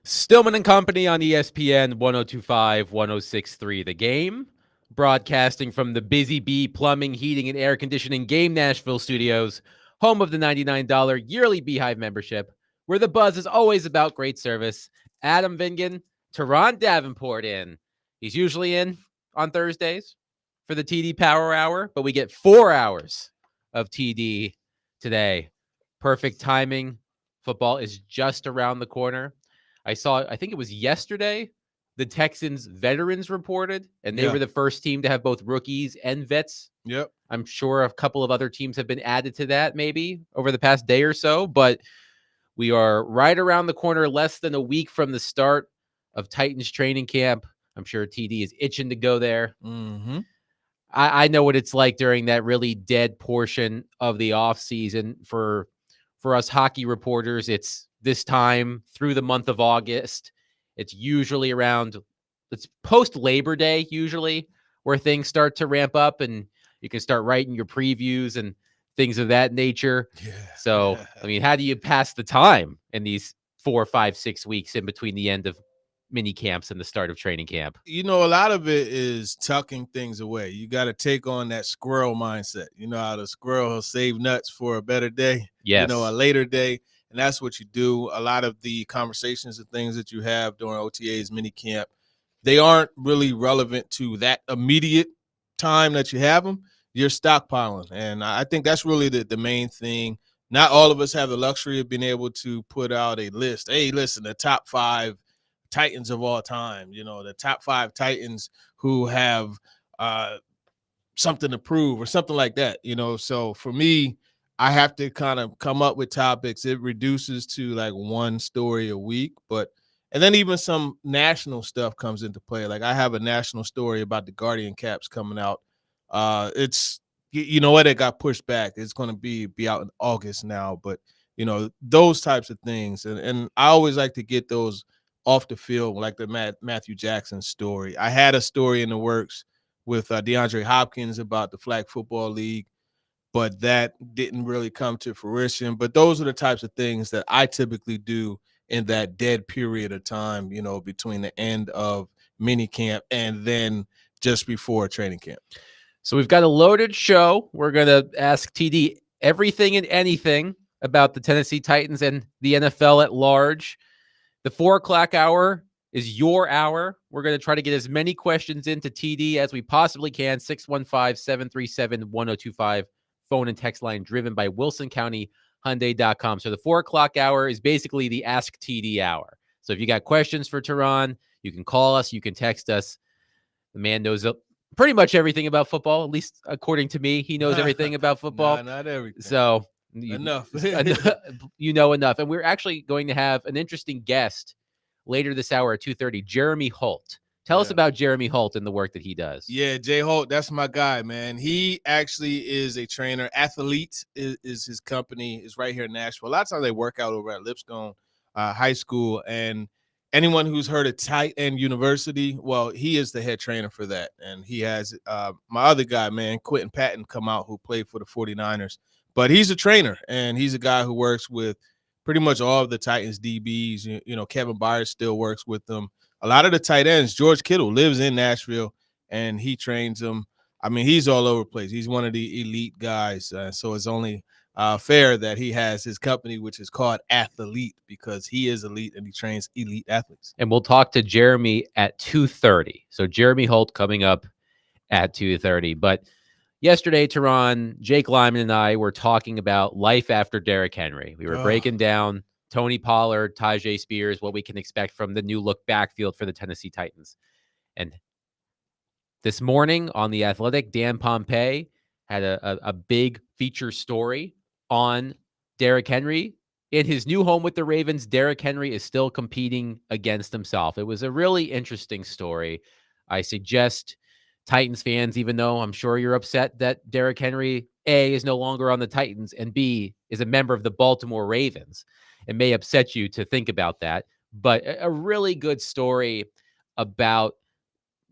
Stillman and Company on ESPN 1025, 1063 The Game, broadcasting from the Busy Bee Plumbing, Heating, and Air Conditioning Game Nashville studios, home of the $99 yearly Beehive membership, where the buzz is always about great service. Adam Vingan, Teron Davenport in. He's usually in on Thursdays for the TD Power Hour, but we get 4 hours of TD today. Perfect timing. Football is just around the corner. I think it was yesterday, the Texans veterans reported, and they were the first team to have both rookies and vets. Yep. I'm sure a couple of other teams have been added to that maybe over the past day or so, but we are right around the corner, less than a week from the start of Titans training camp. I'm sure TD is itching to go there. Mm-hmm. I know what it's like during that really dead portion of the offseason for us hockey reporters. It's this time through the month of August. It's usually it's post Labor Day, usually, where things start to ramp up and you can start writing your previews and things of that nature. Yeah. So, I mean, how do you pass the time in these 4, 5, 6 weeks in between the end of mini camps and the start of training camp? A lot of it is tucking things away. You got to take on that squirrel mindset. You know how the squirrel will save nuts for a better day, Yes. a later day. And that's what you do. A lot of the conversations and things that you have during OTA's mini camp, they aren't really relevant to that immediate time that you have them. You're stockpiling. And I think that's really the main thing. Not all of us have the luxury of being able to put out a list. Hey, listen, the top 5 Titans of all time, the top 5 Titans who have something to prove or something like that, So for me, I have to kind of come up with topics. It reduces to like one story a week, and then even some national stuff comes into play. Like I have a national story about the Guardian Caps coming out. It's it got pushed back. It's going to be out in August now, but those types of things, and I always like to get those off the field, like the Matthew Jackson story. I had a story in the works with DeAndre Hopkins about the Flag Football League, but that didn't really come to fruition. But those are the types of things that I typically do in that dead period of time, between the end of mini camp and then just before training camp. So we've got a loaded show. We're going to ask TD everything and anything about the Tennessee Titans and the NFL at large. The 4 o'clock hour is your hour. We're going to try to get as many questions into TD as we possibly can. 615-737-1025 phone and text line driven by WilsonCountyHyundai.com. So the 4 o'clock hour is basically the Ask TD hour. So if you got questions for Teron, you can call us, you can text us. The man knows pretty much everything about football, at least according to me. He knows everything about football. Not everything. So enough. You know enough. And we're actually going to have an interesting guest later this hour at 2:30, Jeremy Holt. Tell us about Jeremy Holt and the work that he does. Yeah, Jay Holt, that's my guy, man. He actually is a trainer. Athlete is his company, is right here in Nashville. A lot of times they work out over at Lipscomb High School, and anyone who's heard of Tight End University, well, he is the head trainer for that. And he has my other guy, man, Quentin Patton, come out, who played for the 49ers. But he's a trainer, and he's a guy who works with pretty much all of the Titans DBs. Kevin Byard still works with them. A lot of the tight ends, George Kittle lives in Nashville, and he trains them. I mean, he's all over the place. He's one of the elite guys. So it's only fair that he has his company, which is called Athlete, because he is elite and he trains elite athletes. And we'll talk to Jeremy at 2:30. So Jeremy Holt coming up at 2:30. But yesterday, Teron, Jake Lyman, and I were talking about life after Derrick Henry. We were breaking down Tony Pollard, Tajay Spears, what we can expect from the new look backfield for the Tennessee Titans. And this morning on The Athletic, Dan Pompei had a big feature story on Derrick Henry. In his new home with the Ravens, Derrick Henry is still competing against himself. It was a really interesting story. I suggest Titans fans, even though I'm sure you're upset that Derrick Henry, A, is no longer on the Titans, and B, is a member of the Baltimore Ravens. It may upset you to think about that, but a really good story about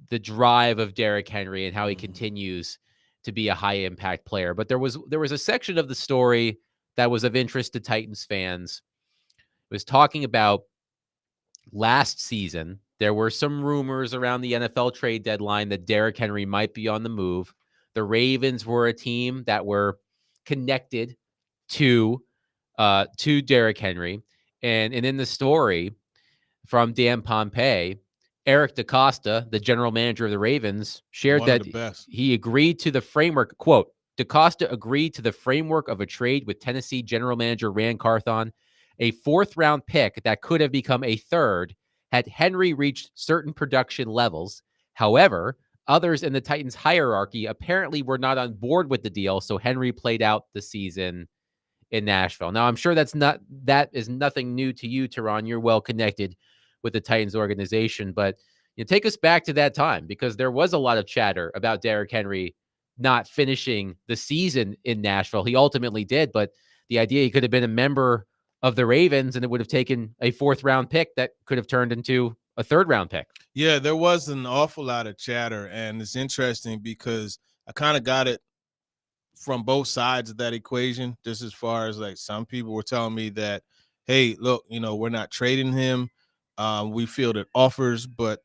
the drive of Derrick Henry and how he continues to be a high impact player. But there was a section of the story that was of interest to Titans fans. It was talking about last season, there were some rumors around the NFL trade deadline that Derrick Henry might be on the move. The Ravens were a team that were connected to Derrick Henry, and in the story from Dan Pompei, Eric DaCosta, the general manager of the Ravens, shared One of that the best. he agreed to the framework. Quote: DaCosta agreed to the framework of a trade with Tennessee general manager Rand Carthon, a fourth-round pick that could have become a third had Henry reached certain production levels. However, others in the Titans hierarchy apparently were not on board with the deal, so Henry played out the season in Nashville. Now, I'm sure that is nothing new to you, Teron. You're well connected with the Titans organization, but take us back to that time, because there was a lot of chatter about Derrick Henry not finishing the season in Nashville. He ultimately did, but the idea he could have been a member of the Ravens and it would have taken a fourth-round pick that could have turned into a third-round pick. Yeah, there was an awful lot of chatter, and it's interesting because I kind of got it from both sides of that equation, just as far as like some people were telling me that, hey, look, we're not trading him. We fielded offers, but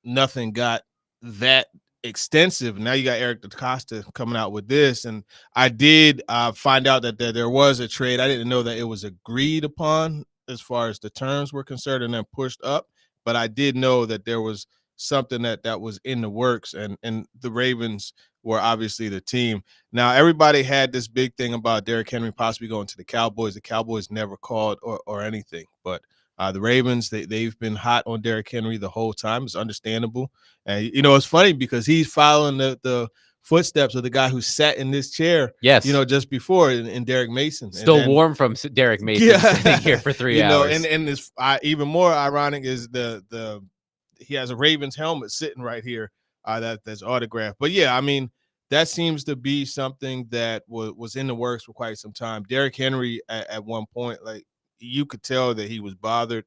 nothing got that extensive. Now you got Eric DaCosta coming out with this, and I did find out that there was a trade. I didn't know that it was agreed upon as far as the terms were concerned and then pushed up, but I did know that there was something that was in the works, and the Ravens were obviously the team. Now everybody had this big thing about Derrick Henry possibly going to the Cowboys. The Cowboys never called or anything, but the Ravens, they've been hot on Derrick Henry the whole time. It's understandable. And, it's funny because he's following the footsteps of the guy who sat in this chair, Yes. Just before in Derek Mason. Still warm from Derek Mason sitting here for 3 hours. And it's even more ironic is the he has a Ravens helmet sitting right here that's autographed. But yeah, I mean, that seems to be something that was in the works for quite some time. Derrick Henry at one point, like, you could tell that he was bothered.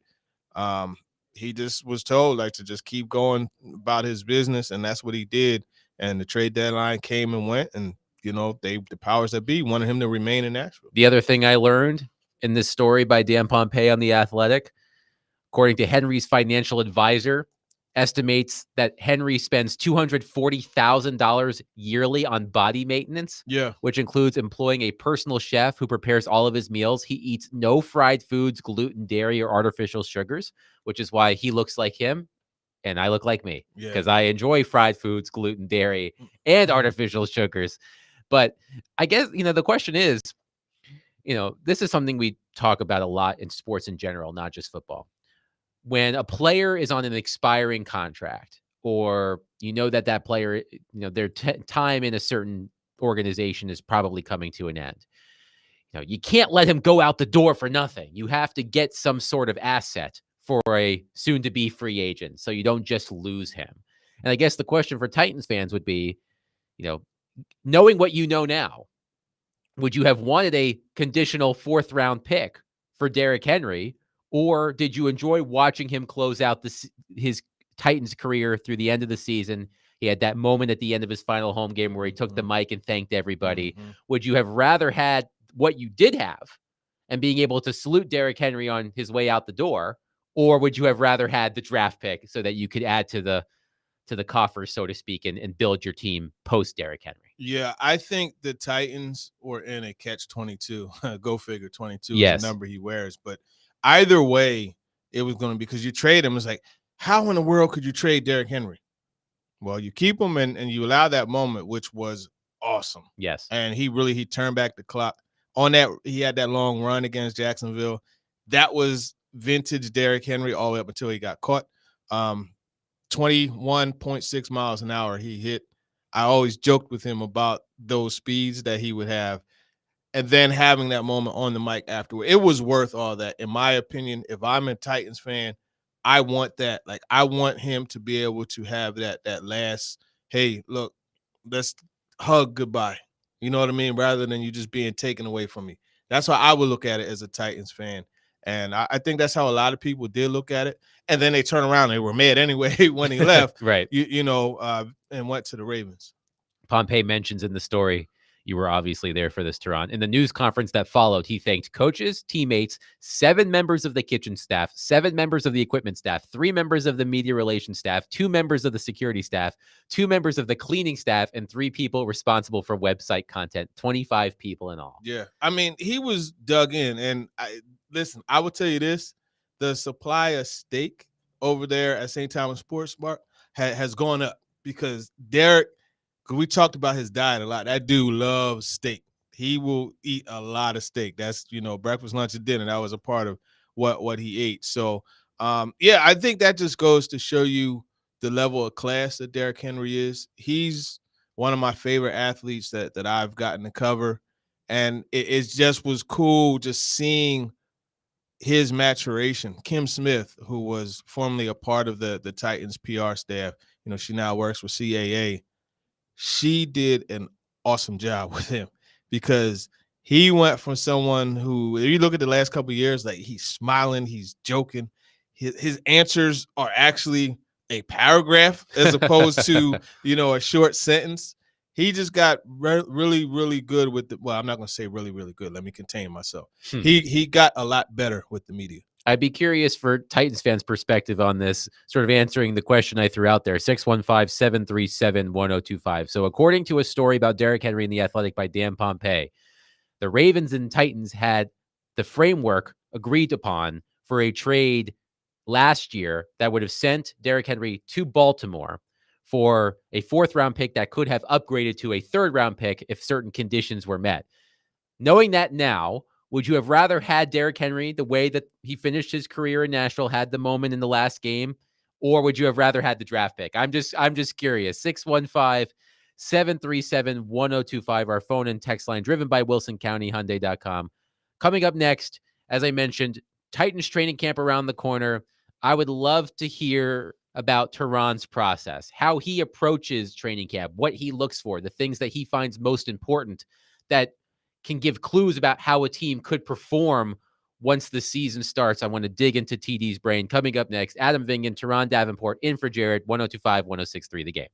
He just was told to just keep going about his business, and that's what he did. And the trade deadline came and went, and the powers that be wanted him to remain in Nashville. The other thing I learned in this story by Dan Pompei on The Athletic, according to Henry's financial advisor, estimates that Henry spends $240,000 yearly on body maintenance, which includes employing a personal chef who prepares all of his meals. He eats no fried foods, gluten, dairy, or artificial sugars, which is why he looks like him and I look like me, because I enjoy fried foods, gluten, dairy, and artificial sugars. But I guess, the question is, this is something we talk about a lot in sports in general, not just football. When a player is on an expiring contract, or that player, their time in a certain organization is probably coming to an end, you can't let him go out the door for nothing. You have to get some sort of asset for a soon-to-be free agent, so you don't just lose him. And I guess the question for Titans fans would be, knowing what you know now, would you have wanted a conditional fourth-round pick for Derrick Henry, or did you enjoy watching him close out his Titans career through the end of the season? He had that moment at the end of his final home game where he took the mic and thanked everybody. Would you have rather had what you did have and being able to salute Derrick Henry on his way out the door, or would you have rather had the draft pick so that you could add to the coffers, so to speak, and build your team post Derrick Henry? Yeah, I think the Titans were in a catch-22. Go figure, 22 Yes. is the number he wears. But either way, it was going to be, because you trade him. It's like, how in the world could you trade Derrick Henry? Well, you keep him and you allow that moment, which was awesome. Yes. And he turned back the clock. On that, he had that long run against Jacksonville. That was vintage Derrick Henry all the way up until he got caught. 21.6 miles an hour he hit. I always joked with him about those speeds that he would have. And then having that moment on the mic afterward, it was worth all that. In my opinion, if I'm a Titans fan, I want that. Like, I want him to be able to have that last, hey, look, let's hug goodbye. You know what I mean? Rather than you just being taken away from me. That's how I would look at it as a Titans fan. And I think that's how a lot of people did look at it. And then they turn around and they were mad anyway when he left, right? And went to the Ravens. Pompei mentions in the story, You were obviously there for this, Tehran. In the news conference that followed, he thanked coaches, teammates, 7 members of the kitchen staff, 7 members of the equipment staff, 3 members of the media relations staff, 2 members of the security staff, 2 members of the cleaning staff, and 3 people responsible for website content. 25 people in all. Yeah. I mean, he was dug in. And listen, I will tell you this, the supply of steak over there at St. Thomas Sports Bar has gone up because Derek, because we talked about his diet a lot. That dude loves steak. He will eat a lot of steak. That's, breakfast, lunch, and dinner. That was a part of what he ate. So, yeah, I think that just goes to show you the level of class that Derrick Henry is. He's one of my favorite athletes that I've gotten to cover. And it just was cool just seeing his maturation. Kim Smith, who was formerly a part of the Titans PR staff, she now works with CAA. She did an awesome job with him because he went from someone who, if you look at the last couple of years, like he's smiling, he's joking. His answers are actually a paragraph as opposed to, a short sentence. He just got really, really good with I'm not going to say really, really good. Let me contain myself. He got a lot better with the media. I'd be curious for Titans fans' perspective on this, sort of answering the question I threw out there, 615-737-1025. So according to a story about Derrick Henry in The Athletic by Dan Pompei, the Ravens and Titans had the framework agreed upon for a trade last year that would have sent Derrick Henry to Baltimore for a 4th-round pick that could have upgraded to a 3rd-round pick if certain conditions were met. Knowing that now, would you have rather had Derrick Henry the way that he finished his career in Nashville, had the moment in the last game, or would you have rather had the draft pick? I'm just curious. 615-737-1025, our phone and text line, driven by WilsonCountyHyundai.com. Coming up next, as I mentioned, Titans training camp around the corner. I would love to hear about Tehran's process, how he approaches training camp, what he looks for, the things that he finds most important that can give clues about how a team could perform once the season starts. I want to dig into TD's brain. Coming up next, Adam Vingan, Tehran Davenport, in for Jared, 102.5, 106.3 The Game.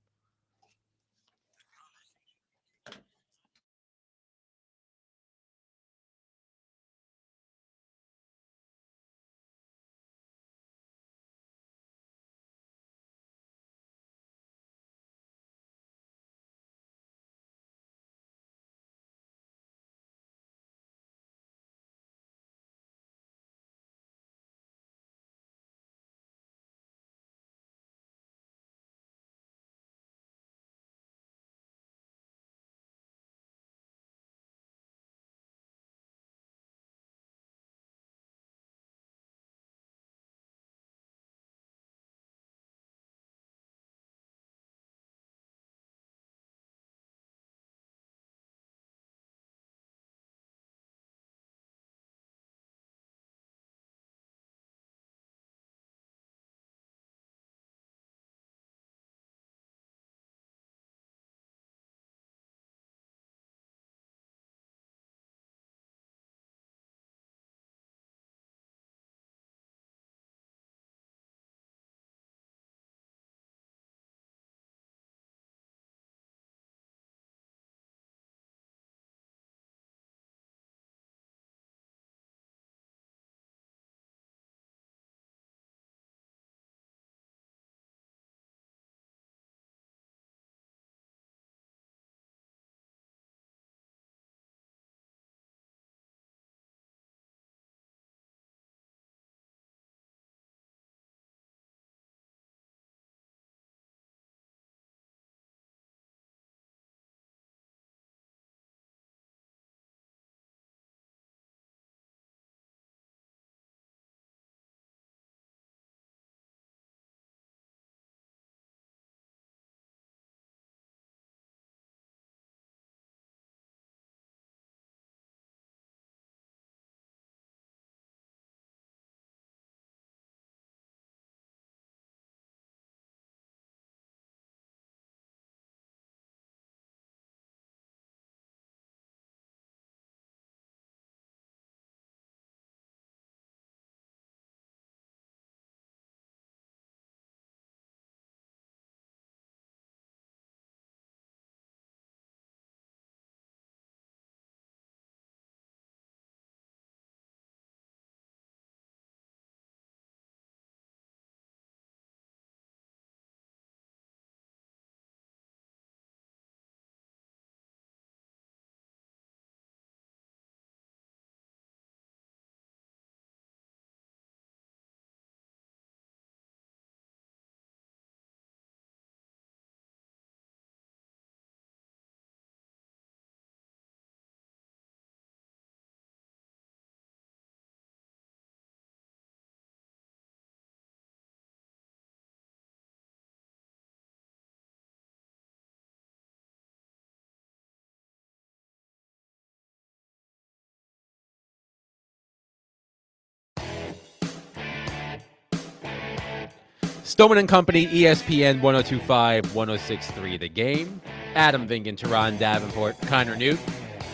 Stillman and Company, ESPN 1025, 1063, The Game. Adam Vingan, Teron Davenport, Connor Newt.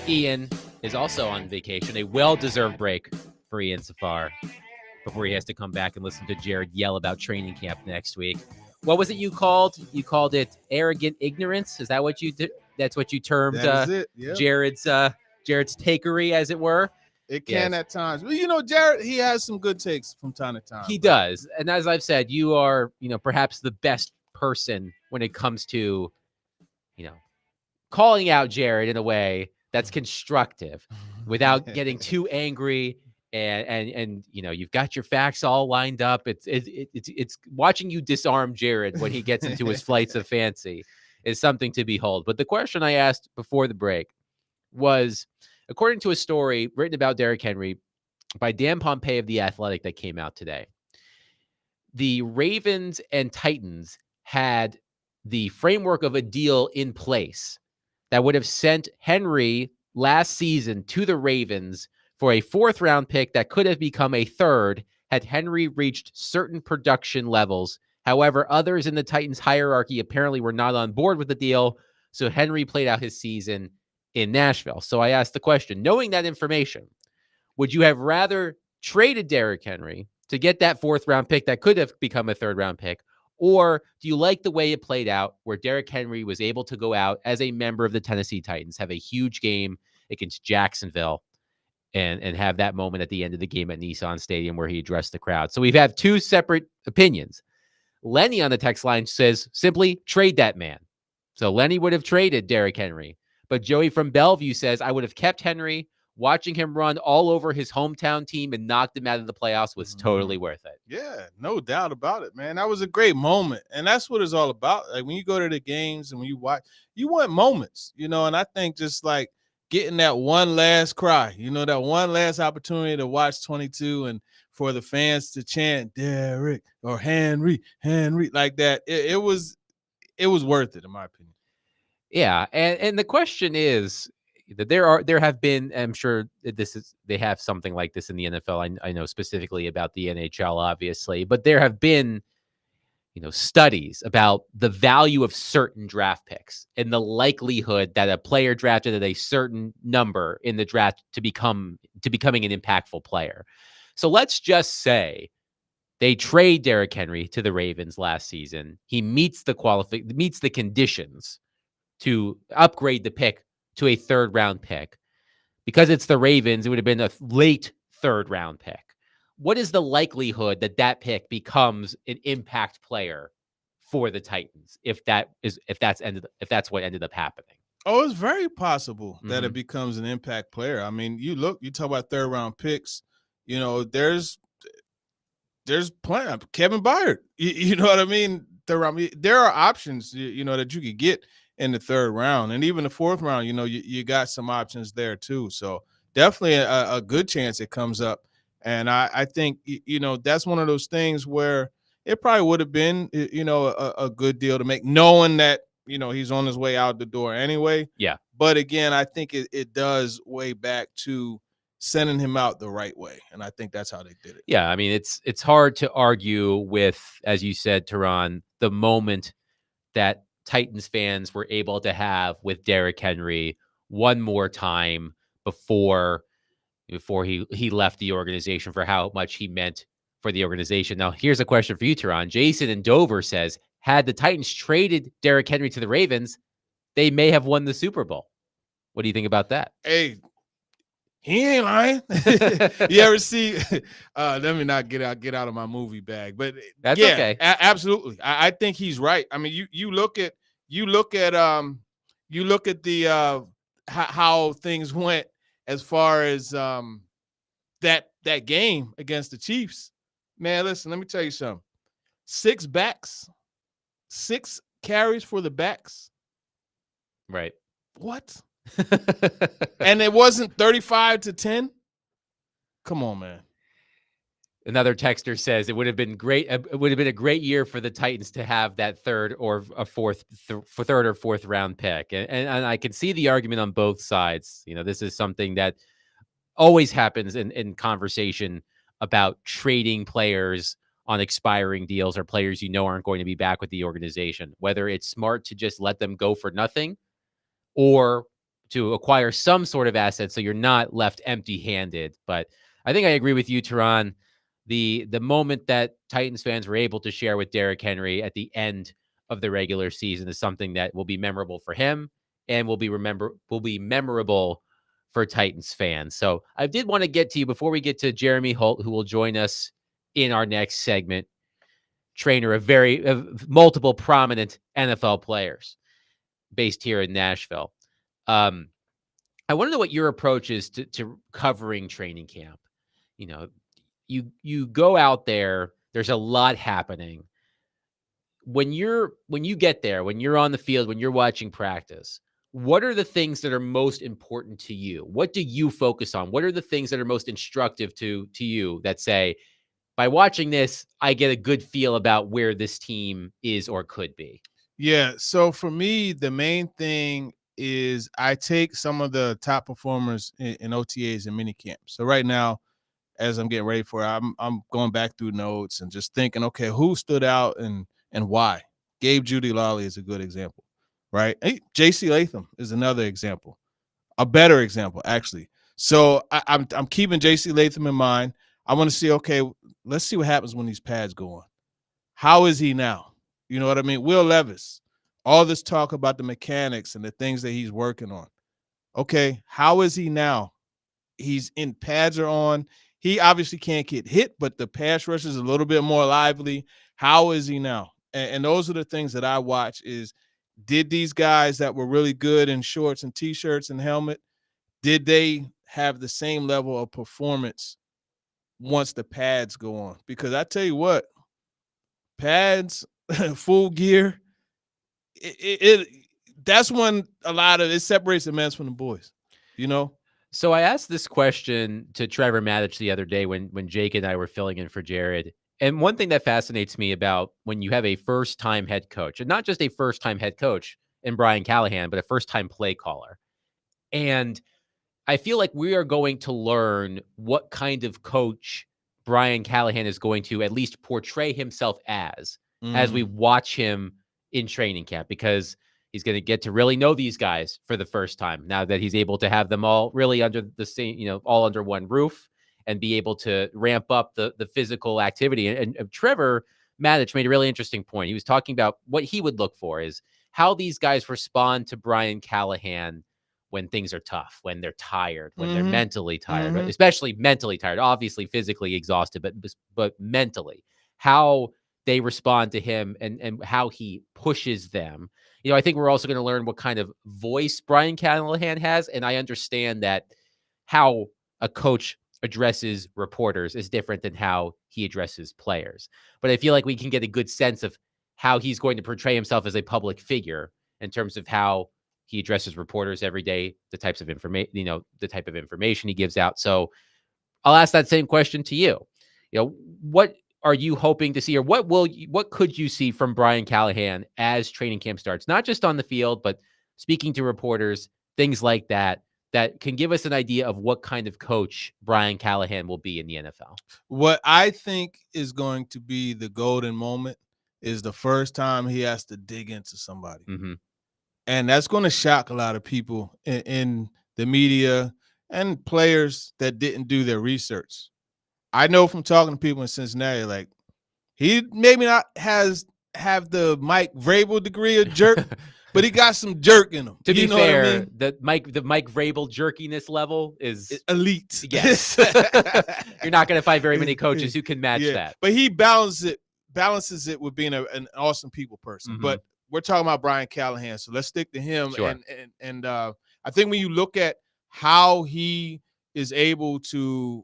Ian is also on vacation, a well-deserved break for Ian Safar before he has to come back and listen to Jared yell about training camp next week. What was it you called? You called it arrogant ignorance? Is that what you did? That's what you termed That is it. Yep. Jared's takery, as it were? It can at times. But, you know, Jared, he has some good takes from time to time. He does. And as I've said, you are, perhaps the best person when it comes to, calling out Jared in a way that's constructive without getting too angry. And you've got your facts all lined up. It's watching you disarm Jared when he gets into his flights of fancy is something to behold. But the question I asked before the break was, according to a story written about Derrick Henry by Dan Pompei of The Athletic that came out today, the Ravens and Titans had the framework of a deal in place that would have sent Henry last season to the Ravens for a 4th-round pick that could have become a 3rd had Henry reached certain production levels. However, others in the Titans hierarchy apparently were not on board with the deal, so Henry played out his season in Nashville. So I asked the question, knowing that information, would you have rather traded Derrick Henry to get that 4th-round pick that could have become a 3rd-round pick, or do you like the way it played out where Derrick Henry was able to go out as a member of the Tennessee Titans, have a huge game against Jacksonville, and have that moment at the end of the game at Nissan Stadium where he addressed the crowd? So we've had 2 separate opinions. Lenny on the text line says, simply trade that man. So Lenny would have traded Derrick Henry. But Joey from Bellevue says, I would have kept Henry. Watching him run all over his hometown team and knocked him out of the playoffs was totally worth it. Yeah, no doubt about it, man. That was a great moment. And that's what it's all about. Like when you go to the games and when you watch, you want moments, and I think just like getting that one last cry, that one last opportunity to watch 22 and for the fans to chant Derrick or Henry like that, it was worth it in my opinion. Yeah, and the question is that there have been, I'm sure they have something like this in the NFL. I know specifically about the NHL, obviously, but there have been studies about the value of certain draft picks and the likelihood that a player drafted at a certain number in the draft to becoming an impactful player. So let's just say they trade Derrick Henry to the Ravens last season. He meets the conditions to upgrade the pick to a 3rd-round pick. Because it's the Ravens, it would have been a late 3rd-round pick. What is the likelihood that pick becomes an impact player for the Titans if that's what ended up happening? Oh, it's very possible that it becomes an impact player. I mean, you talk about 3rd-round picks, there's plenty. Kevin Byard, you know what I mean? There are options, that you could get in the 3rd round, and even the 4th round, you got some options there too. So definitely a good chance it comes up. And I think, that's one of those things where it probably would have been, a good deal to make, knowing that, he's on his way out the door anyway. Yeah. But again, I think it does way back to sending him out the right way. And I think that's how they did it. Yeah. I mean, it's hard to argue with, as you said, Teron, the moment that Titans fans were able to have with Derrick Henry one more time before he left the organization, for how much he meant for the organization. Now, here's a question for you, Teron. Jason in Dover says, had the Titans traded Derrick Henry to the Ravens, they may have won the Super Bowl. What do you think about that? Hey, he ain't lying. You ever see? Let me not get out of my movie bag, but that's okay. Absolutely. I think he's right. I mean, you look at the how things went as far as that game against the Chiefs. Man, listen, let me tell you something. 6 backs, 6 carries for the backs. Right. What? And it wasn't 35-10. Come on, man. Another texter says it would have been great. It would have been a great year for the Titans to have that 3rd or 4th round pick. And I can see the argument on both sides. This is something that always happens in conversation about trading players on expiring deals or players you know aren't going to be back with the organization, whether it's smart to just let them go for nothing or to acquire some sort of asset so you're not left empty-handed. But I think I agree with you, Teron. The moment that Titans fans were able to share with Derrick Henry at the end of the regular season is something that will be memorable for him and will be memorable for Titans fans. So I did want to get to you before we get to Jeremy Holt, who will join us in our next segment. Trainer of multiple prominent NFL players based here in Nashville. Um, I want to know what your approach is to covering training camp. You know, you go out there, there's a lot happening. When you get there, when you're on the field, when you're watching practice, what are the things that are most important to you? What do you focus on? What are the things that are most instructive to you that say, by watching this, I get a good feel about where this team is or could be? Yeah. So for me, the main thing is I take some of the top performers in OTAs and mini camps. So right now, as I'm getting ready for it, I'm going back through notes and just thinking, okay, who stood out and why? Gabe Judy Lawley is a good example, right? Hey, JC Latham is another example, a better example, actually. So I'm keeping JC Latham in mind. I want to see, okay, let's see what happens when these pads go on. How is he now? You know what I mean? Will Levis, all this talk about the mechanics and the things that he's working on. Okay, how is he now? He's in, pads are on. He obviously can't get hit, but the pass rush is a little bit more lively. How is he now? And those are the things that I watch is, did these guys that were really good in shorts and T-shirts and helmet, did they have the same level of performance once the pads go on? Because I tell you what, pads, full gear, it that's when a lot of it separates the men from the boys, you know? So I asked this question to Trevor Maddich the other day when Jake and I were filling in for Jared. And one thing that fascinates me about when you have a first-time head coach, and not just a first-time head coach in Brian Callahan, but a first-time play caller. And I feel like we are going to learn what kind of coach Brian Callahan is going to at least portray himself as we watch him in training camp, because he's going to get to really know these guys for the first time now that he's able to have them all really under the same, all under one roof and be able to ramp up the physical activity. And Trevor Maddich made a really interesting point. He was talking about what he would look for is how these guys respond to Brian Callahan when things are tough, when they're tired, when they're mentally tired, especially mentally tired, obviously physically exhausted, but mentally, how they respond to him and how he pushes them. I think we're also going to learn what kind of voice Brian Callahan has. And I understand that how a coach addresses reporters is different than how he addresses players. But I feel like we can get a good sense of how he's going to portray himself as a public figure in terms of how he addresses reporters every day, the types of information, the type of information he gives out. So I'll ask that same question to you. What are you hoping to see, or what could you see from Brian Callahan as training camp starts? Not just on the field, but speaking to reporters, things like that can give us an idea of what kind of coach Brian Callahan will be in the NFL. What I think is going to be the golden moment is the first time he has to dig into somebody. And that's going to shock a lot of people in the media and players that didn't do their research. I know from talking to people in Cincinnati, like, he maybe not have the Mike Vrabel degree of jerk, but he got some jerk in him. To be fair, the Mike Vrabel jerkiness level is elite. Yes. You're not going to find very many coaches who can match that. But he balances it with being an awesome people person. But we're talking about Brian Callahan, so let's stick to him. Sure. And I think when you look at how he is able to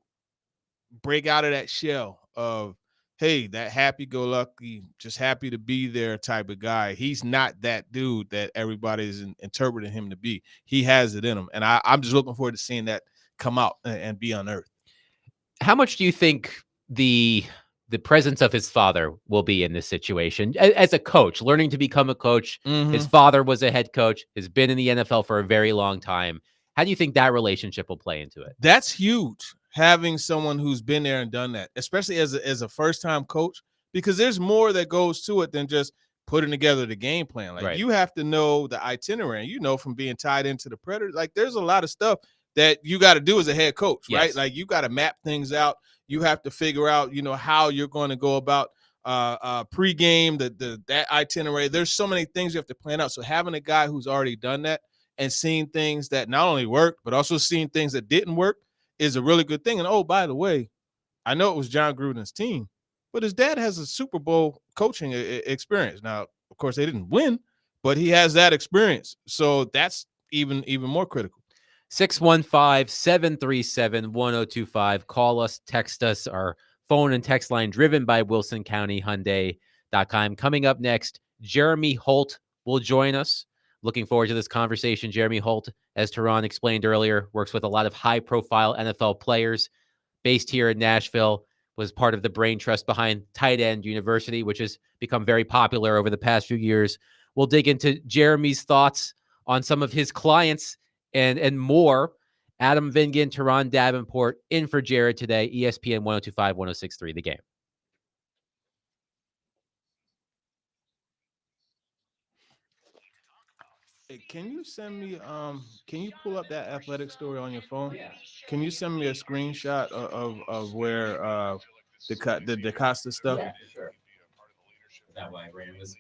break out of that shell of, hey, that happy-go-lucky, just happy to be there type of guy, he's not that dude that everybody is interpreting him to be. He has it in him, and I'm just looking forward to seeing that come out and be unearthed. How much do you think the presence of his father will be in this situation as a coach, learning to become a coach? His father was a head coach, has been in the NFL for a very long time. How do you think that relationship will play into it? That's huge, having someone who's been there and done that, especially as a first-time coach. because there's more that goes to it than just putting together the game plan. Like, you have to know the itinerary, from being tied into the Predators. Like, there's a lot of stuff that you got to do as a head coach, right? Like, you got to map things out. You have to figure out, how you're going to go about pregame, that itinerary. There's so many things you have to plan out. So having a guy who's already done that and seeing things that not only worked, but also seeing things that didn't work is a really good thing. And, oh, by the way, I know it was John Gruden's team, but his dad has a Super Bowl coaching experience. Now, of course, they didn't win, but he has that experience. So that's even more critical. 615-737-1025. Call us, text us. Our phone and text line driven by WilsonCountyHyundai.com. Coming up next, Jeremy Holt will join us. Looking forward to this conversation. Jeremy Holt, as Teron explained earlier, works with a lot of high-profile NFL players based here in Nashville, was part of the brain trust behind Tight End University, which has become very popular over the past few years. We'll dig into Jeremy's thoughts on some of his clients and more. Adam Vingan, Teron Davenport, in for Jared today, ESPN 102.5, 106.3, The Game. Hey, can you send me can you pull up that athletic story on your phone? Yeah. Can you send me a screenshot of where the DaCosta stuff? Yeah, for sure. That way, Brandon was.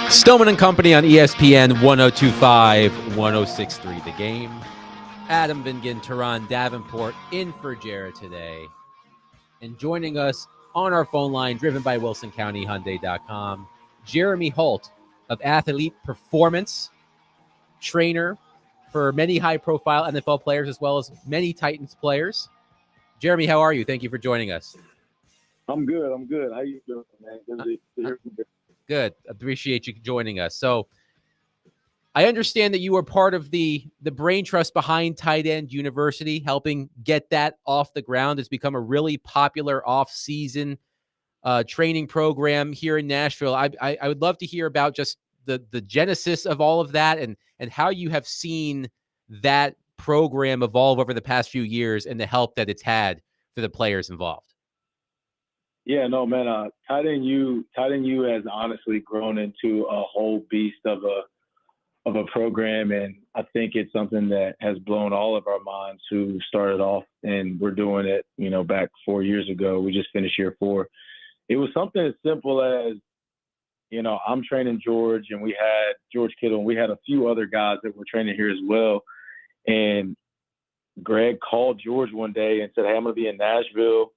Stillman and Company on ESPN 102.5, 106.3, The Game. Adam Vingen, Teron Davenport in for Jared today. And joining us on our phone line, driven by WilsonCountyHyundai.com, Jeremy Holt of Athlete Performance, trainer for many high-profile NFL players as well as many Titans players. Jeremy, how are you? Thank you for joining us. I'm good. How you doing, man? Good to hear from you. Good. Appreciate you joining us. So I understand that you were part of the brain trust behind Tight End University, helping get that off the ground. It's become a really popular off-season training program here in Nashville. I would love to hear about just the genesis of all of that and how you have seen that program evolve over the past few years and the help that it's had for the players involved. Yeah, no, man. Tight End U has honestly grown into a whole beast of a program, and I think it's something that has blown all of our minds who started off, and we're doing it, back 4 years ago. We just finished year 4. It was something as simple as, I'm training George, and we had George Kittle, and we had a few other guys that were training here as well. And Greg called George one day and said, "Hey, I'm going to be in Nashville,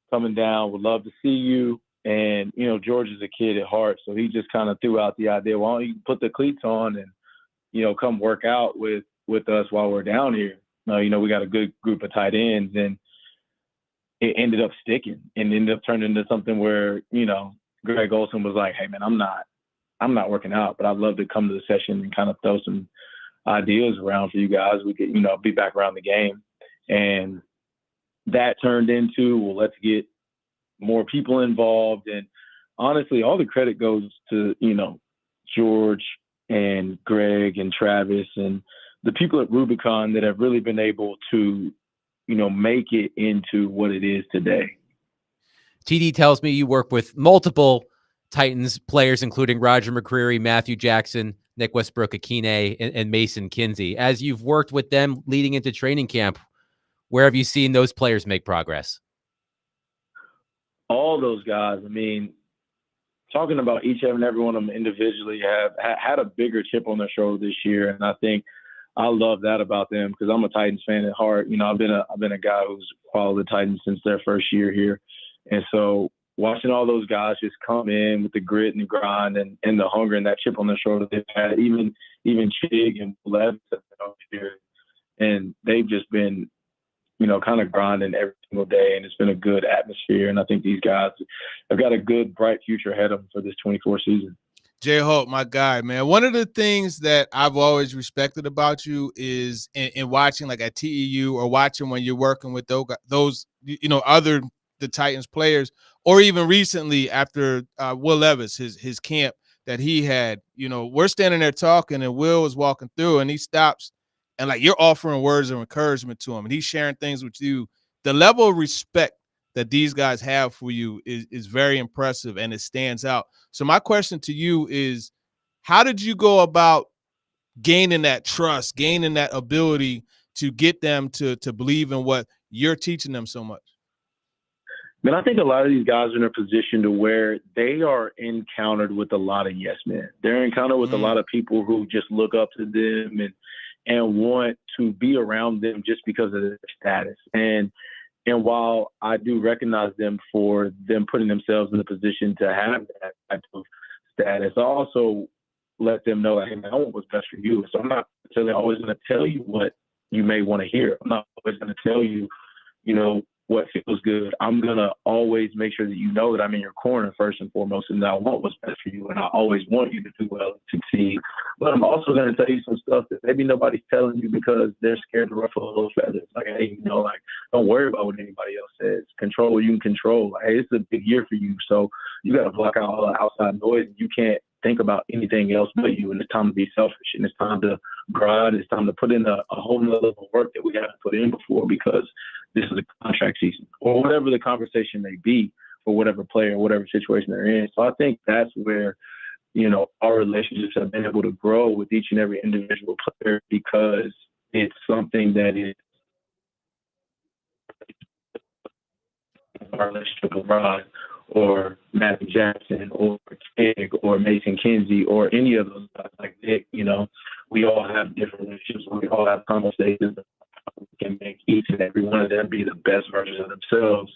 coming down, would love to see you." And, George is a kid at heart, so he just kind of threw out the idea, why don't you put the cleats on and, come work out with us while we're down here. We got a good group of tight ends, and it ended up sticking and ended up turning into something where, Greg Olson was like, "Hey, man, I'm not working out, but I'd love to come to the session and kind of throw some ideas around for you guys. We could, be back around the game." And that turned into, well, let's get more people involved. And honestly, all the credit goes to, George and Greg and Travis and the people at Rubicon that have really been able to, make it into what it is today. TD tells me you work with multiple Titans players, including Roger McCreary, Matthew Jackson, Nick Westbrook-Akine, and Mason Kinsey. As you've worked with them leading into training camp, where have you seen those players make progress? All those guys, talking about each and every one of them individually have had a bigger chip on their shoulder this year. And I think I love that about them because I'm a Titans fan at heart. I've been a guy who's followed the Titans since their first year here. And so watching all those guys just come in with the grit and the grind and the hunger and that chip on their shoulder they've had, even Chig and Lev here, and they've just been, kind of grinding every single day, and it's been a good atmosphere. And I think these guys have got a good, bright future ahead of them for this 24 season. Jay Holt, my guy, man. One of the things that I've always respected about you is in watching, like at TEU or watching when you're working with those other the Titans players, or even recently after Will Levis, his camp that he had. We're standing there talking, and Will is walking through, and he stops, and like you're offering words of encouragement to him, and he's sharing things with you. The level of respect that these guys have for you is very impressive, and it stands out. So my question to you is, how did you go about gaining that trust, gaining that ability to get them to believe in what you're teaching them so much? Man, I think a lot of these guys are in a position to where they are encountered with a lot of yes men. They're encountered with a lot of people who just look up to them and want to be around them just because of their status. And while I do recognize them for them putting themselves in a position to have that type of status, I also let them know, hey, man, I want what's best for you. So I'm not necessarily always going to tell you what you may want to hear. I'm not always going to tell you, what feels good. I'm going to always make sure that you know that I'm in your corner first and foremost, and that I want what's best for you, and I always want you to do well and succeed. But I'm also going to tell you some stuff that maybe nobody's telling you because they're scared to ruffle those feathers. Like, hey, don't worry about what anybody else says. Control what you can control. Like, hey, it's a big year for you, so you got to block out all the outside noise. You can't think about anything else but you, and it's time to be selfish, and it's time to grind. It's time to put in a whole nother level of work that we haven't put in before because this is a contract season, or whatever the conversation may be for whatever player, whatever situation they're in. So I think that's where, our relationships have been able to grow with each and every individual player because it's something that is our relationship with Rod or Matthew Jackson or Tig or Mason Kinsey or any of those guys like Nick, we all have different relationships. We all have conversations that can make each and every one of them be the best versions of themselves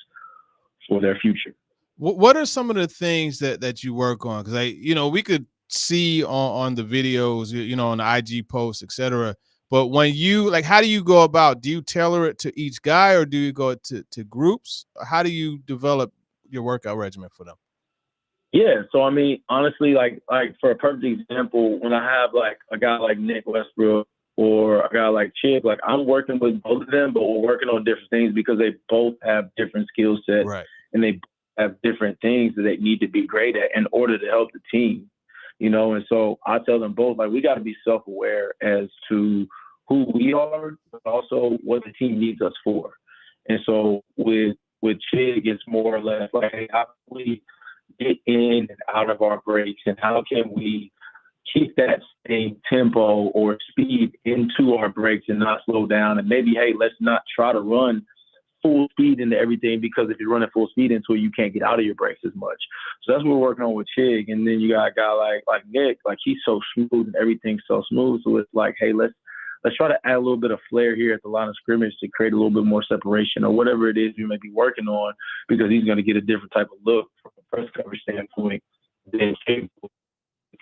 for their future. What are some of the things that you work on? Because we could see on the videos, on the IG posts, etc. But when you how do you go about? Do you tailor it to each guy, or do you go to groups? How do you develop your workout regimen for them? Yeah, so I mean, honestly, like for a perfect example, when I have like a guy like Nick Westbrook or a guy like Chip, like I'm working with both of them, but we're working on different things because they both have different skill sets, Right. and they have different things that they need to be great at in order to help the team, And so I tell them both, like, we got to be self-aware as to who we are, but also what the team needs us for. And so with Chig, it's more or less like, hey, how can we get in and out of our breaks, and how can we keep that same tempo or speed into our breaks and not slow down? And maybe, hey, let's not try to run full speed into everything, because if you're running full speed into it, you can't get out of your breaks as much. So that's what we're working on with Chig. And then you got a guy like Nick, like he's so smooth and everything's so smooth. So it's like, hey, let's try to add a little bit of flair here at the line of scrimmage to create a little bit more separation or whatever it is you may be working on, because he's going to get a different type of look from a press coverage standpoint than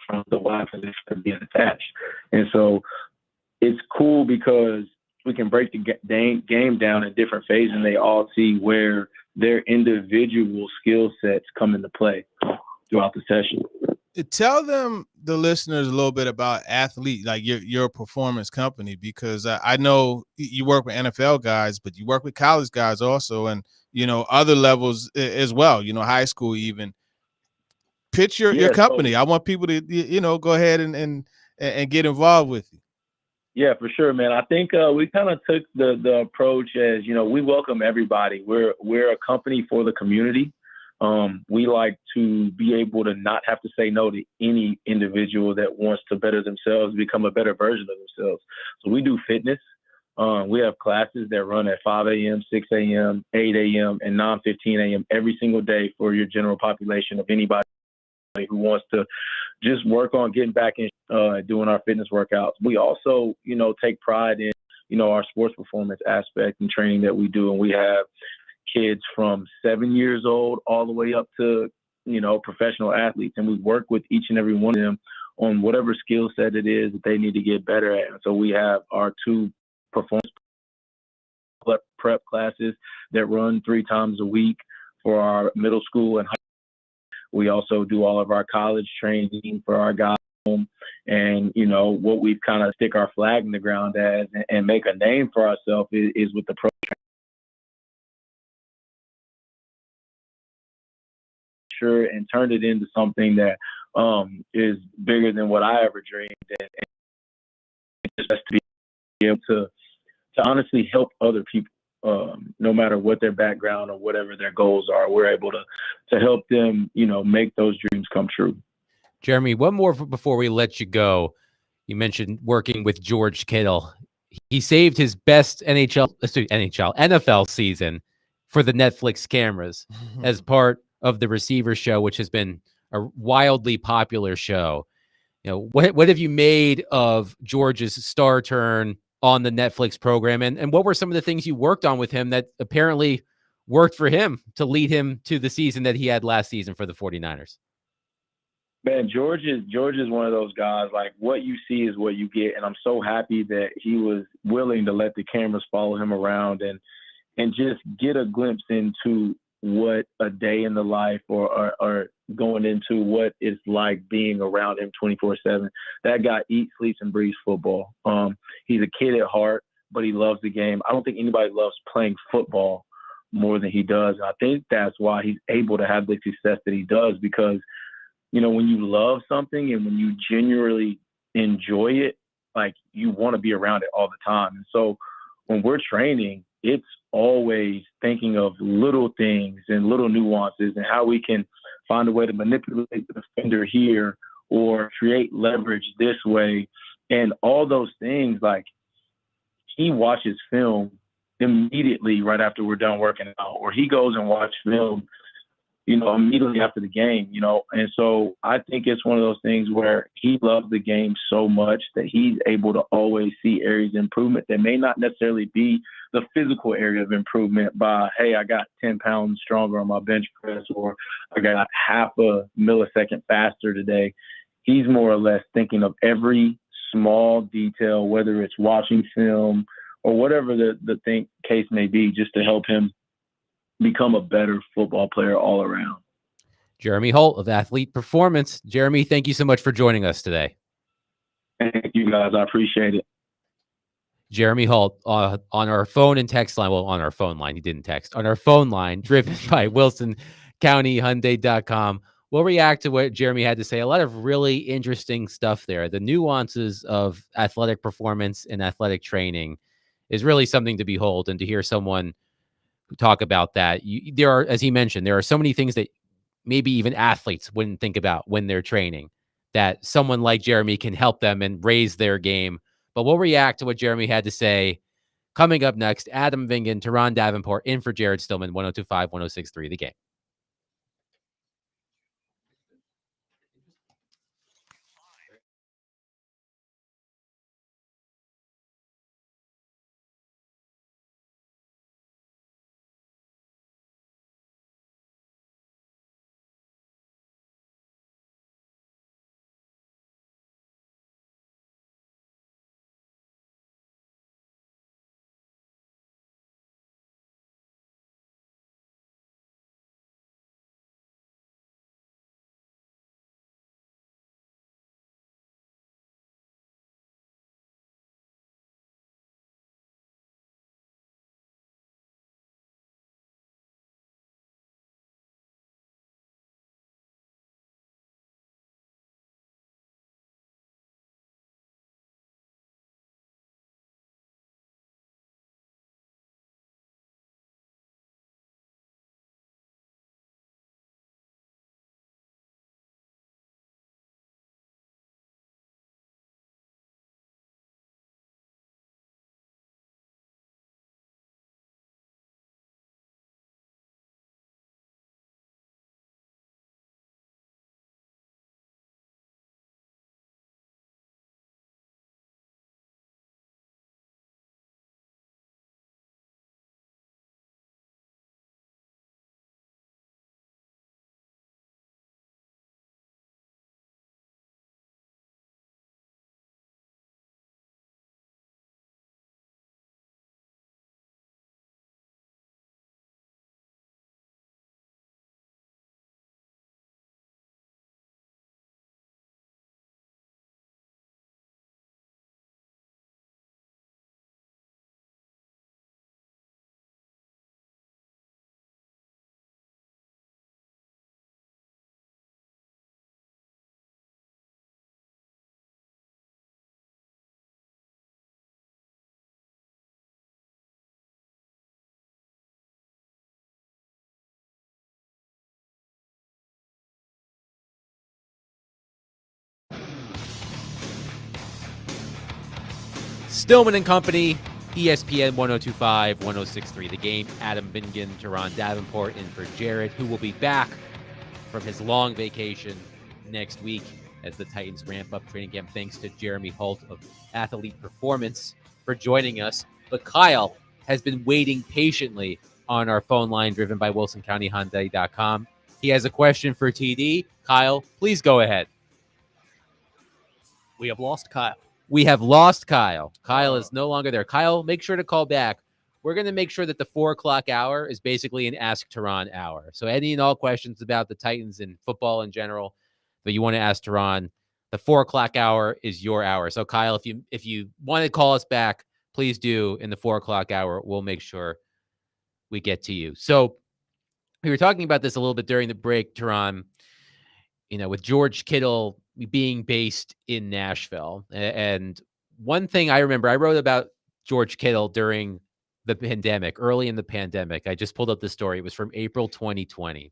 from the wide position being attached. And so it's cool because we can break the game down in different phases, and they all see where their individual skill sets come into play throughout the session. Tell the listeners a little bit about Athlete, like your performance company, because I know you work with NFL guys, but you work with college guys also, and other levels as well, high school even. Pitch your company. I want people to go ahead and get involved with you. Yeah, for sure, man. I think we kind of took the approach as, we welcome everybody. We're a company for the community. We like to be able to not have to say no to any individual that wants to better themselves, become a better version of themselves. So we do fitness. We have classes that run at 5 a.m., 6 a.m., 8 a.m., and 9:15 a.m. every single day for your general population of anybody who wants to just work on getting back in doing our fitness workouts. We also, take pride in, our sports performance aspect and training that we do. And we have kids from 7 years old all the way up to, professional athletes. And we work with each and every one of them on whatever skill set it is that they need to get better at. And so we have our 2 performance prep classes that run 3 times a week for our middle school and high school. We also do all of our college training for our guys. And, what we've kind of stick our flag in the ground as and make a name for ourselves is with the pro sure, and turned it into something that is bigger than what I ever dreamed. And just to be able to honestly help other people, no matter what their background or whatever their goals are, we're able to help them, make those dreams come true. Jeremy, one more before we let you go. You mentioned working with George Kittle. He saved his best NFL season for the Netflix cameras as part of the Receiver Show, which has been a wildly popular show. What have you made of George's star turn on the Netflix program, and what were some of the things you worked on with him that apparently worked for him to lead him to the season that he had last season for the 49ers? Man, George is one of those guys, like what you see is what you get. And I'm so happy that he was willing to let the cameras follow him around and just get a glimpse into what a day in the life or going into what it's like being around him 24/7. That guy eats, sleeps, and breathes football. He's a kid at heart, but he loves the game. I don't think anybody loves playing football more than he does. And I think that's why he's able to have the success that he does, because when you love something and when you genuinely enjoy it, like you want to be around it all the time. And so when we're training, it's always thinking of little things and little nuances and how we can find a way to manipulate the defender here or create leverage this way. And all those things, like he watches film immediately right after we're done working out, or he goes and watches film immediately after the game, And so I think it's one of those things where he loves the game so much that he's able to always see areas of improvement that may not necessarily be the physical area of improvement by, hey, I got 10 pounds stronger on my bench press, or I got half a millisecond faster today. He's more or less thinking of every small detail, whether it's watching film or whatever the case may be, just to help him become a better football player all around. Jeremy Holt of Athlete Performance. Jeremy, thank you so much for joining us today. Thank you, guys. I appreciate it. Jeremy Holt on our phone and text line. Well, on our phone line. He didn't text. On our phone line, driven by WilsonCountyHyundai.com. We'll react to what Jeremy had to say. A lot of really interesting stuff there. The nuances of athletic performance and athletic training is really something to behold, and to hear someone talk about that. There are, as he mentioned, there are so many things that maybe even athletes wouldn't think about when they're training, that someone like Jeremy can help them and raise their game. But we'll react to what Jeremy had to say. Coming up next, Adam Vingan, Teron Davenport, in for Jared Stillman, 102.5, 106.3, The Game. Stillman and Company, ESPN 102.5, 106.3, The Game. Adam Vingan, Teron Davenport, in for Jared, who will be back from his long vacation next week as the Titans ramp up training camp. Thanks to Jeremy Holt of Athlete Performance for joining us. But Kyle has been waiting patiently on our phone line, driven by WilsonCountyHyundai.com. He has a question for TD. Kyle, please go ahead. We have lost Kyle. We have lost Kyle. Kyle is no longer there. Kyle, make sure to call back. We're going to make sure that the 4 o'clock hour is basically an Ask Teron hour. So any and all questions about the Titans and football in general that you want to ask Teron, the 4 o'clock hour is your hour. So Kyle, if you want to call us back, please do in the 4 o'clock hour. We'll make sure we get to you. So we were talking about this a little bit during the break, Teron, with George Kittle being based in Nashville. And one thing I remember, I wrote about George Kittle during the pandemic, early in the pandemic. I just pulled up the story. It was from April 2020.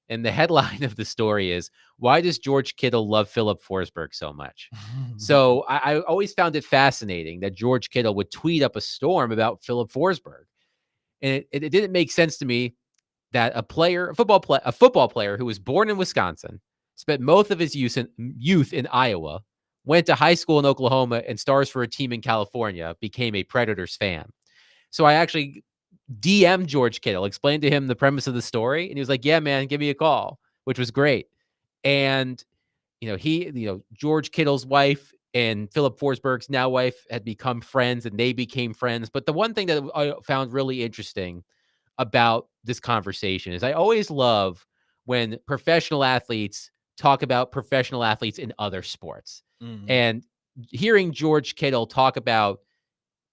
And the headline of the story is, why does George Kittle love Philip Forsberg so much? So I always found it fascinating that George Kittle would tweet up a storm about Philip Forsberg. And it didn't make sense to me that a football player who was born in Wisconsin, spent most of his youth in Iowa, went to high school in Oklahoma, and stars for a team in California, became a Predators fan. So I actually DM'd George Kittle, explained to him the premise of the story, and he was like, "Yeah, man, give me a call," which was great. And George Kittle's wife and Philip Forsberg's now wife had become friends, and they became friends. But the one thing that I found really interesting about this conversation is I always love when professional athletes talk about professional athletes in other sports. Mm-hmm. And hearing George Kittle talk about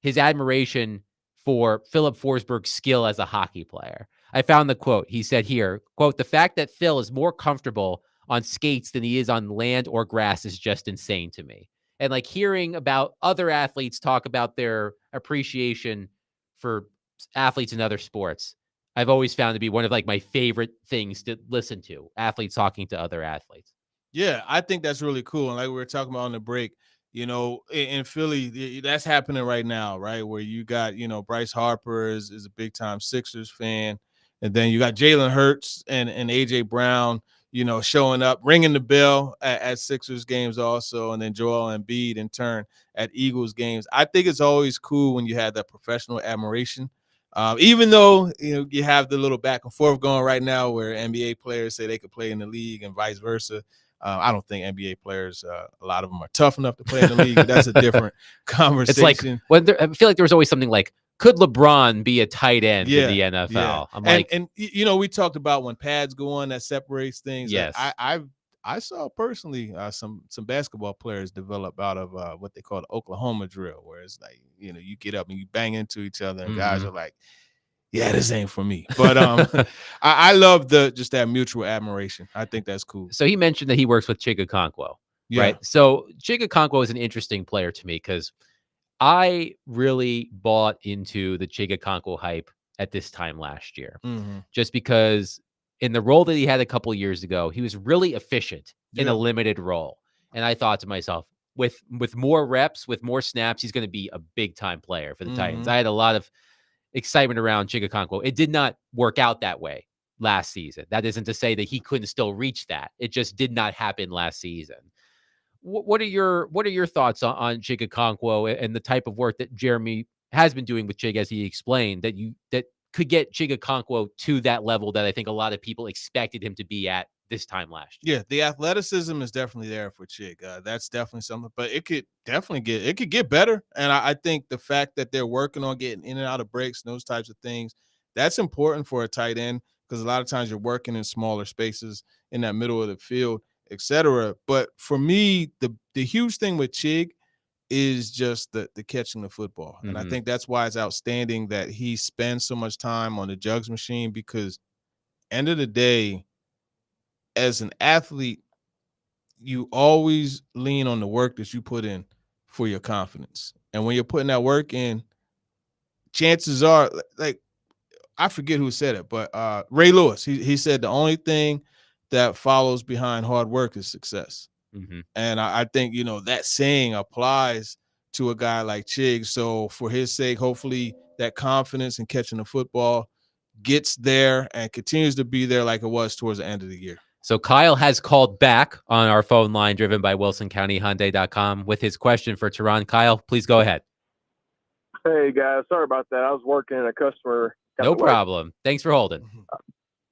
his admiration for Philip Forsberg's skill as a hockey player. I found the quote. He said here, quote, "The fact that Phil is more comfortable on skates than he is on land or grass is just insane to me." And like hearing about other athletes talk about their appreciation for athletes in other sports, I've always found to be one of like my favorite things to listen to, athletes talking to other athletes. Yeah, I think that's really cool. And like we were talking about on the break, in Philly, that's happening right now, right? Where you got, Bryce Harper is a big time Sixers fan. And then you got Jalen Hurts and AJ Brown, showing up, ringing the bell at Sixers games also. And then Joel Embiid in turn at Eagles games. I think it's always cool when you have that professional admiration. Even though, you have the little back and forth going right now where NBA players say they could play in the league and vice versa. I don't think NBA players, a lot of them are tough enough to play in the league, but that's a different conversation. It's like I feel like there was always something like, could LeBron be a tight end in the NFL? Yeah. I'm like, and we talked about when pads go on, that separates things. Yes. I saw personally some basketball players develop out of what they call the Oklahoma drill, where it's like, you get up and you bang into each other, and guys are like, yeah, this ain't for me. But I love just that mutual admiration. I think that's cool. So he mentioned that he works with Chig Okonkwo, Yeah. right? So Chig Okonkwo is an interesting player to me because I really bought into the Chig Okonkwo hype at this time last year, just because in the role that he had a couple of years ago, he was really efficient in a limited role. And I thought to myself, with more reps, with more snaps, he's going to be a big time player for the Titans. I had a lot of excitement around Chig Okonkwo. It did not work out that way last season. That isn't to say that he couldn't still reach that. It just did not happen last season. What are your thoughts on Chig Okonkwo and the type of work that Jeremy has been doing with Chig, as he explained, that could get Chig Okonkwo to that level that I think a lot of people expected him to be at this time last year? Yeah, the athleticism is definitely there for Chig. That's definitely something, but it could get better. And I think the fact that they're working on getting in and out of breaks and those types of things, that's important for a tight end, because a lot of times you're working in smaller spaces in that middle of the field, etc. But for me, the huge thing with Chig is just the catching the football. And I think that's why it's outstanding that he spends so much time on the jugs machine, because end of the day, as an athlete, you always lean on the work that you put in for your confidence. And when you're putting that work in, chances are, like, I forget who said it, but Ray Lewis, he said the only thing that follows behind hard work is success. And I think, that saying applies to a guy like Chig. So for his sake, hopefully that confidence in catching the football gets there and continues to be there like it was towards the end of the year. So Kyle has called back on our phone line driven by WilsonCountyHyundai.com with his question for Teron. Kyle, please go ahead. Hey, guys. Sorry about that. I was working and a customer. No problem. Thanks for holding.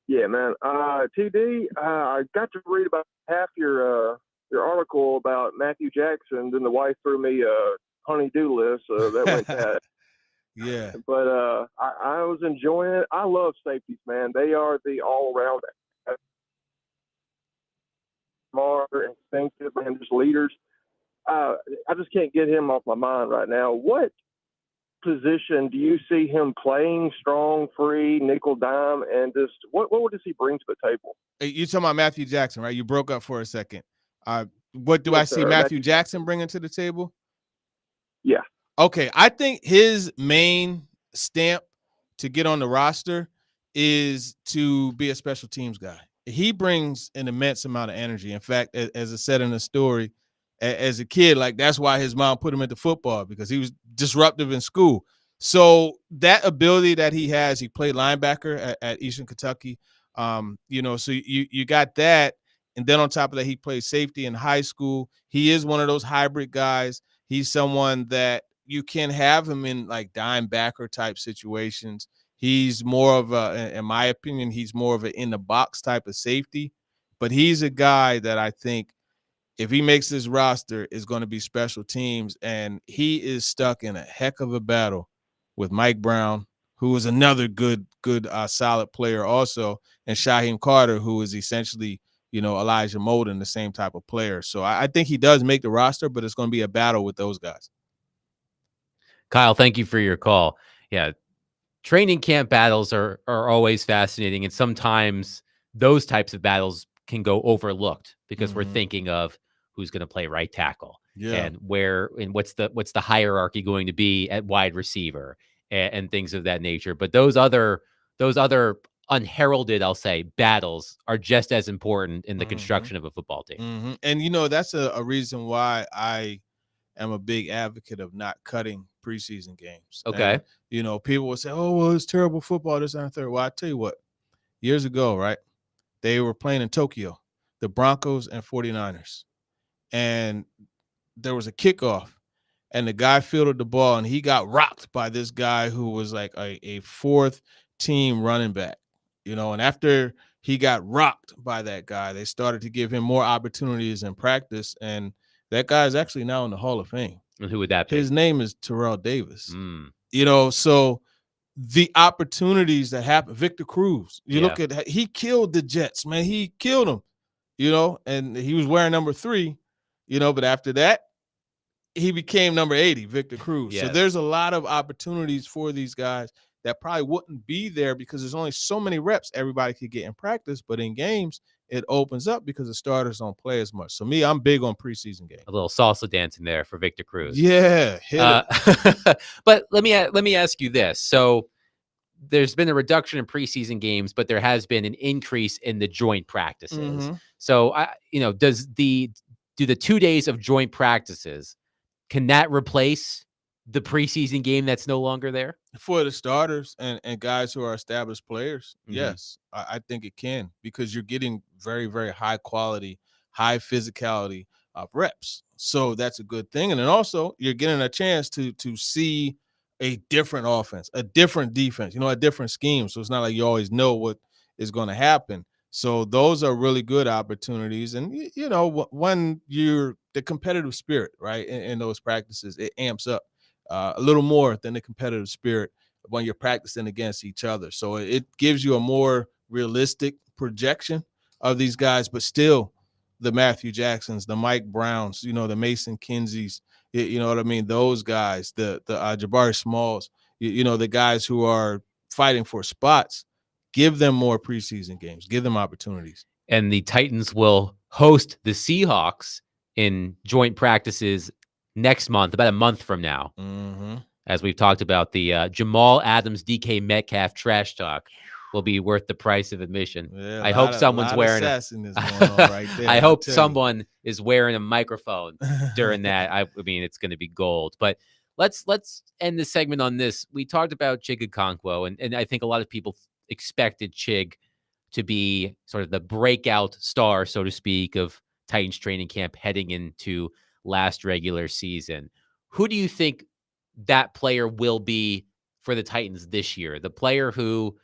Yeah, man. TD, I got to read about half your article about Matthew Jackson, then the wife threw me a honey-do list, so that went bad. Yeah. But I was enjoying it. I love safeties, man. They are the all-around smart, instinctive, and just leaders. I just can't get him off my mind right now. What position do you see him playing? Strong, free, nickel, dime, and just what does he bring to the table? You're talking about Matthew Jackson, right? You broke up for a second. What do I see Matthew Jackson bringing to the table? Yeah. Okay, I think his main stamp to get on the roster is to be a special teams guy. He brings an immense amount of energy. In fact, as I said in the story, as a kid, like, that's why his mom put him into football, because he was disruptive in school. So that ability that he has, he played linebacker at Eastern Kentucky. So you got that. And then on top of that, he played safety in high school. He is one of those hybrid guys. He's someone that you can have him in like dime backer type situations. He's more of in my opinion, he's more of an in the box type of safety. But he's a guy that I think if he makes this roster, is going to be special teams. And he is stuck in a heck of a battle with Mike Brown, who is another good, solid player also, and Shaheem Carter, who is essentially, Elijah Molden, the same type of player. So I think he does make the roster, but it's going to be a battle with those guys. Kyle, thank you for your call. Yeah, training camp battles are always fascinating, and sometimes those types of battles can go overlooked because we're thinking of who's going to play right tackle and what's the hierarchy going to be at wide receiver and things of that nature. But those other unheralded, I'll say, battles are just as important in the construction of a football team. And that's a reason why I am a big advocate of not cutting preseason games. Okay. And, people will say, oh, well, it's terrible football, this and third. Well, I tell you what, years ago, right, they were playing in Tokyo, the Broncos and 49ers. And there was a kickoff, and the guy fielded the ball, and he got rocked by this guy who was like a fourth team running back, and after he got rocked by that guy, they started to give him more opportunities in practice, and that guy is actually now in the Hall of Fame. And who would that be? His name is Terrell Davis. So the opportunities that happen, Victor Cruz, look at, he killed the Jets, man. He killed them, and he was wearing number 3, but after that, he became number 80, Victor Cruz. Yes. So there's a lot of opportunities for these guys that probably wouldn't be there because there's only so many reps everybody could get in practice. But in games, it opens up because the starters don't play as much. So I'm big on preseason games. A little salsa dancing there for Victor Cruz. Yeah, hit it. But let me ask you this. So there's been a reduction in preseason games, but there has been an increase in the joint practices. So do the 2 days of joint practices, can that replace the preseason game that's no longer there? For the starters and guys who are established players, yes, I think it can, because you're getting very, very high quality, high physicality reps. So that's a good thing. And then also you're getting a chance to see a different offense, a different defense, a different scheme. So it's not like you always know what is going to happen. So those are really good opportunities. And, when you're the competitive spirit, right, in those practices, it amps up a little more than the competitive spirit when you're practicing against each other. So it gives you a more realistic projection of these guys, but still the Matthew Jacksons, the Mike Browns, the Mason Kinseys, you know what I mean? Those guys, the Jabari Smalls, the guys who are fighting for spots, give them more preseason games, give them opportunities. And the Titans will host the Seahawks in joint practices next month, about a month from now. As we've talked about, the Jamal Adams, DK Metcalf trash talk will be worth the price of admission. Yeah, I hope someone's wearing I hope someone is wearing a microphone during that. I mean, it's going to be gold. But let's end the segment on this. We talked about Chig Okonkwo, and I think a lot of people expected Chig to be sort of the breakout star, so to speak, of Titans training camp heading into last regular season. Who do you think that player will be for the Titans this year? The player who,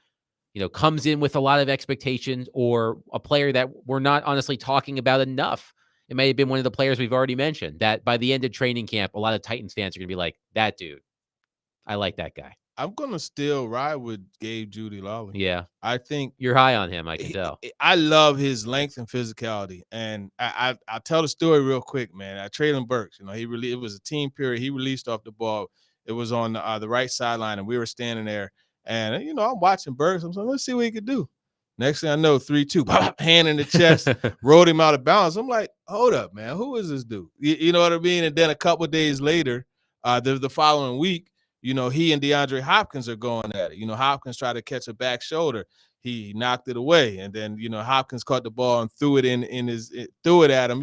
comes in with a lot of expectations, or a player that we're not honestly talking about enough? It may have been one of the players we've already mentioned that by the end of training camp, a lot of Titans fans are going to be like, that dude, I like that guy. I'm going to still ride with Gabe Judy Lawley. Yeah. I think you're high on him. I can tell. I love his length and physicality. And I'll tell the story real quick, man. Traylon Burks, it was a team period. He released off the ball. It was on the right sideline, and we were standing there. And, I'm watching Burks. I'm saying, let's see what he could do. Next thing I know, 3-2, hand in the chest, rode him out of bounds. I'm like, hold up, man. Who is this dude? You know what I mean? And then a couple of days later, the following week, he and DeAndre Hopkins are going at it. Hopkins tried to catch a back shoulder. he knocked it away, and then Hopkins caught the ball and threw it at him.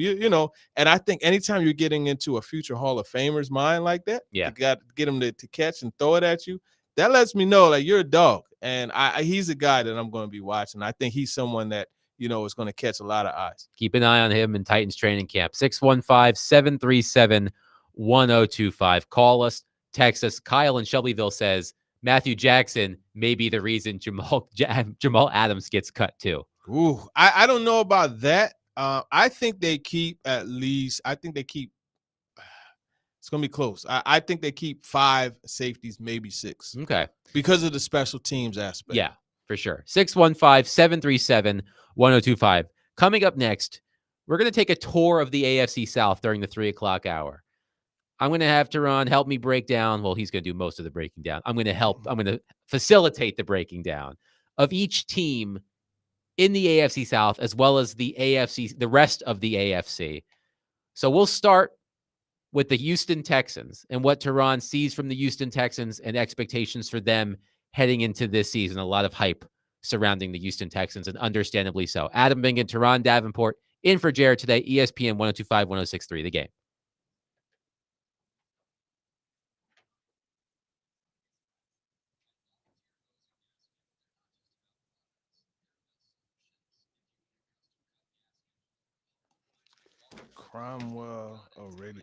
And I think anytime you're getting into a future Hall of Famer's mind like that, Yeah. you got to get him to catch and throw it at you. That lets me know like you're a dog, and he's a guy that I'm going to be watching. I think he's someone that is going to catch a lot of eyes. Keep an eye on him in Titans training camp. 615-737-1025. Call us, text us. Kyle in Shelbyville says Matthew Jackson may be the reason Jamal Adams gets cut too. Ooh, I don't know about that. I think they keep at least. I think they keep. It's gonna be close. I think they keep 5 safeties, maybe 6. Okay. Because of the special teams aspect. Yeah, for sure. 615-737-1025. Coming up next, we're going to take a tour of the AFC South during the 3 o'clock hour. I'm going to have Teron help me break down. Well, he's going to do most of the breaking down. I'm going to facilitate the breaking down of each team in the AFC South, as well as the rest of the AFC. So we'll start with the Houston Texans and what Teron sees from the Houston Texans and expectations for them heading into this season. A lot of hype surrounding the Houston Texans, and understandably so. Adam Bing and Teron Davenport in for Jared today, ESPN 1025, 1063, The Game. Cromwell already.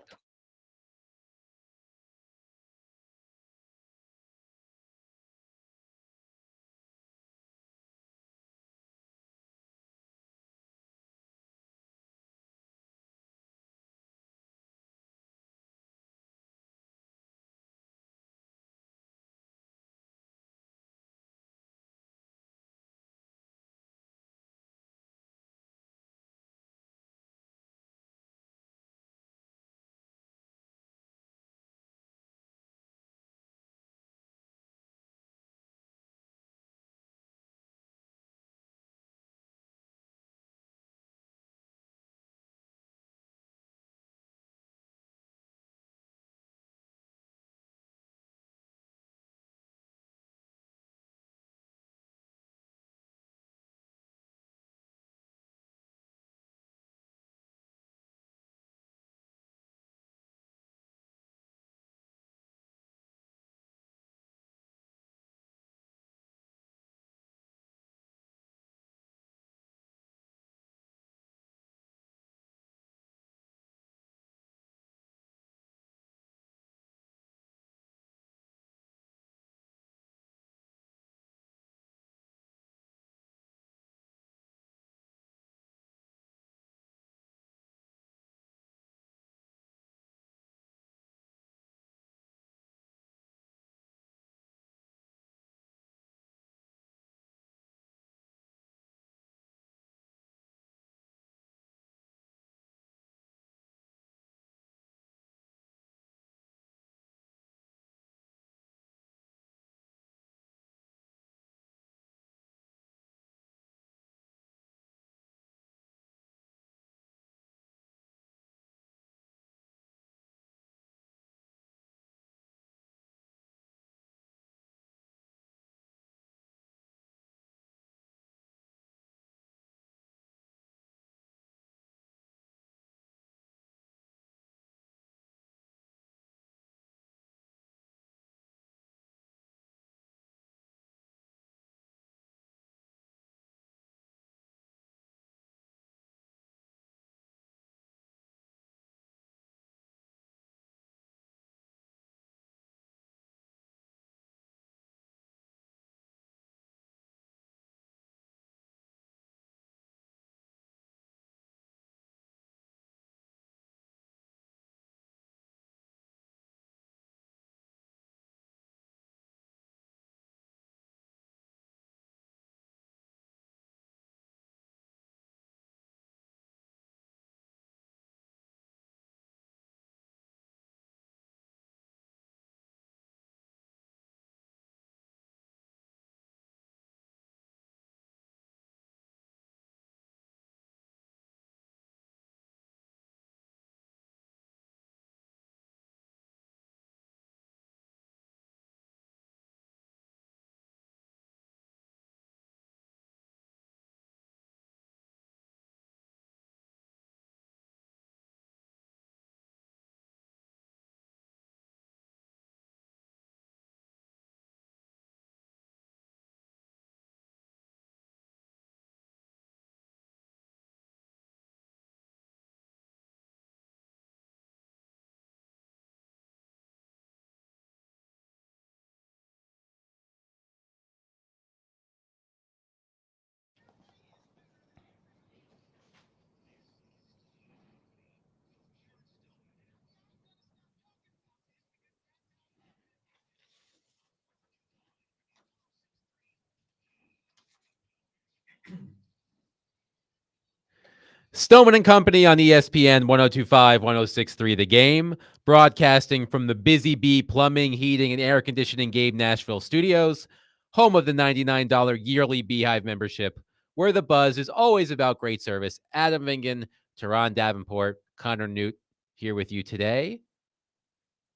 Stillman and Company on ESPN 1025, 1063 The Game, broadcasting from the Busy Bee Plumbing, Heating, and Air Conditioning Gabe Nashville studios, home of the $99 yearly Beehive membership, where the buzz is always about great service. Adam Vingen, Teron Davenport, Connor Newt here with you today.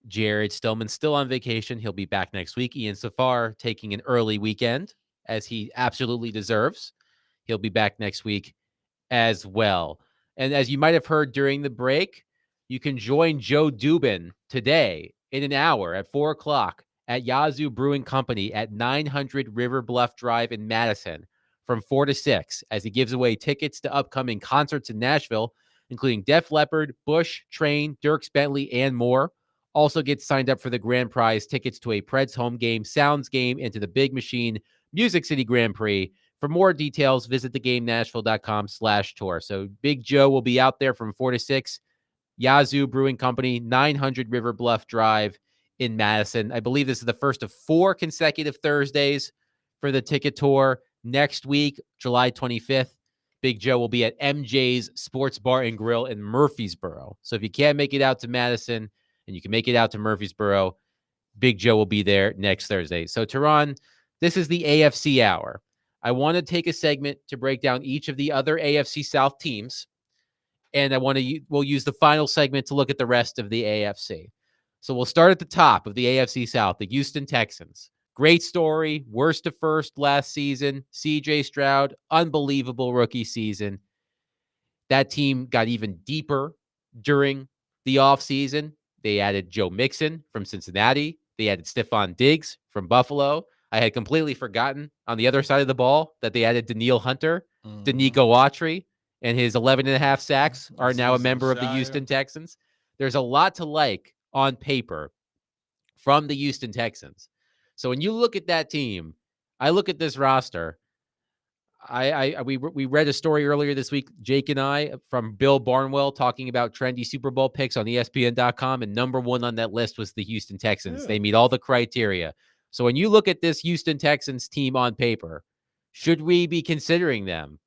Jared Stillman still on vacation. He'll be back next week. Ian Safar taking an early weekend, as he absolutely deserves. He'll be back next week as well. And as you might have heard during the break, you can join Joe Dubin today in an hour at 4 o'clock at Yazoo Brewing Company at 900 River Bluff Drive in Madison from 4 to 6 as he gives away tickets to upcoming concerts in Nashville, including Def Leppard, Bush, Train, Dierks Bentley, and more. Also get signed up for the grand prize tickets to a Preds home game, Sounds game, and to the Big Machine Music City Grand Prix. For more details, visit thegamenashville.com/tour. So Big Joe will be out there from 4 to 6. Yazoo Brewing Company, 900 River Bluff Drive in Madison. I believe this is the first of 4 consecutive Thursdays for the ticket tour. Next week, July 25th, Big Joe will be at MJ's Sports Bar and Grill in Murfreesboro. So if you can't make it out to Madison and you can make it out to Murfreesboro, Big Joe will be there next Thursday. So, Teron, this is the AFC Hour. I want to take a segment to break down each of the other AFC South teams, and we'll use the final segment to look at the rest of the AFC. So we'll start at the top of the AFC South, the Houston Texans. Great story, worst to first last season. CJ Stroud, unbelievable rookie season. That team got even deeper during the offseason. They added Joe Mixon from Cincinnati. They added Stephon Diggs from Buffalo. I had completely forgotten on the other side of the ball that they added Danielle Hunter, Danico Autry, and his 11.5 sacks are now a member of the Houston Texans. There's a lot to like on paper from the Houston Texans. So when you look at that team, I look at this roster. We read a story earlier this week, Jake and I, from Bill Barnwell talking about trendy Super Bowl picks on ESPN.com, and number one on that list was the Houston Texans. Yeah. They meet all the criteria. So when you look at this Houston Texans team on paper, should we be considering them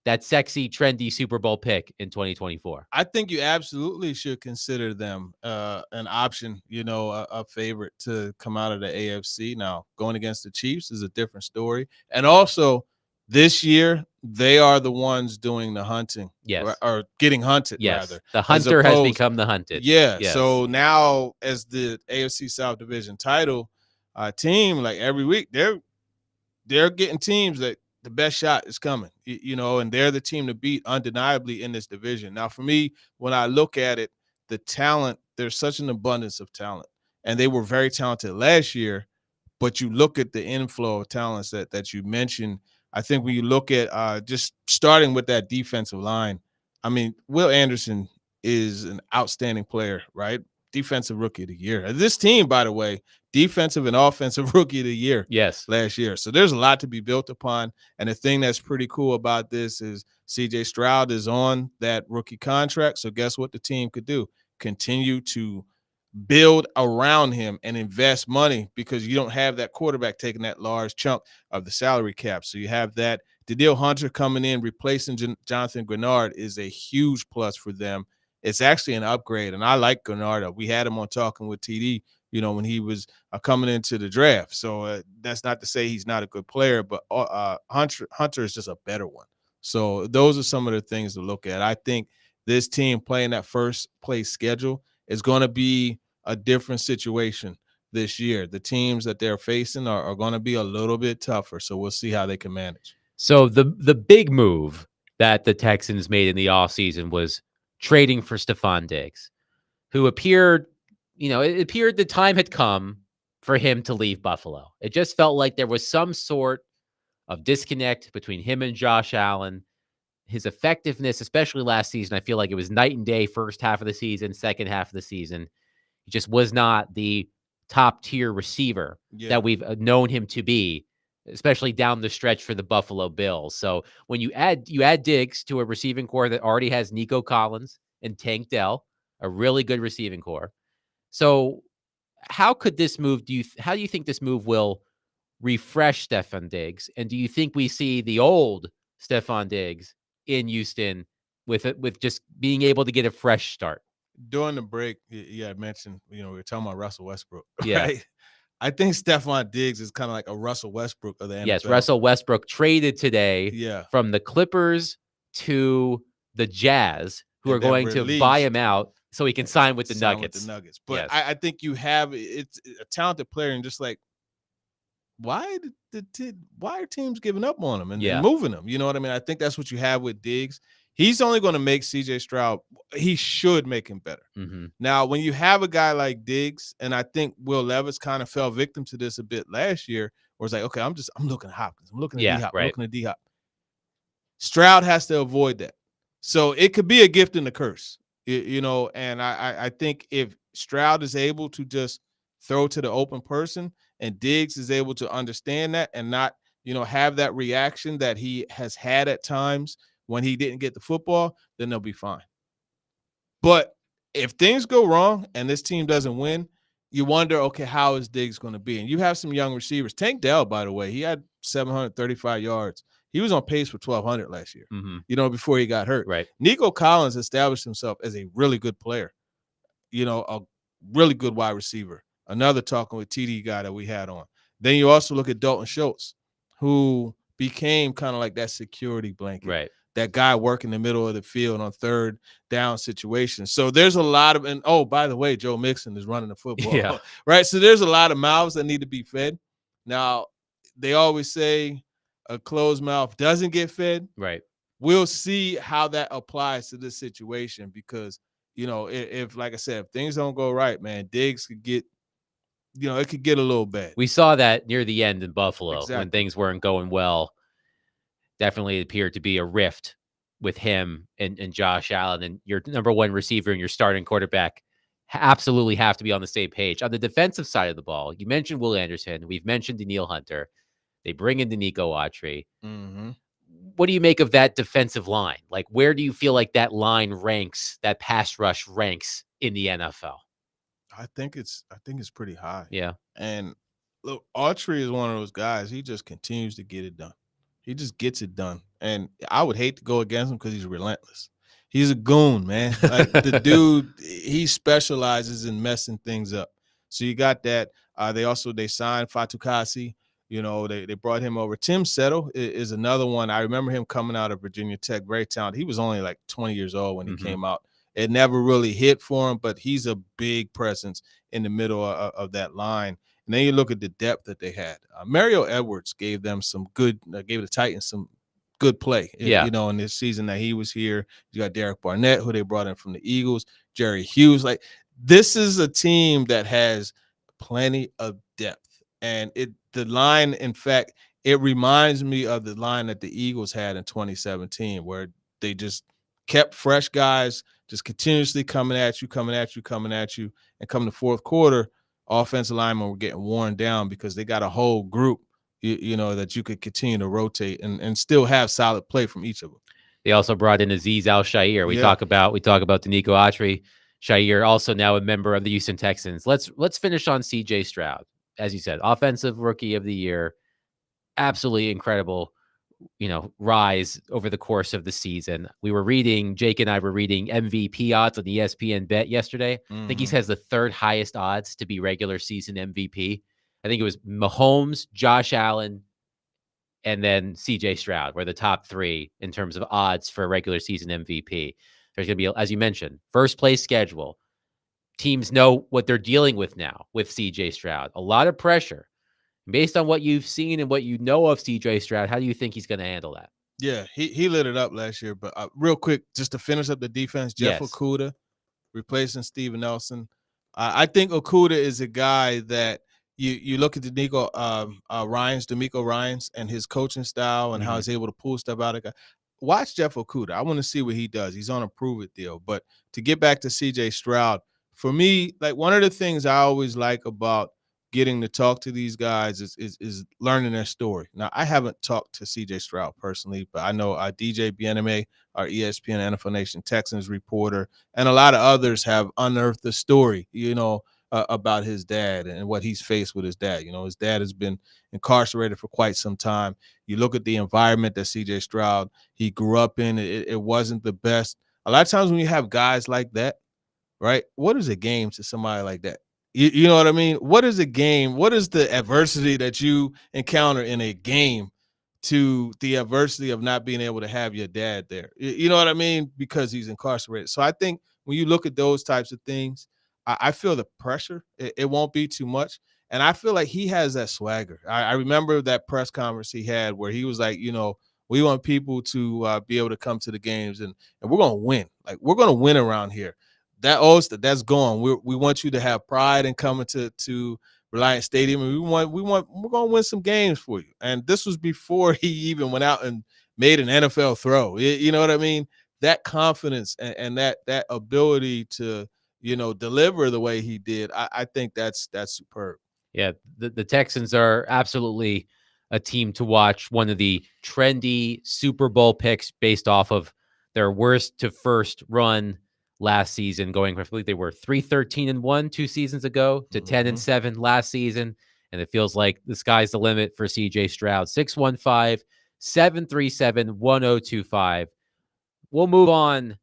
that sexy, trendy Super Bowl pick in 2024? I think you absolutely should consider them an option, a favorite to come out of the AFC. Now, going against the Chiefs is a different story. And also, this year, they are the ones doing the hunting. Yes. Or getting hunted, yes. rather. The hunter has become the hunted. Yeah. Yes. So now, as the AFC South Division title team, like every week, they're getting teams that the best shot is coming, and they're the team to beat undeniably in this division. Now, for me, when I look at it, the talent, there's such an abundance of talent, and they were very talented last year. But you look at the inflow of talents that you mentioned. I think when you look at just starting with that defensive line, I mean, Will Anderson is an outstanding player, right? Defensive Rookie of the Year. This team, by the way, defensive and offensive Rookie of the Year. Yes. Last year. So there's a lot to be built upon. And the thing that's pretty cool about this is CJ Stroud is on that rookie contract. So guess what the team could do? Continue to build around him and invest money, because you don't have that quarterback taking that large chunk of the salary cap. So you have that. Danielle Hunter coming in, replacing Jonathan Grenard is a huge plus for them. It's actually an upgrade, and I like Grenard. We had him on Talking with TD, when he was coming into the draft. So that's not to say he's not a good player, but Hunter is just a better one. So those are some of the things to look at. I think this team playing that first place schedule is going to be a different situation this year. The teams that they're facing are going to be a little bit tougher, so we'll see how they can manage. So the big move that the Texans made in the offseason was trading for Stephon Diggs, who appeared, it appeared the time had come for him to leave Buffalo. It just felt like there was some sort of disconnect between him and Josh Allen. His effectiveness, especially last season, I feel like it was night and day first half of the season, second half of the season. He just was not the top tier receiver that we've known him to be, especially down the stretch for the Buffalo Bills. So when you add Diggs to a receiving core that already has Nico Collins and Tank Dell, a really good receiving core. So how could this move, how do you think this move will refresh Stephon Diggs? And do you think we see the old Stephon Diggs in Houston with just being able to get a fresh start. During the break, you had mentioned, we were talking about Russell Westbrook, Yeah. right? I think Stephon Diggs is kind of like a Russell Westbrook of the NFL. Yes, Russell Westbrook traded today from the Clippers to the Jazz, who are going to buy him out so he can sign with the Nuggets. But yes. I think you have it's a talented player, and just like why are teams giving up on him and moving him? You know what I mean? I think that's what you have with Diggs. He's only going to make CJ Stroud. He should make him better. Mm-hmm. Now, when you have a guy like Diggs, and I think Will Levis kind of fell victim to this a bit last year, where it's like, okay, I'm looking at Hopkins, I'm looking at D-Hop, I'm looking at D-Hop. Stroud has to avoid that. So it could be a gift and a curse, and I think if Stroud is able to just throw to the open person and Diggs is able to understand that and not, have that reaction that he has had at times when he didn't get the football, then they'll be fine. But if things go wrong and this team doesn't win, you wonder, okay, how is Diggs going to be? And you have some young receivers. Tank Dell, by the way, he had 735 yards. He was on pace for 1,200 last year, before he got hurt. Right. Nico Collins established himself as a really good player, a really good wide receiver. Another talking with TD guy that we had on. Then you also look at Dalton Schultz, who became kind of like that security blanket. Right. That guy working the middle of the field on third down situations. So there's a lot of, and oh, by the way, Joe Mixon is running the football, right? So there's a lot of mouths that need to be fed. Now, they always say a closed mouth doesn't get fed. Right. We'll see how that applies to this situation because, if like I said, if things don't go right, man, Diggs could get, it could get a little bad. We saw that near the end in Buffalo Exactly. when things weren't going well. Definitely appeared to be a rift with him and Josh Allen, and your number one receiver and your starting quarterback absolutely have to be on the same page. On the defensive side of the ball, you mentioned Will Anderson. We've mentioned Daniil Hunter. They bring in Danico Autry. Mm-hmm. What do you make of that defensive line? Like, where do you feel like that line ranks, that pass rush ranks in the NFL? I think it's pretty high. Yeah. And look, Autry is one of those guys. He just continues to get it done. He just gets it done. And I would hate to go against him because he's relentless. He's a goon, man. Like the dude, he specializes in messing things up. So you got that. They signed Fatukasi. They brought him over. Tim Settle is another one. I remember him coming out of Virginia Tech, very talented. He was only like 20 years old when he came out. It never really hit for him, but he's a big presence in the middle of that line. And then you look at the depth that they had. Mario Edwards gave them gave the Titans some good play. In this season that he was here. You got Derek Barnett, who they brought in from the Eagles, Jerry Hughes. Like, this is a team that has plenty of depth. And the line, in fact, it reminds me of the line that the Eagles had in 2017, where they just kept fresh guys just continuously coming at you. And come the fourth quarter, offensive linemen were getting worn down because they got a whole group, that you could continue to rotate and still have solid play from each of them. They also brought in Azeez Al-Shaair. We talk about Danico Autry. Shaair also now a member of the Houston Texans. Let's finish on CJ Stroud. As you said, offensive rookie of the year, absolutely incredible, rise over the course of the season. Jake and I were reading MVP odds on the ESPN Bet yesterday. I think he has the third highest odds to be regular season MVP. I think it was Mahomes, Josh Allen, and then CJ Stroud were the top three in terms of odds for a regular season MVP. There's going to be, as you mentioned, first place schedule. Teams know what they're dealing with now with CJ Stroud. A lot of pressure. Based on what you've seen and what you know of CJ Stroud, how do you think he's going to handle that? Yeah, he lit it up last year. But real quick, just to finish up the defense, Jeff Okudah replacing Steven Nelson. I think Okudah is a guy that you look at DeMeco Ryans and his coaching style and how he's able to pull stuff out of guy. Watch Jeff Okudah. I want to see what he does. He's on a prove-it deal. But to get back to CJ Stroud, for me, like one of the things I always like about getting to talk to these guys is learning their story. Now, I haven't talked to CJ Stroud personally, but I know DJ Bieneme, our ESPN NFL Nation Texans reporter, and a lot of others have unearthed the story, about his dad and what he's faced with his dad. His dad has been incarcerated for quite some time. You look at the environment that CJ Stroud he grew up in; it wasn't the best. A lot of times when you have guys like that, right? What is a game to somebody like that? You know what I mean? What is a game? What is the adversity that you encounter in a game to the adversity of not being able to have your dad there? You know what I mean? Because he's incarcerated. So I think when you look at those types of things, I feel the pressure. It won't be too much. And I feel like he has that swagger. I remember that press conference he had where he was like, we want people to be able to come to the games and we're going to win. Like, we're going to win around here. That's gone. We want you to have pride in coming to Reliant Stadium, and we're gonna win some games for you. And this was before he even went out and made an NFL throw. You know what I mean? That confidence and that ability to deliver the way he did, I think that's superb. Yeah, the Texans are absolutely a team to watch. One of the trendy Super Bowl picks based off of their worst to first run last season, going from, I believe they were 3-13-1 2 seasons ago to 10-7 last season. And it feels like the sky's the limit for CJ Stroud. 615-737-1025. We'll move on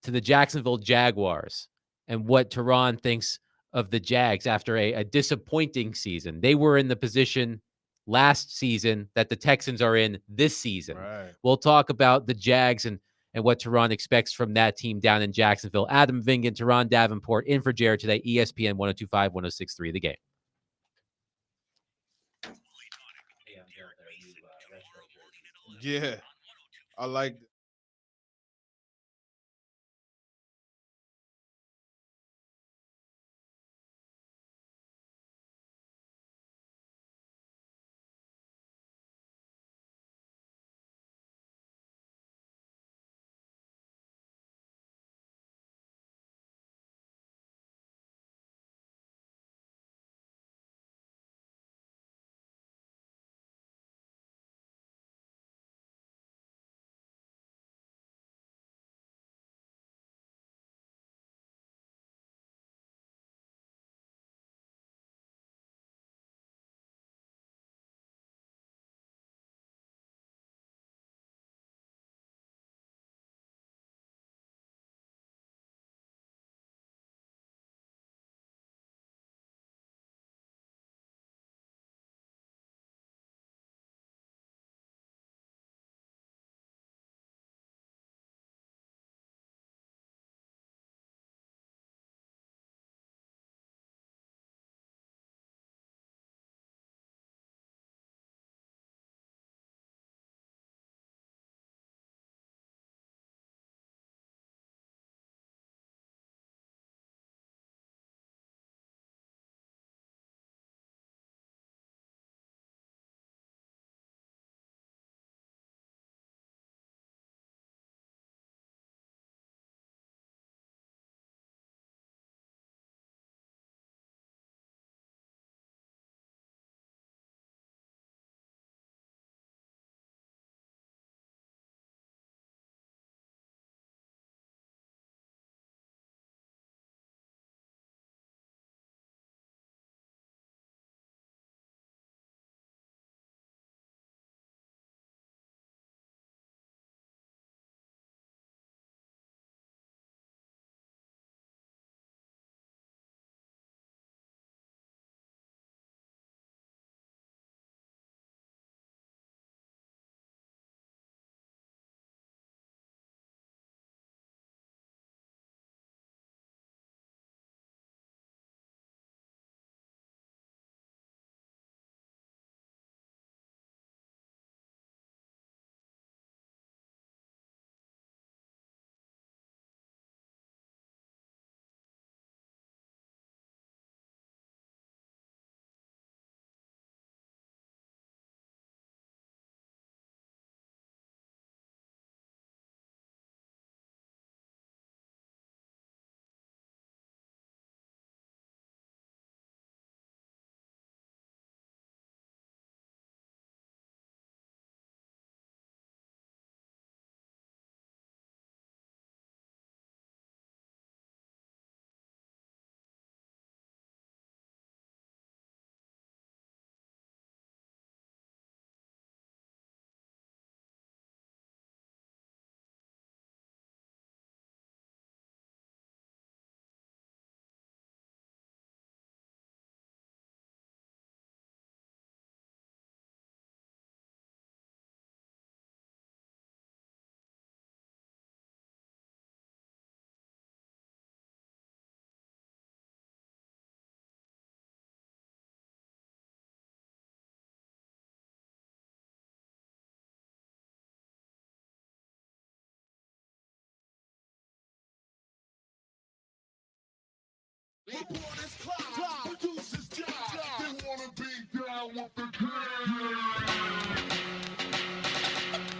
to the Jacksonville Jaguars and what Tehran thinks of the Jags after a disappointing season. They were in the position last season that the Texans are in this season. Right. We'll talk about the Jags and what Tehran expects from that team down in Jacksonville. Adam Vingan, Tehran Davenport, in for Jared today, ESPN 102.5, 106.3, The Game. Yeah, I like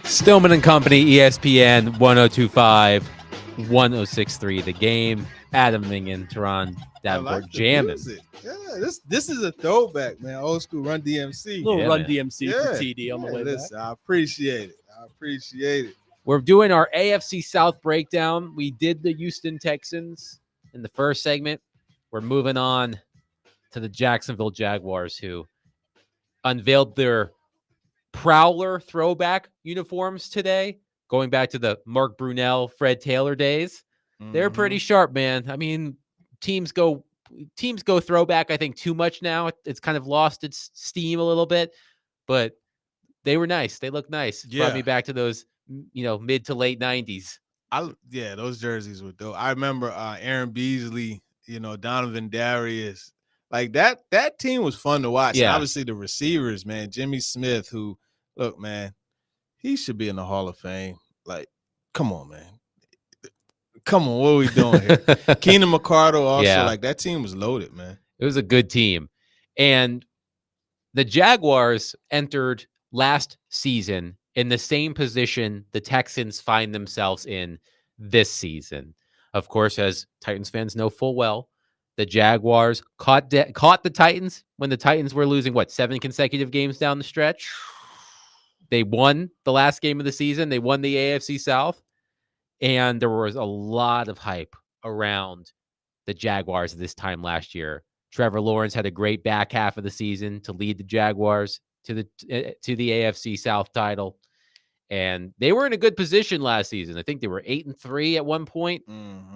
Stillman and Company, ESPN 1025, 1063. The Game. Adam Mingen, Teron Davenport, like the jamming. music. Yeah, this is a throwback, man. Old school Run DMC. Little Yeah, Run man. DMC for TD on the way listen, back. I appreciate it. We're doing our AFC South breakdown. We did the Houston Texans in the first segment. We're moving on to the Jacksonville Jaguars, who unveiled their Prowler throwback uniforms today, going back to the Mark Brunell, Fred Taylor days. They're pretty sharp, man. I mean, teams go throwback, I think, too much now. It's kind of lost its steam a little bit, but they were nice. They look nice. Brought me back to those, mid to late 90s. Those jerseys were dope. I remember Aaron Beasley, Donovan Darius. Like that team was fun to watch. Yeah. And obviously the receivers, man, Jimmy Smith, who, look, man, he should be in the Hall of Fame. Like, come on, man. Come on, what are we doing here? Keenan McCardle also, like that team was loaded, man. It was a good team. And the Jaguars entered last season in the same position the Texans find themselves in this season. Of course, as Titans fans know full well, the Jaguars caught the Titans when the Titans were losing, 7 consecutive games down the stretch. They won the last game of the season. They won the AFC South. And there was a lot of hype around the Jaguars this time last year. Trevor Lawrence had a great back half of the season to lead the Jaguars to the AFC South title. And they were in a good position last season. I think they were 8-3 at one point.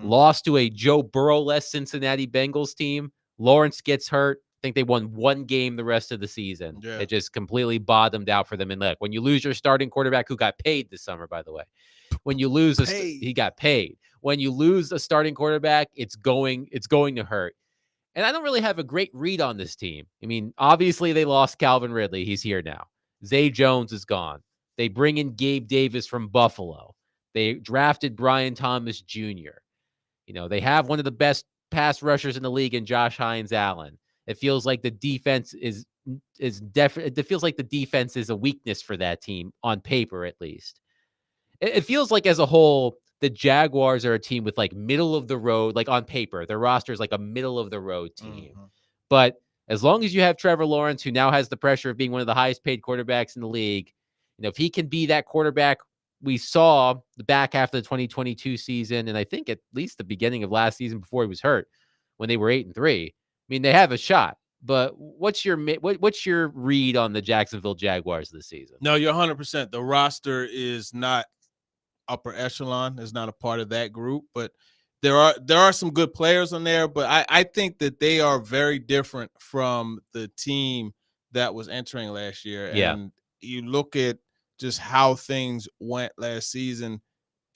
Lost to a Joe Burrow-less Cincinnati Bengals team. Lawrence gets hurt. I think they won one game the rest of the season. Yeah. It just completely bottomed out for them. And look, when you lose your starting quarterback, who got paid this summer, by the way, when you lose, he got paid. When you lose a starting quarterback, it's going to hurt. And I don't really have a great read on this team. I mean, obviously they lost Calvin Ridley. He's here now. Zay Jones is gone. They bring in Gabe Davis from Buffalo. They drafted Brian Thomas Jr. They have one of the best pass rushers in the league in Josh Hines-Allen. It feels like the defense is it feels like the defense is a weakness for that team on paper, at least. It feels like as a whole, the Jaguars are a team with like middle of the road, like on paper, their roster is like a middle of the road team. But as long as you have Trevor Lawrence, who now has the pressure of being one of the highest paid quarterbacks in the league, if he can be that quarterback we saw the back half of the 2022 season, and I think at least the beginning of last season before he was hurt, when they were 8-3, I mean, they have a shot. But what's your read on the Jacksonville Jaguars this season? No, you're 100%. The roster is not upper echelon, is not a part of that group, but there are some good players on there. But I think that they are very different from the team that was entering last year. Yeah. And you look at just how things went last season,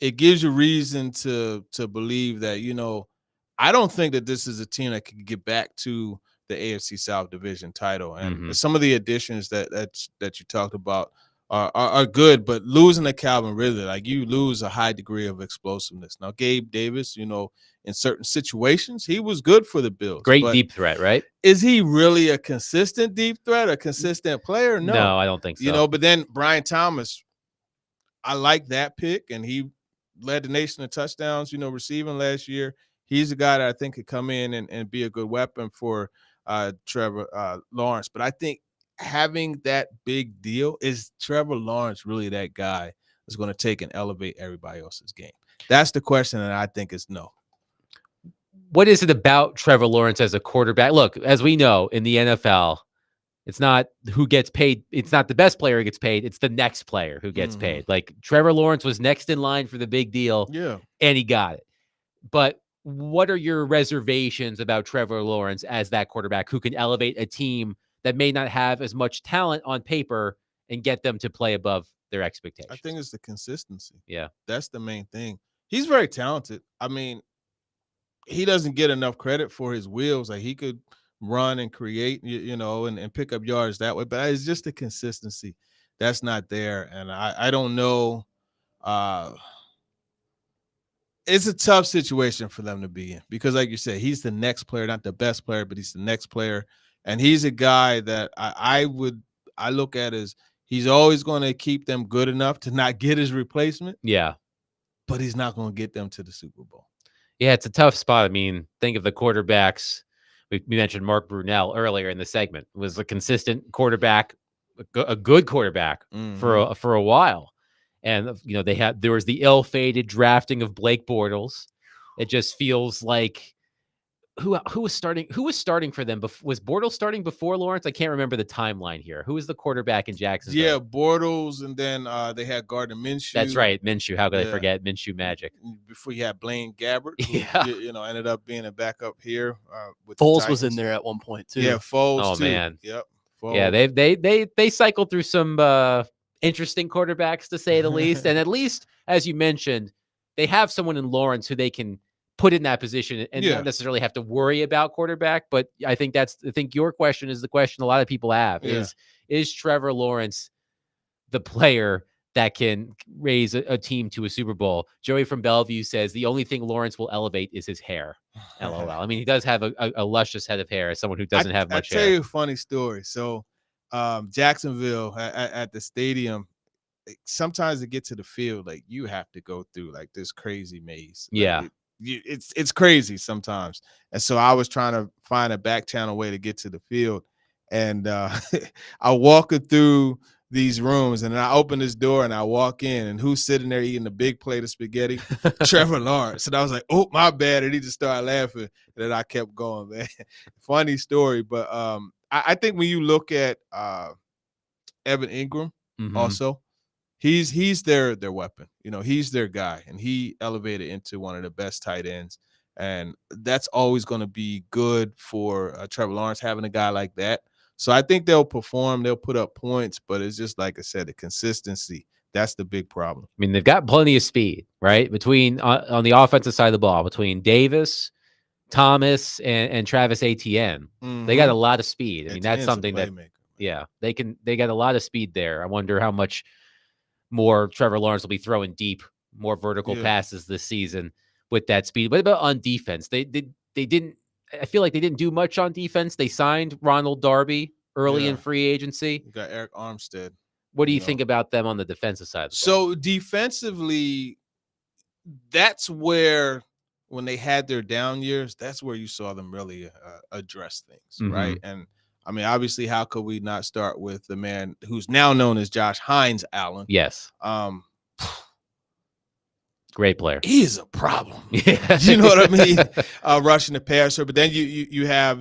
it gives you reason to believe that, I don't think that this is a team that can get back to the AFC South division title. And some of the additions that you talked about are good, but losing to Calvin Ridley, like you lose a high degree of explosiveness. Now, Gabe Davis, in certain situations, he was good for the Bills. Great deep threat, right? Is he really a consistent deep threat, a consistent player? No, I don't think so. But then Brian Thomas, I like that pick, and he led the nation in touchdowns, receiving last year. He's a guy that I think could come in and be a good weapon for Trevor Lawrence. But I think having that big deal, is Trevor Lawrence really that guy that's going to take and elevate everybody else's game? That's the question, and I think it's no. What is it about Trevor Lawrence as a quarterback? Look, as we know in the NFL, it's not who gets paid. It's not the best player who gets paid. It's the next player who gets paid. Like Trevor Lawrence was next in line for the big deal, and he got it. But what are your reservations about Trevor Lawrence as that quarterback who can elevate a team that may not have as much talent on paper and get them to play above their expectations? I think it's the consistency. Yeah. That's the main thing. He's very talented. I mean, he doesn't get enough credit for his wheels. Like, he could run and create, and pick up yards that way. But it's just the consistency that's not there. And I don't know. It's a tough situation for them to be in because, like you said, he's the next player, not the best player, but he's the next player, and he's a guy that I look at as he's always going to keep them good enough to not get his replacement. Yeah. But he's not going to get them to the Super Bowl. Yeah, it's a tough spot. I mean, think of the quarterbacks. We mentioned Mark Brunell earlier in the segment. Was a consistent quarterback, a good quarterback for a while. And there was the ill-fated drafting of Blake Bortles. It just feels like who was starting for them? Was Bortles starting before Lawrence? I can't remember the timeline here. Who was the quarterback in Jacksonville? Yeah, Bortles, and then they had Gardner Minshew. That's right, Minshew. How could I forget Minshew magic? Before you had Blaine Gabbert, who, ended up being a backup here. With Foles was in there at one point too. Yeah, Foles. Oh man, yep. Foles. Yeah, they cycled through some interesting quarterbacks to say the least, and at least as you mentioned, they have someone in Lawrence who they can put in that position and not necessarily have to worry about quarterback. But I think your question is the question a lot of people have is Trevor Lawrence the player that can raise a team to a Super Bowl? Joey from Bellevue says the only thing Lawrence will elevate is his hair. LOL. I mean, he does have a luscious head of hair as someone who doesn't have much hair. I'll tell you a funny story. So Jacksonville at the stadium, sometimes to get to the field, like you have to go through like this crazy maze. Like, it's crazy sometimes. And so I was trying to find a back channel way to get to the field. And I walk through these rooms, and then I open this door and I walk in, and who's sitting there eating a big plate of spaghetti? Trevor Lawrence. And I was like, oh, my bad. And he just started laughing. And then I kept going, man. Funny story. But I think when you look at Evan Ingram also, he's their weapon. He's their guy, and he elevated into one of the best tight ends. And that's always going to be good for Trevor Lawrence, having a guy like that. So I think they'll perform, they'll put up points, but it's just like I said, the consistency, that's the big problem. I mean, they've got plenty of speed, right? Between on the offensive side of the ball, between Davis, Thomas, and Travis Etienne. They got a lot of speed. I mean, that's something that they got a lot of speed there. I wonder how much more Trevor Lawrence will be throwing deep, more vertical passes this season with that speed. But about on defense, they didn't. I feel like they didn't do much on defense. They signed Ronald Darby early in free agency. You got Eric Armstead. What do you think about them on the defensive side of the ball? So defensively, that's where when they had their down years, that's where you saw them really address things, right? And I mean, obviously, how could we not start with the man who's now known as Josh Hines Allen? Yes. Great player. He is a problem. Yeah. You know what I mean? Rushing the passer. But then you have,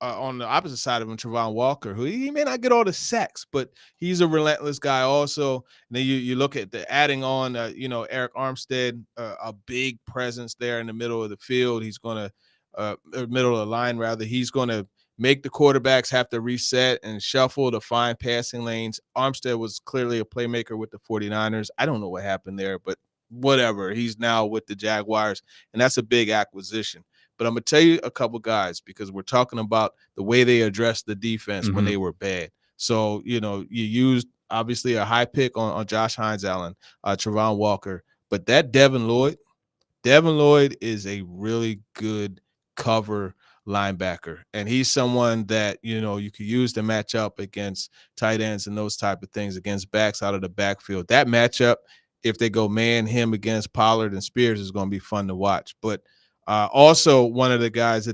on the opposite side of him, Trevon Walker, who he may not get all the sacks, but he's a relentless guy also. And then you look at the adding on, Eric Armstead, a big presence there in the middle of the field. He's going to, middle of the line, rather. He's going to make the quarterbacks have to reset and shuffle to find passing lanes. Armstead was clearly a playmaker with the 49ers. I don't know what happened there, but whatever. He's now with the Jaguars, and that's a big acquisition. But I'm going to tell you a couple guys because we're talking about the way they addressed the defense when they were bad. So, you used obviously a high pick on Josh Hines Allen, Trevon Walker, but that Devin Lloyd is a really good cover linebacker, and he's someone that you could use to match up against tight ends and those type of things, against backs out of the backfield. That matchup, if they go man him against Pollard and Spears, is going to be fun to watch. But also one of the guys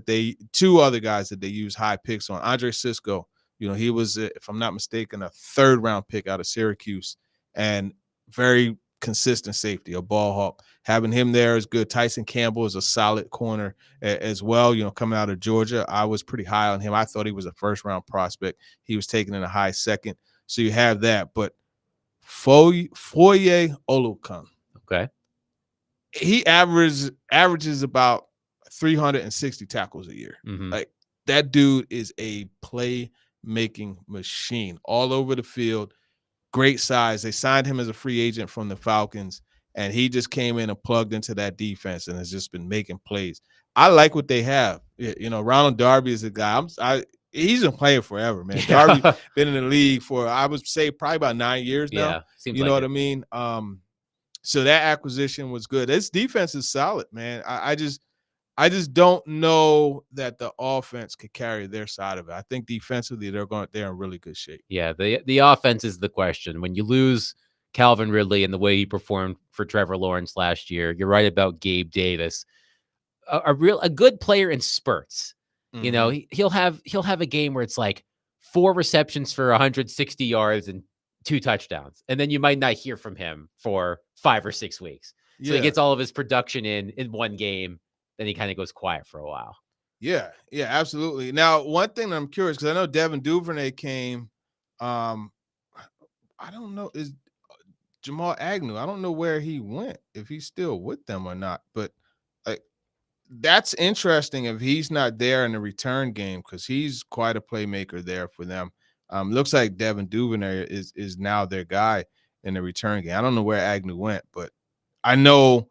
two other guys that they use high picks on, Andre Sisco. He was, if I'm not mistaken, a 3rd round pick out of Syracuse, and very consistent safety, a ball hawk. Having him there is good. Tyson Campbell is a solid corner as well. Coming out of Georgia, I was pretty high on him. I thought he was a 1st round prospect. He was taken in a high 2nd. So you have that, but Foye Oluokun. Okay. He averages about 360 tackles a year. Like, that dude is a play-making machine all over the field. Great size. They signed him as a free agent from the Falcons, and he just came in and plugged into that defense and has just been making plays. I like what they have. Ronald Darby is a guy. He's been playing forever, man. Darby been in the league for, I would say, probably about 9 years now. Yeah, you know what I mean? So that acquisition was good. This defense is solid, man. I just don't know that the offense could carry their side of it. I think defensively they're in really good shape. Yeah, the offense is the question. When you lose Calvin Ridley and the way he performed for Trevor Lawrence last year, you're right about Gabe Davis. A good player in spurts. You know, he'll have a game where it's like 4 receptions for 160 yards and 2 touchdowns. And then you might not hear from him for 5 or 6 weeks. So he Yeah. gets all of his production in one game, then he kind of goes quiet for a while. Yeah, absolutely. Now, one thing that I'm curious, because I know Devin Duvernay came. I don't know, is Jamal Agnew. I don't know where he went, if he's still with them or not. But like, that's interesting if he's not there in the return game, because he's quite a playmaker there for them. Looks like Devin Duvernay is now their guy in the return game. I don't know where Agnew went, but I know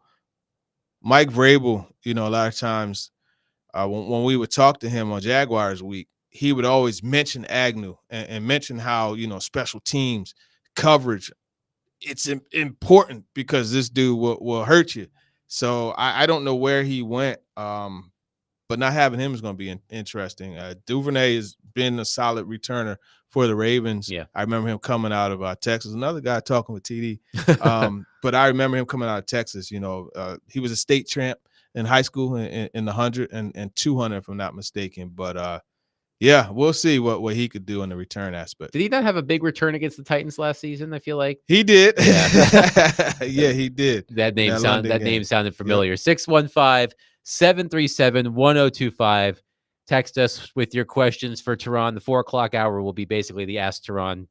Mike Vrabel, a lot of times when we would talk to him on Jaguars week, he would always mention Agnew and mention how, special teams coverage, it's important because this dude will hurt you. So I don't know where he went, but not having him is going to be interesting. Duvernay has been a solid returner for the Ravens. Yeah. I remember him coming out of Texas. Another guy talking with TD. But I remember him coming out of Texas. He was a state champ in high school in the 100 and 200, if I'm not mistaken. But yeah, we'll see what he could do in the return aspect. Did he not have a big return against the Titans last season? I feel like he did. Yeah, yeah, he did. That name sounded familiar. Yep. 615-737-1025. Text us with your questions for Teron. The 4 o'clock hour will be basically the Ask Teron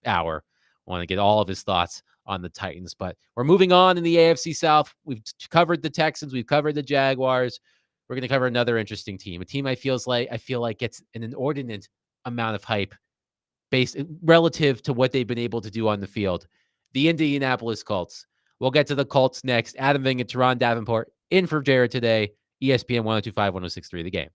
hour. I want to get all of his thoughts on the Titans, but we're moving on in the AFC South. We've covered the Texans. We've covered the Jaguars. We're going to cover another interesting team, a team I feel like gets an inordinate amount of hype based relative to what they've been able to do on the field. The Indianapolis Colts. We'll get to the Colts next. Adam Ving and Teron Davenport in for Jared today. ESPN 1025, 1063, The Game.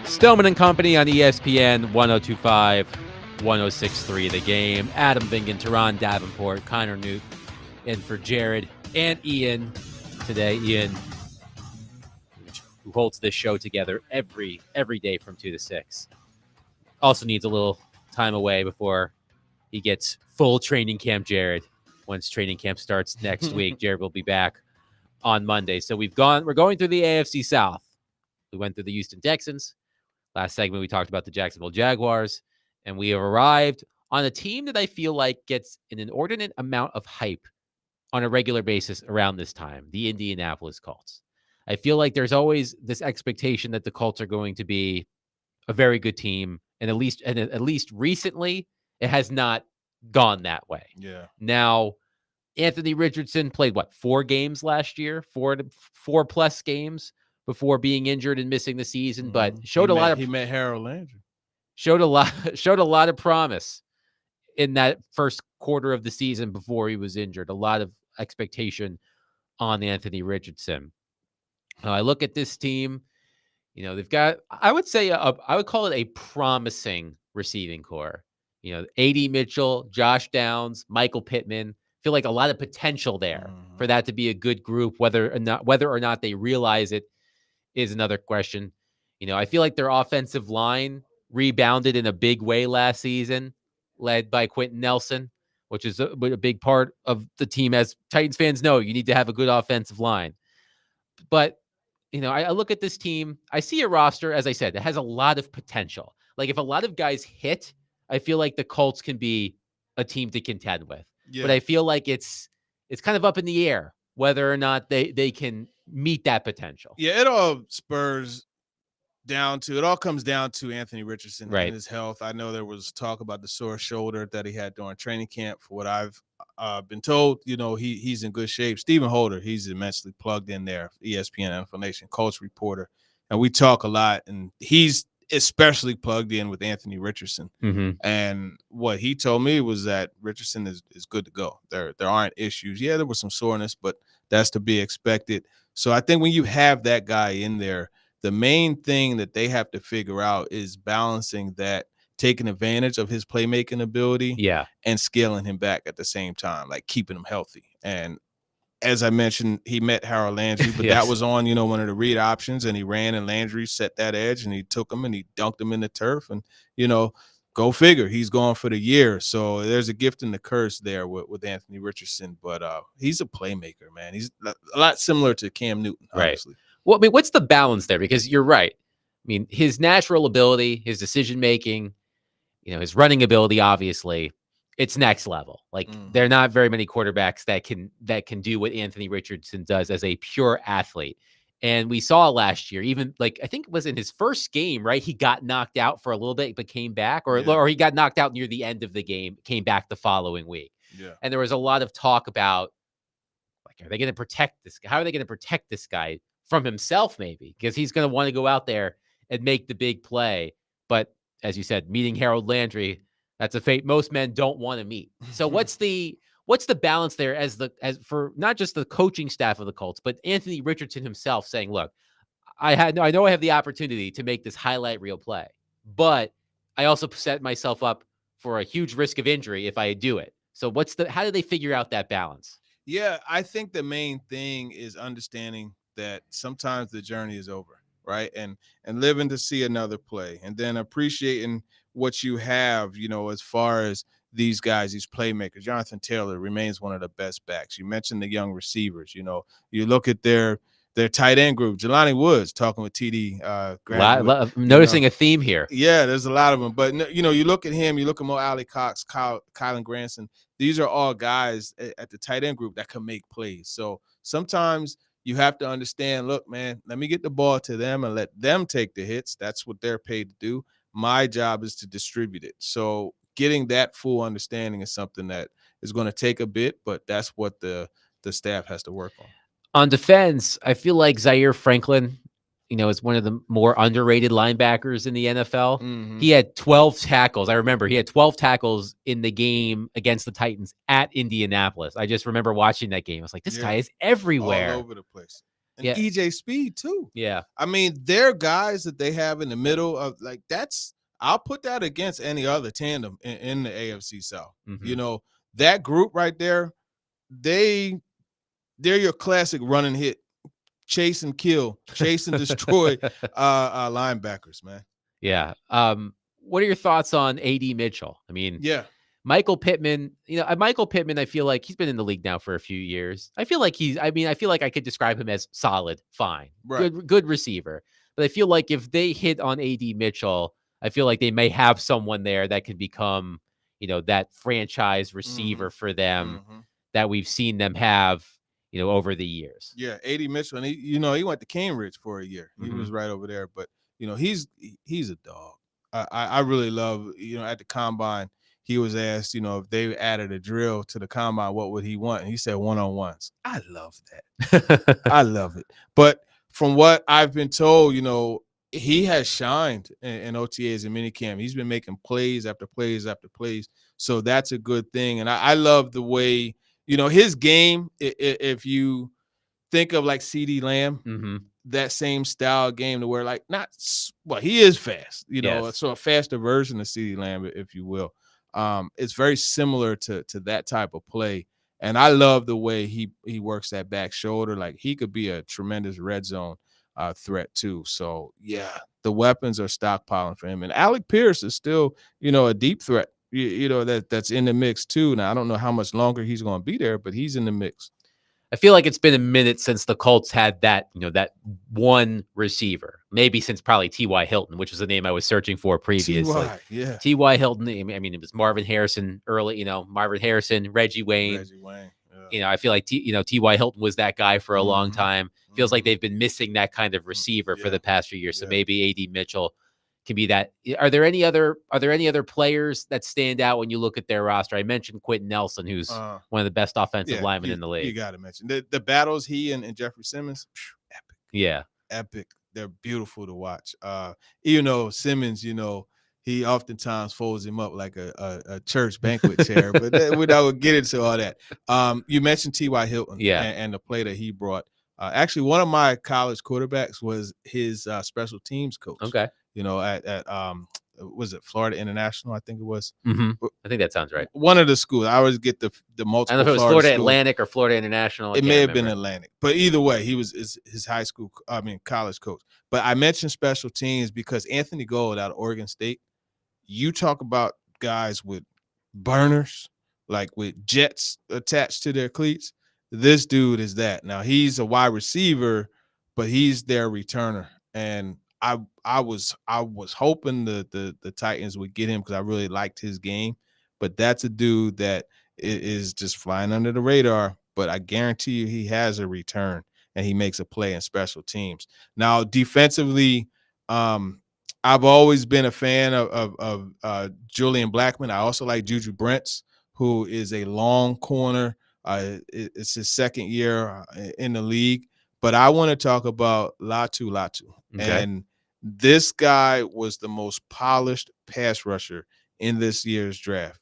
Stillman and Company on ESPN 1025, 1063 The Game. Adam Vingan, Teron Davenport, Connor Newt, and for Jared and Ian today. Ian, who holds this show together every day from 2 to 6. Also needs a little time away before he gets full training camp Jared. Once training camp starts next week, Jared will be back on Monday. So we're going through the AFC South. We went through the Houston Texans. Last segment, we talked about the Jacksonville Jaguars, and we have arrived on a team that I feel like gets an inordinate amount of hype on a regular basis around this time, the Indianapolis Colts. I feel like there's always this expectation that the Colts are going to be a very good team, and at least recently, it has not gone that way. Yeah. Now, Anthony Richardson played 4 games last year, 4 plus games before being injured and missing the season, but he met Harold Landry. Showed a lot of promise in that first quarter of the season before he was injured. A lot of expectation on Anthony Richardson. I look at this team, they've got, I would call it a promising receiving core. A.D. Mitchell, Josh Downs, Michael Pittman. Feel like a lot of potential there for that to be a good group. Whether or not they realize it is another question. I feel like their offensive line rebounded in a big way last season, led by Quentin Nelson, which is a big part of the team. As Titans fans know, you need to have a good offensive line. But, I look at this team, I see a roster, as I said, that has a lot of potential. Like if a lot of guys hit, I feel like the Colts can be a team to contend with. Yeah. But I feel like it's kind of up in the air whether or not they can meet that potential. Yeah, it all comes down to Anthony Richardson and his health. I know there was talk about the sore shoulder that he had during training camp. For what I've been told, he's in good shape. Stephen Holder, he's immensely plugged in there, ESPN NFL Nation Colts reporter, and we talk a lot, and he's especially plugged in with Anthony Richardson. Mm-hmm. And what he told me was that Richardson is good to go. There aren't issues. Yeah, there was some soreness, but that's to be expected. So I think when you have that guy in there, the main thing that they have to figure out is balancing that, taking advantage of his playmaking ability, and scaling him back at the same time, like keeping him healthy. And as I mentioned, he met Harold Landry, but that was on, one of the read options, and he ran, and Landry set that edge, and he took him and he dunked him in the turf, and go figure, he's gone for the year. So there's a gift and the curse there with Anthony Richardson, but he's a playmaker, man. He's a lot similar to Cam Newton, honestly. Well, I mean, what's the balance there? Because you're right. I mean, his natural ability, his decision making, his running ability, obviously, it's next level. Like there are not very many quarterbacks that can do what Anthony Richardson does as a pure athlete. And we saw last year, even I think it was in his first game, right? He got knocked out for a little bit, but came back, or he got knocked out near the end of the game, came back the following week. Yeah. And there was a lot of talk about, are they going to protect this guy? How are they going to protect this guy from himself, maybe? Because he's going to want to go out there and make the big play. But as you said, meeting Harold Landry, that's a fate most men don't want to meet. So what's the balance there as for not just the coaching staff of the Colts, but Anthony Richardson himself saying, look, I know I have the opportunity to make this highlight reel play, but I also set myself up for a huge risk of injury if I do it. So how do they figure out that balance? Yeah, I think the main thing is understanding that sometimes the journey is over, right? And living to see another play, and then appreciating what you have, as far as these guys, these playmakers. Jonathan Taylor remains one of the best backs. You mentioned the young receivers. You look at their tight end group. Jelani Woods talking with TD. Noticing a theme here. Yeah, there's a lot of them. But, you look at him, you look at Mo Alley Cox, Kylan Granson. These are all guys at the tight end group that can make plays. So sometimes you have to understand, look, man, let me get the ball to them and let them take the hits. That's what they're paid to do. My job is to distribute it. So getting that full understanding is something that is going to take a bit, but that's what the staff has to work on. On defense, I feel like Zaire Franklin, is one of the more underrated linebackers in the NFL. Mm-hmm. He had 12 tackles. I remember he had 12 tackles in the game against the Titans at Indianapolis. I just remember watching that game. I was like, this guy is everywhere. All over the place. and Yeah. EJ Speed too. Yeah. I mean, they're guys that they have in the middle of like that's. I'll put that against any other tandem in the AFC South. Mhm. You know, that group right there, they're your classic run and hit, chase and kill, chase and destroy linebackers, man. Yeah. What are your thoughts on AD Mitchell? I mean, Yeah. Michael Pittman, Michael Pittman, I feel like he's been in the league now for a few years. I feel like I feel like I could describe him as solid, fine, Right. good receiver. But I feel like if they hit on AD Mitchell, I feel like they may have someone there that could become, that franchise receiver for them that we've seen them have, over the years. Yeah, AD Mitchell, and he went to Cambridge for a year. He was right over there, but he's a dog. I really love, at the combine, he was asked, if they added a drill to the combine, what would he want? And he said one-on-ones. I love that. I love it. But from what I've been told, he has shined in OTAs and minicamp. He's been making plays after plays after plays. So that's a good thing. And I love the way, his game, if you think of like CD Lamb, that same style game to where he is fast, Yes. so a faster version of CD Lamb, if you will. It's very similar to that type of play. And I love the way he works that back shoulder. Like he could be a tremendous red zone threat too. So yeah, the weapons are stockpiling for him. And Alec Pierce is still, a deep threat, that's in the mix too. Now I don't know how much longer he's going to be there, but he's in the mix. I feel like it's been a minute since the Colts had that, that one receiver. Maybe since probably T.Y. Hilton, which was the name I was searching for previously. T.Y., yeah. T.Y. Hilton. I mean, it was Marvin Harrison early, Marvin Harrison, Reggie Wayne. Yeah. I feel like T.Y. Hilton was that guy for a long time. Feels like they've been missing that kind of receiver for the past few years. So maybe A.D. Mitchell can be that. Are there any other players that stand out when you look at their roster? I mentioned Quentin Nelson, who's one of the best offensive linemen in the league. You got to mention the battles he and Jeffrey Simmons, epic. Yeah, epic. They're beautiful to watch. Even though Simmons, he oftentimes folds him up like a church banquet chair, but we don't get into all that. You mentioned T.Y. Hilton, and the play that he brought. Actually, one of my college quarterbacks was his special teams coach. Okay. At was it Florida International? I think it was. I think that sounds right. One of the schools. I always get the multiple. I don't know if it was Florida Atlantic or Florida International. It may have been Atlantic, but either way, he was his college coach. But I mentioned special teams because Anthony Gold out of Oregon State. You talk about guys with burners, like with jets attached to their cleats. This dude is that. Now he's a wide receiver, but he's their returner, and I was hoping the Titans would get him because I really liked his game, but that's a dude that is just flying under the radar. But I guarantee you he has a return and he makes a play in special teams. Now defensively, I've always been a fan of Julian Blackmon. I also like Juju Brents, who is a long corner. It's his second year in the league. But I want to talk about Latu. Okay. And this guy was the most polished pass rusher in this year's draft.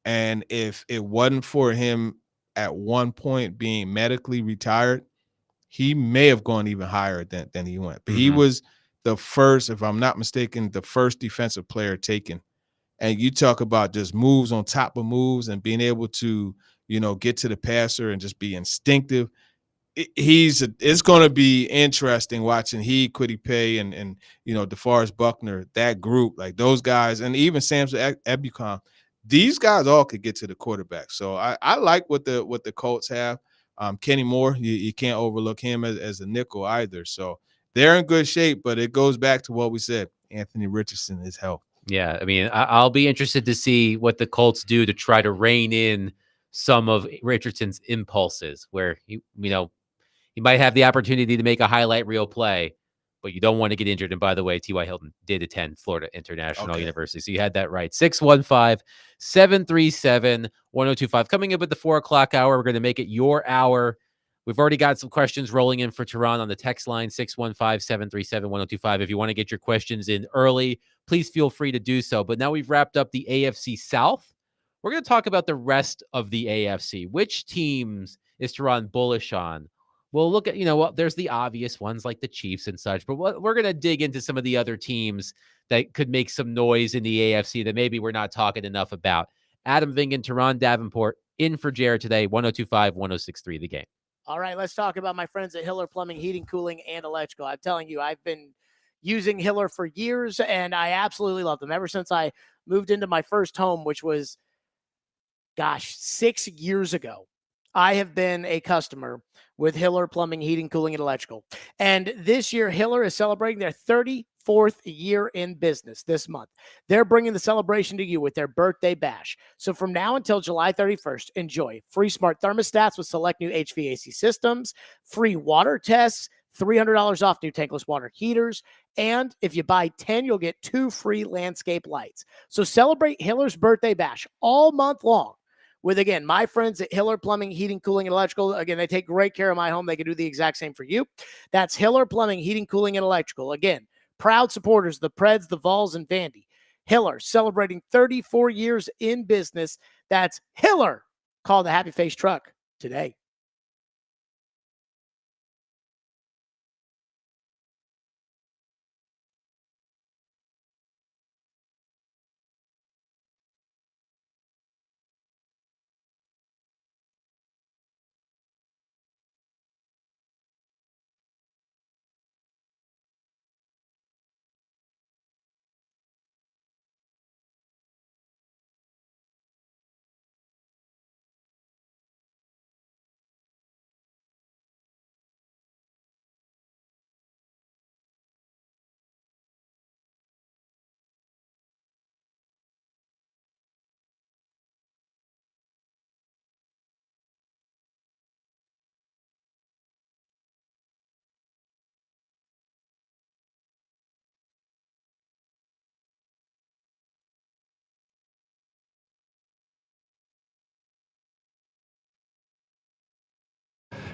And if it wasn't for him at one point being medically retired, he may have gone even higher than he went. But he was the first, if I'm not mistaken, the first defensive player taken. And you talk about just moves on top of moves and being able to, get to the passer and just be instinctive. It's going to be interesting watching Kwity Paye and DeForest Buckner, that group, like those guys, and even Samson Ebukam. These guys all could get to the quarterback. So I like what the Colts have. Kenny Moore, you can't overlook him as a nickel either. So they're in good shape, but it goes back to what we said. Anthony Richardson is healthy. Yeah, I mean, I'll be interested to see what the Colts do to try to rein in some of Richardson's impulses, where he might have the opportunity to make a highlight reel play, but you don't want to get injured. And by the way, T.Y. Hilton did attend Florida International University, so you had that right. 615-737-1025. Coming up at the 4 o'clock hour, we're going to make it your hour. We've already got some questions rolling in for Tehran on the text line, 615-737-1025. If you want to get your questions in early, please feel free to do so. But now we've wrapped up the AFC South. We're going to talk about the rest of the AFC. Which teams is Tehran bullish on? we'll look at, well, there's the obvious ones like the Chiefs and such, but we're going to dig into some of the other teams that could make some noise in the AFC that maybe we're not talking enough about. Adam Vingan, Teron Davenport in for Jared today, 1025, 1063 The Game. All right, let's talk about my friends at Hiller Plumbing, Heating, Cooling, and Electrical. I'm telling you, I've been using Hiller for years, and I absolutely love them. Ever since I moved into my first home, which was, 6 years ago, I have been a customer with Hiller Plumbing, Heating, Cooling, and Electrical. And this year, Hiller is celebrating their 34th year in business this month. They're bringing the celebration to you with their birthday bash. So from now until July 31st, enjoy free smart thermostats with select new HVAC systems, free water tests, $300 off new tankless water heaters, and if you buy 10, you'll get 2 free landscape lights. So celebrate Hiller's birthday bash all month long with, again, my friends at Hiller Plumbing, Heating, Cooling, and Electrical. Again, they take great care of my home. They can do the exact same for you. That's Hiller Plumbing, Heating, Cooling, and Electrical. Again, proud supporters, the Preds, the Vols, and Vandy. Hiller, celebrating 34 years in business. That's Hiller. Call the Happy Face Truck today.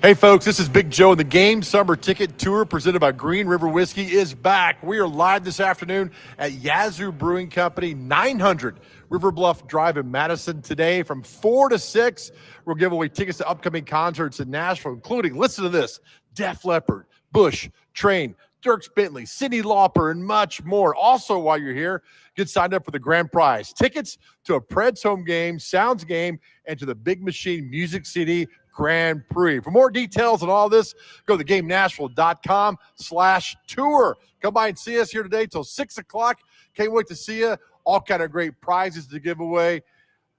Hey folks, this is Big Joe, and the Game Summer Ticket Tour presented by Green River Whiskey is back. We are live this afternoon at Yazoo Brewing Company, 900 River Bluff Drive in Madison today from 4 to 6. We'll give away tickets to upcoming concerts in Nashville, including, listen to this, Def Leppard, Bush, Train, Dierks Bentley, Cyndi Lauper, and much more. Also, while you're here, get signed up for the grand prize. Tickets to a Preds home game, Sounds game, and to the Big Machine Music City Grand Prix. For more details on all this, go to thegamenashville.com/tour. Come by and see us here today till 6 o'clock. Can't wait to see you. All kind of great prizes to give away.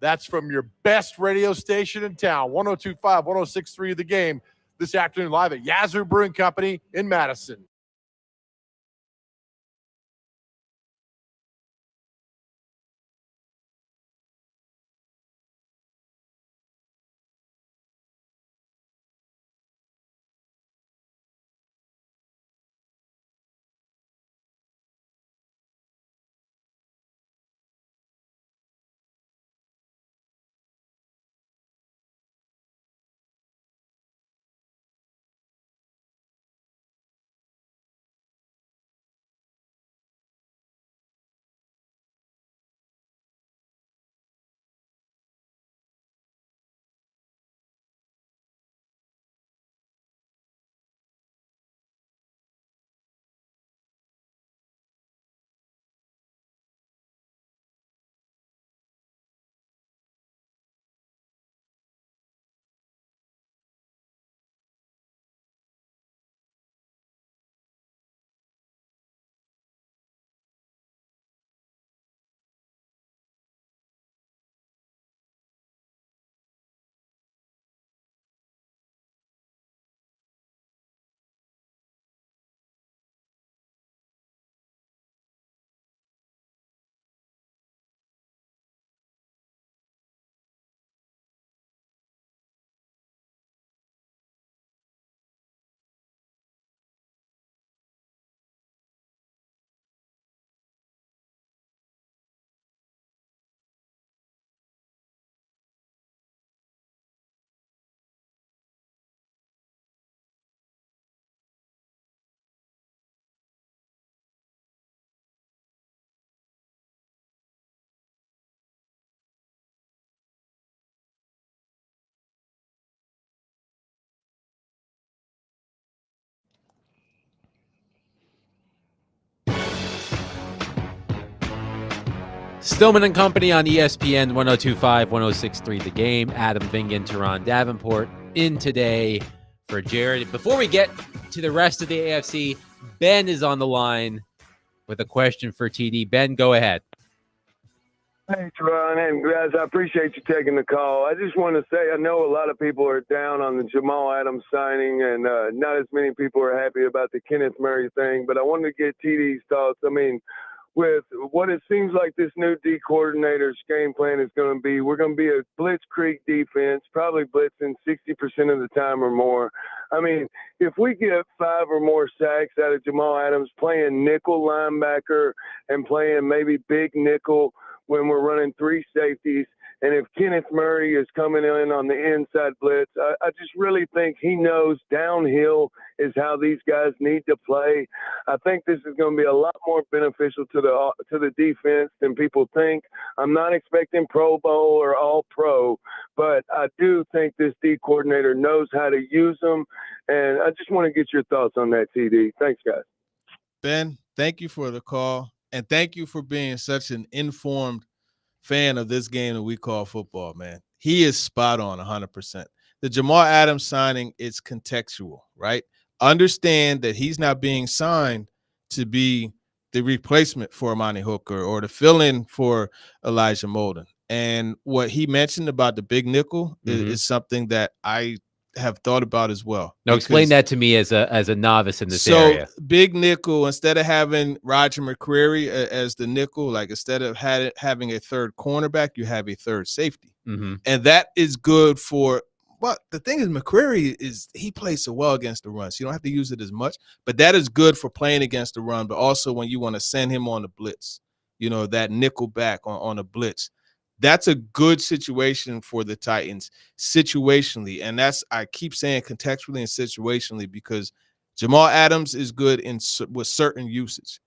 That's from your best radio station in town, 1025, 1063 The Game, this afternoon live at Yazoo Brewing Company in Madison. Stillman and Company on ESPN 102.5, 106.3 The Game. Adam Vingan, Teron Davenport in today for Jared. Before we get to the rest of the AFC, Ben is on the line with a question for TD. Ben, go ahead. Hey, Teron, and guys, I appreciate you taking the call. I just want to say I know a lot of people are down on the Jamal Adams signing, and not as many people are happy about the Kenneth Murray thing, but I wanted to get TD's thoughts. I mean, with what it seems like this new D coordinator's game plan is going to be, we're going to be a blitzkrieg defense, probably blitzing 60% of the time or more. I mean, if we get 5 or more sacks out of Jamal Adams playing nickel linebacker and playing maybe big nickel when we're running 3 safeties, and if Kenneth Murray is coming in on the inside blitz, I just really think he knows downhill is how these guys need to play. I think this is going to be a lot more beneficial to the defense than people think. I'm not expecting Pro Bowl or All Pro, but I do think this D coordinator knows how to use them, and I just want to get your thoughts on that, TD. Thanks, guys. Ben, thank you for the call, and thank you for being such an informed fan of this game that we call football, man. He is spot on 100%. The Jamal Adams signing, it's contextual, right? Understand that he's not being signed to be the replacement for Amani Hooker or to fill in for Elijah Molden. And what he mentioned about the big nickel is something that I have thought about as well. Now, explain that to me as a novice in this area. So, big nickel, instead of having Roger McCreary as the nickel, like instead of having a third cornerback, you have a third safety. Mm-hmm. And that is good for – well, the thing is McCreary he plays so well against the run, so you don't have to use it as much. But that is good for playing against the run, but also when you want to send him on the blitz, that nickel back on a blitz. That's a good situation for the Titans situationally. And I keep saying contextually and situationally because Jamal Adams is good with certain usage.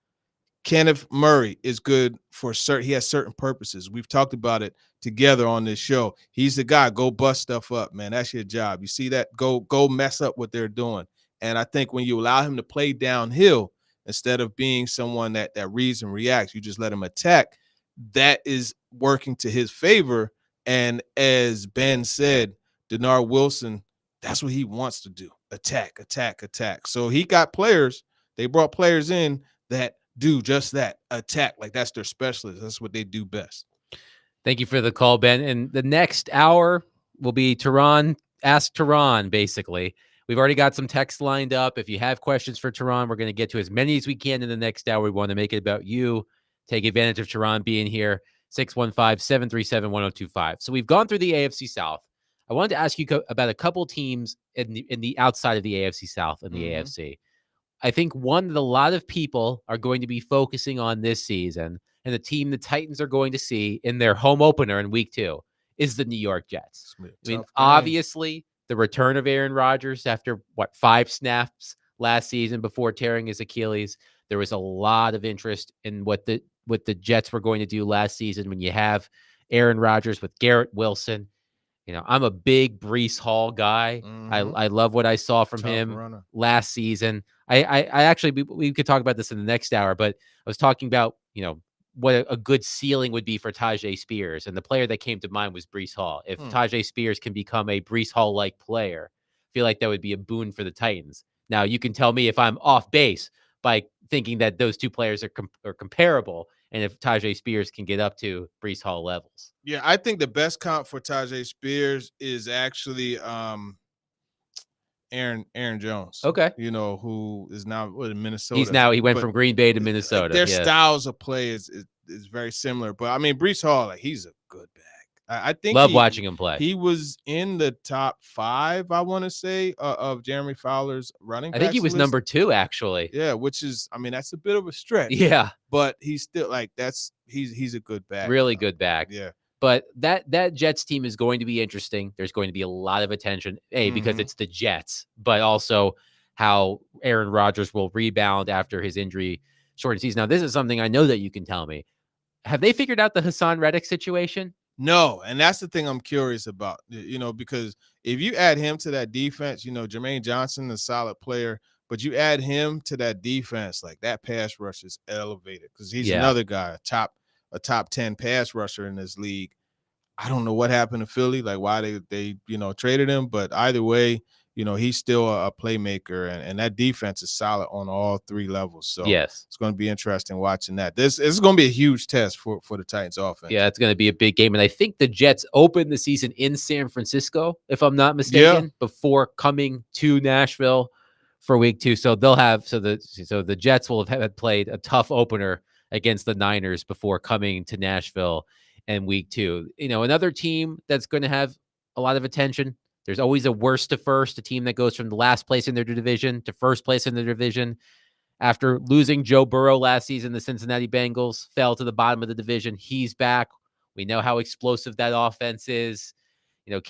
Kenneth Murray is good for he has certain purposes. We've talked about it together on this show. He's the guy, go bust stuff up, man. That's your job. You see that? Go mess up what they're doing. And I think when you allow him to play downhill instead of being someone that reads and reacts, you just let him attack. That is working to his favor. And as Ben said, Denard Wilson, that's what he wants to do. Attack, attack, attack. So he got players. They brought players in that do just that, attack. Like that's their specialist. That's what they do best. Thank you for the call, Ben. And the next hour will be Teron, Ask Teron, basically. We've already got some text lined up. If you have questions for Teron, we're going to get to as many as we can in the next hour. We want to make it about you. Take advantage of Teron being here, 615-737-1025. So we've gone through the AFC South. I wanted to ask you about a couple teams in the outside of the AFC South and the AFC. I think one that a lot of people are going to be focusing on this season, and the team the Titans are going to see in their home opener in week 2 is the New York Jets. I mean, obviously, the return of Aaron Rodgers after 5 snaps last season before tearing his Achilles. There was a lot of interest in what the Jets were going to do last season when you have Aaron Rodgers with Garrett Wilson. I'm a big Breece Hall guy. I love what I saw from him last season. I actually, we could talk about this in the next hour, but I was talking about, what a good ceiling would be for Tajay Spears. And the player that came to mind was Breece Hall. If Tajay Spears can become a Breece Hall-like player, I feel like that would be a boon for the Titans. Now, you can tell me if I'm off base by thinking that those two players are comparable, and if Tajay Spears can get up to Breece Hall levels. Yeah, I think the best comp for Tajay Spears is actually Aaron Jones. Okay. Who is now in Minnesota. He went from Green Bay to Minnesota. Their styles of play is very similar. But I mean, Breece Hall, he's a good back. I think love watching him play. He was in the top 5, I want to say, of Jeremy Fowler's running backs. I think he was list. number 2, actually. Yeah, which is, that's a bit of a stretch. Yeah. But he's still he's a good back. Really good back. Yeah. But that Jets team is going to be interesting. There's going to be a lot of attention, because it's the Jets, but also how Aaron Rodgers will rebound after his injury shortened season. Now, this is something I know that you can tell me. Have they figured out the Hassan Reddick situation? No, and that's the thing I'm curious about, because if you add him to that defense, Jermaine Johnson, a solid player, but you add him to that defense, like that pass rush is elevated because he's another guy, a top a top 10 pass rusher in this league. I don't know what happened to Philly, like why they traded him, but either way, he's still a playmaker, and that defense is solid on all three levels. So Yes. it's going to be interesting watching that. This is going to be a huge test for the Titans offense. Yeah, it's going to be a big game. And I think the Jets opened the season in San Francisco, if I'm not mistaken, before coming to Nashville for week 2. So they'll have the Jets will have played a tough opener against the Niners before coming to Nashville in week 2. Another team that's going to have a lot of attention. There's always a worst to first, a team that goes from the last place in their division to first place in their division. After losing Joe Burrow last season, the Cincinnati Bengals fell to the bottom of the division. He's back. We know how explosive that offense is. Do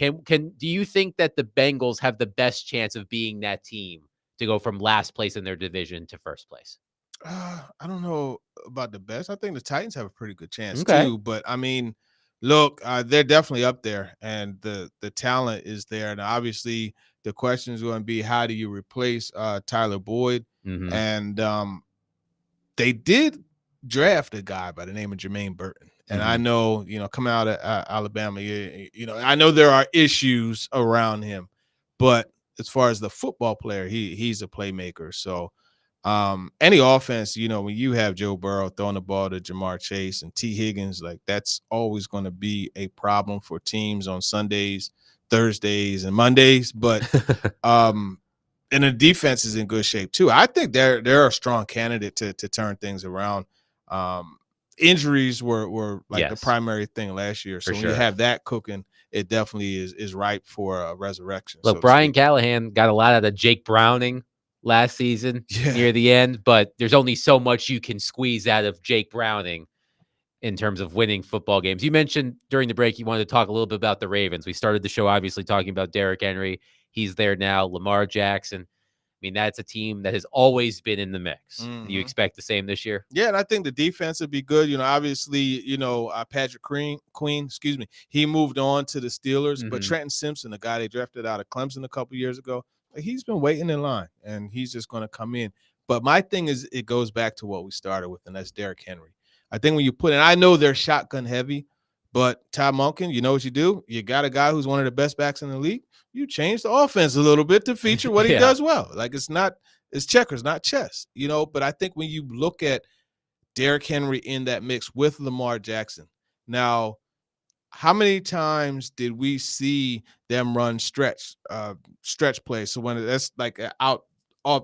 you think that the Bengals have the best chance of being that team to go from last place in their division to first place? I don't know about the best. I think the Titans have a pretty good chance Okay. too. But I mean, look, they're definitely up there, and the talent is there. And obviously, the question is going to be, how do you replace Tyler Boyd? Mm-hmm. And they did draft a guy by the name of Jermaine Burton. And I know, coming out of Alabama, I know there are issues around him, but as far as the football player, he's a playmaker. So any offense, when you have Joe Burrow throwing the ball to Jamar Chase and T. Higgins, like that's always going to be a problem for teams on Sundays, Thursdays, and Mondays. But and the defense is in good shape too. I think they're a strong candidate to turn things around. Injuries were like the primary thing last year. So when you have that cooking, it definitely is ripe for a resurrection. Look, Brian Callahan got a lot out of Jake Browning last season near the end, but there's only so much you can squeeze out of Jake Browning in terms of winning football games. You mentioned during the break you wanted to talk a little bit about the Ravens. We started the show obviously talking about Derrick Henry. He's there now. Lamar Jackson. I mean, that's a team that has always been in the mix. Do you expect the same this year? Yeah, and I think the defense would be good. Obviously, Patrick Queen, he moved on to the Steelers, but Trenton Simpson, the guy they drafted out of Clemson a couple years ago, he's been waiting in line, and he's just going to come in. But my thing is, it goes back to what we started with, and that's Derrick Henry. I think when you put in, I know they're shotgun heavy, but Todd Monken, you know what you do? You got a guy who's one of the best backs in the league. You change the offense a little bit to feature what he does well. Like it's checkers, not chess, But I think when you look at Derrick Henry in that mix with Lamar Jackson, now, how many times did we see them run stretch plays? So when that's like off,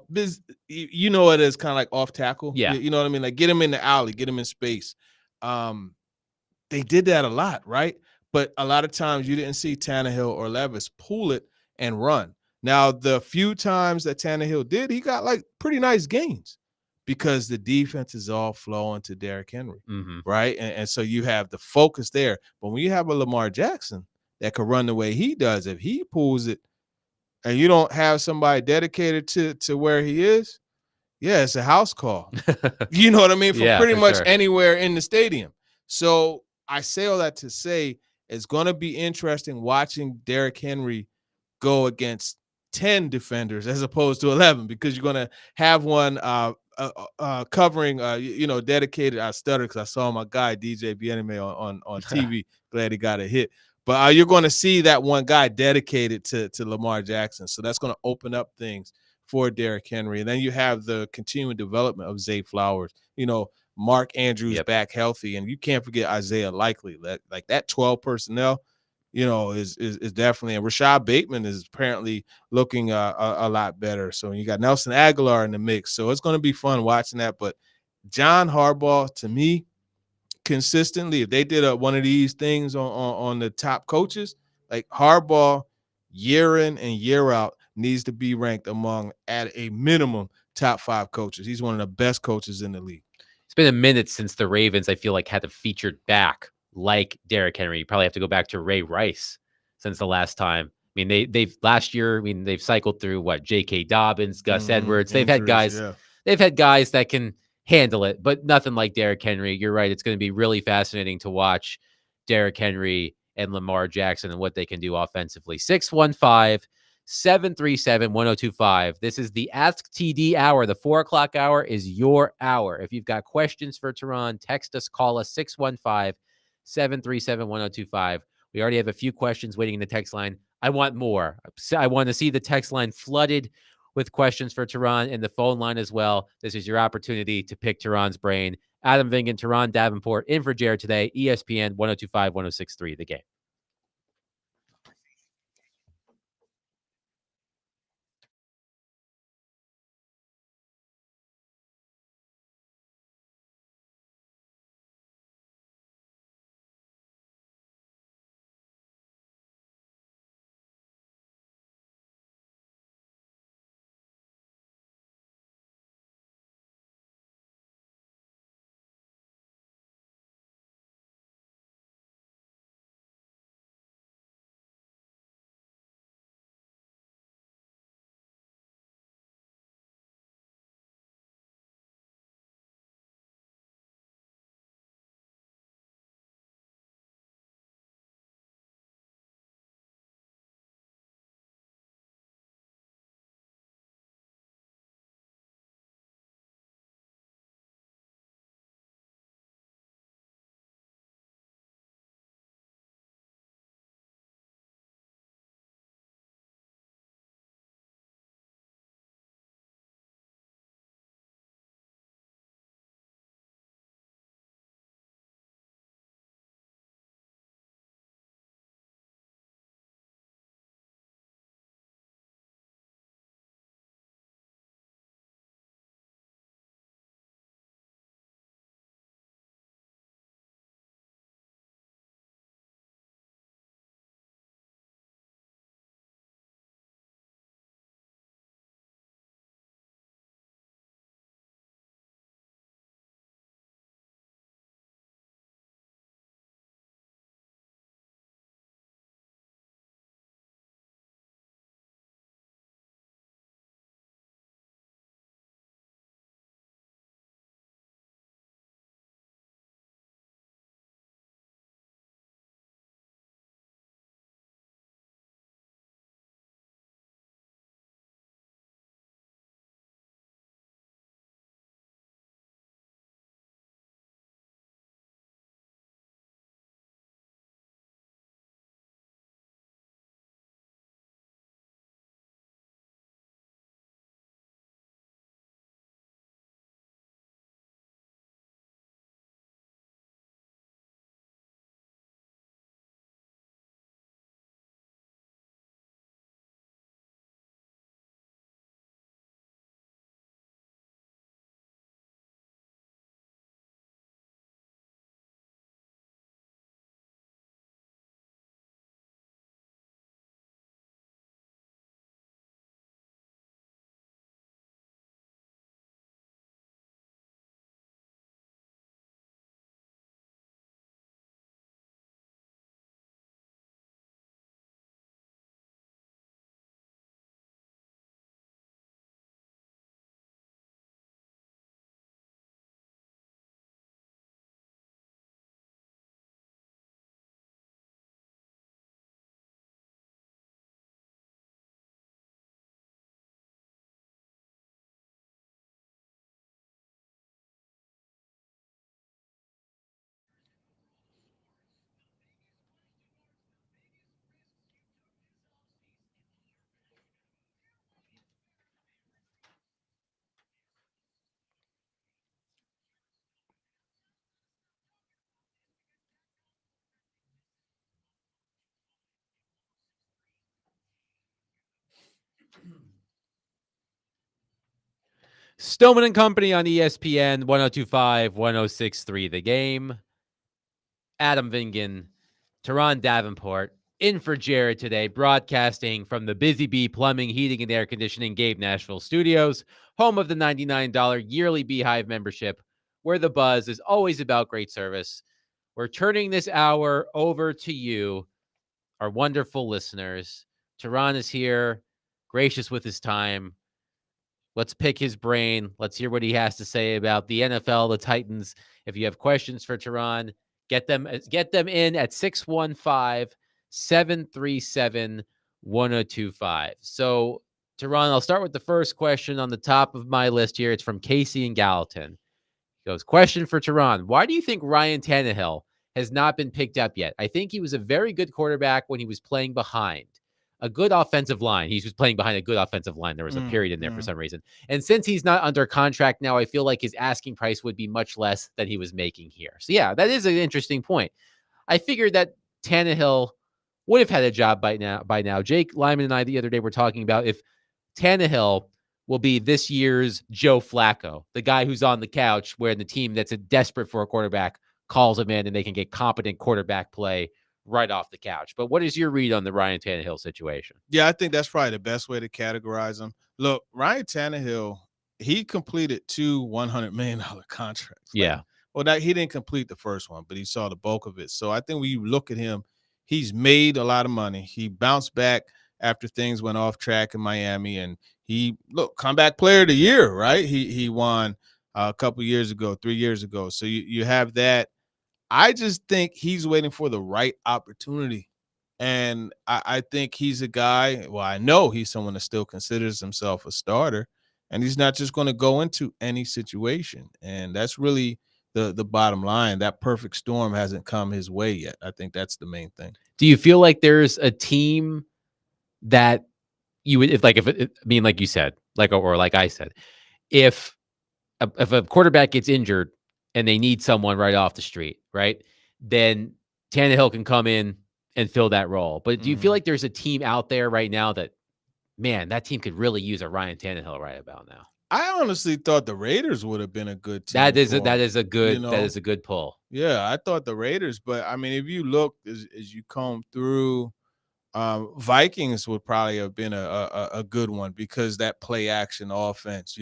it is kind of like off tackle. Yeah, you know what I mean. Like get him in the alley, get him in space. They did that a lot, right? But a lot of times you didn't see Tannehill or Levis pull it and run. Now, the few times that Tannehill did, he got like pretty nice gains because the defense is all flowing to Derrick Henry, right? And so you have the focus there. But when you have a Lamar Jackson that could run the way he does, if he pulls it and you don't have somebody dedicated to where he is, it's a house call. You know what I mean? From pretty much anywhere in the stadium. So I say all that to say it's going to be interesting watching Derrick Henry go against 10 defenders as opposed to 11, because you're going to have one covering, dedicated. I stutter because I saw my guy DJ Bieneme on TV. Glad he got a hit. But you're going to see that one guy dedicated to Lamar Jackson. So that's going to open up things for Derrick Henry. And then you have the continuing development of Zay Flowers. Mark Andrews back healthy, and you can't forget Isaiah Likely. Like that 12 personnel, is definitely. And Rashad Bateman is apparently looking a lot better. So you got Nelson Aguilar in the mix. So it's going to be fun watching that. But John Harbaugh, to me, consistently, if they did one of these things on the top coaches, like Harbaugh, year in and year out, needs to be ranked among, at a minimum, top 5 coaches. He's one of the best coaches in the league. It's been a minute since the Ravens, I feel like, had a featured back like Derrick Henry. You probably have to go back to Ray Rice since the last time. I mean, they've cycled through J.K. Dobbins, Gus Edwards. They've had guys that can handle it, but nothing like Derrick Henry. You're right. It's going to be really fascinating to watch Derrick Henry and Lamar Jackson and what they can do offensively. 615 737-1025. This is the Ask TD hour. The 4 o'clock hour is your hour. If you've got questions for Tehran, text us, call us 615-737-1025. We already have a few questions waiting in the text line. I want more. I want to see the text line flooded with questions for Tehran and the phone line as well. This is your opportunity to pick Tehran's brain. Adam Vingan, Tehran Davenport, in for Jared today, ESPN 1025, 1063, The Game. Stillman and Company on ESPN 1025, 1063, The Game. Adam Vingan, Tehran Davenport, in for Jared today, broadcasting from the Busy Bee Plumbing, Heating, and Air Conditioning Gabe Nashville Studios, home of the $99 yearly Beehive membership, where the buzz is always about great service. We're turning this hour over to you, our wonderful listeners. Tehran is here, gracious with his time. Let's pick his brain. Let's hear what he has to say about the NFL, the Titans. If you have questions for Tehran, get them in at 615-737-1025. 1025. So, Teron, I'll start with the first question on the top of my list here. It's from Casey and Gallatin. He goes, question for Teron. Why do you think Ryan Tannehill has not been picked up yet? I think he was a very good quarterback when he was playing behind a good offensive line. He was playing behind a good offensive line. There was a period in there for some reason. And since he's not under contract now, I feel like his asking price would be much less than he was making here. So, yeah, that is an interesting point. I figured that Tannehill would have had a job by now. Jake Lyman and I the other day were talking about if Tannehill will be this year's Joe Flacco, the guy who's on the couch where the team that's desperate for a quarterback calls him in and they can get competent quarterback play right off the couch. But what is your read on the Ryan Tannehill situation? Yeah, I think that's probably the best way to categorize him. Look, Ryan Tannehill, he completed 2 $100 million contracts. Yeah. Well, he didn't complete the first one, but he saw the bulk of it. So I think when you look at him, he's made a lot of money. He bounced back after things went off track in Miami, and comeback player of the year, right? He won a couple years ago, 3 years ago. So you have that. I just think he's waiting for the right opportunity. And I think he's a guy, well, I know he's someone that still considers himself a starter, and he's not just going to go into any situation. And that's really the bottom line. That perfect storm hasn't come his way yet. I think that's the main thing. Do you feel like there's a team that you would, like you said, or like I said, if a quarterback gets injured and they need someone right off the street, right, then Tannehill can come in and fill that role. But do you feel like there's a team out there right now that, man, that team could really use a Ryan Tannehill right about now? I honestly thought the Raiders would have been a good team. That is a good pull. Yeah, I thought the Raiders, but I mean, if you look as you comb through, Vikings would probably have been a good one because that play action offense,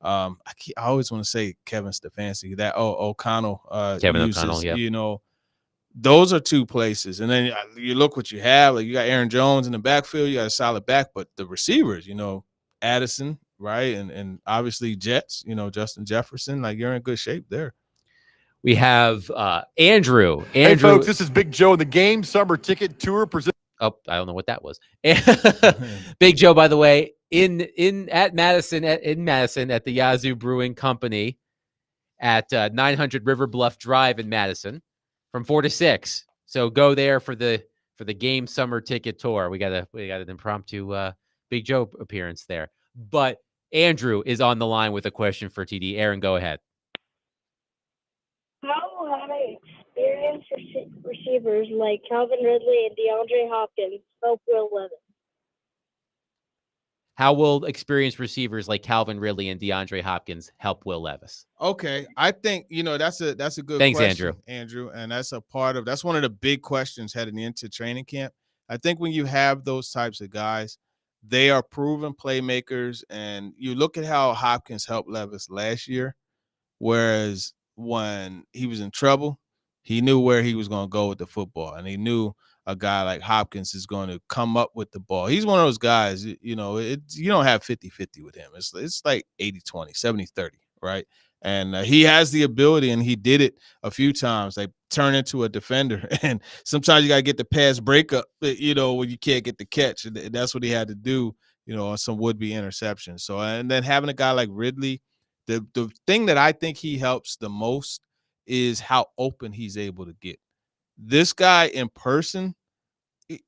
I always want to say Kevin Stefanski, that O'Connell Kevin uses, O'Connell, yeah. Those are two places. And then you look what you have. Like, you got Aaron Jones in the backfield, you got a solid back, but the receivers, Addison, right? And obviously Jets, Justin Jefferson, like, you're in good shape there. We have Andrew. Hey, folks, this is Big Joe in the Game Summer Ticket Tour presented. Oh, I don't know what that was. Big Joe, by the way, in Madison at the Yazoo Brewing Company at 900 River Bluff Drive in Madison from 4 to 6. So go there for the Game Summer Ticket Tour. We got an impromptu Big Joe appearance there. But Andrew is on the line with a question for TD. Aaron, go ahead. How have experienced receivers like Calvin Ridley and DeAndre Hopkins help Will Levis? How will experienced receivers like Calvin Ridley and DeAndre Hopkins help Will Levis? Okay, I think that's a good Thanks, question, Andrew, and that's one of the big questions heading into training camp. I think when you have those types of guys, they are proven playmakers, and you look at how Hopkins helped Levis last year, whereas when he was in trouble, he knew where he was going to go with the football, and he knew a guy like Hopkins is going to come up with the ball. He's one of those guys, you don't have 50-50 with him. It's like 80-20, 70-30, right? And he has the ability, and he did it a few times, like turn into a defender. And sometimes you got to get the pass breakup, when you can't get the catch. And that's what he had to do, on some would-be interceptions. So, and then having a guy like Ridley, the thing that I think he helps the most is how open he's able to get. This guy in person,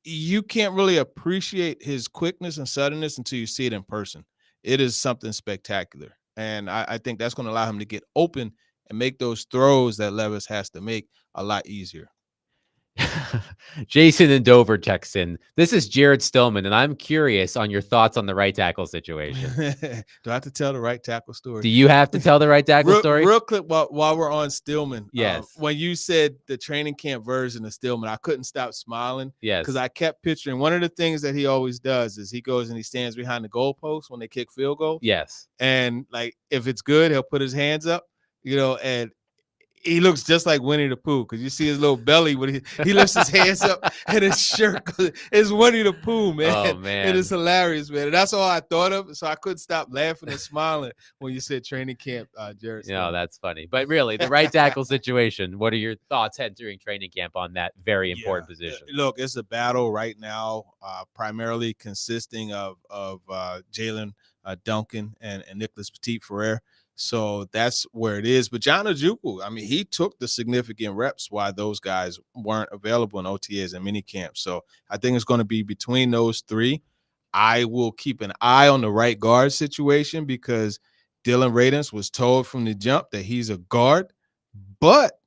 you can't really appreciate his quickness and suddenness until you see it in person. It is something spectacular. And I think that's going to allow him to get open and make those throws that Levis has to make a lot easier. Jason in Dover texts in. This is Jared Stillman, and I'm curious on your thoughts on the right tackle situation. Do I have to tell the right tackle story? Do you have to tell the right tackle story? Real quick, while we're on Stillman. Yes. When you said the training camp version of Stillman, I couldn't stop smiling. Yes. Because I kept picturing one of the things that he always does is he goes and he stands behind the goalpost when they kick field goals. Yes. And like if it's good, he'll put his hands up, and he looks just like Winnie the Pooh because you see his little belly when he lifts his hands up and his shirt. It's Winnie the Pooh, man. Oh, It man. is hilarious, man. And that's all I thought of. So I couldn't stop laughing and smiling when you said training camp, Jared. No, that's funny. But really, the right tackle situation, what are your thoughts entering training camp on that very important position? Look, it's a battle right now, primarily consisting of Jalen Duncan and Nicholas Petit-Frere. So that's where it is. But John Ojukwu, I mean, he took the significant reps while those guys weren't available in OTAs and minicamp. So I think it's going to be between those three. I will keep an eye on the right guard situation because Dylan Radins was told from the jump that he's a guard. But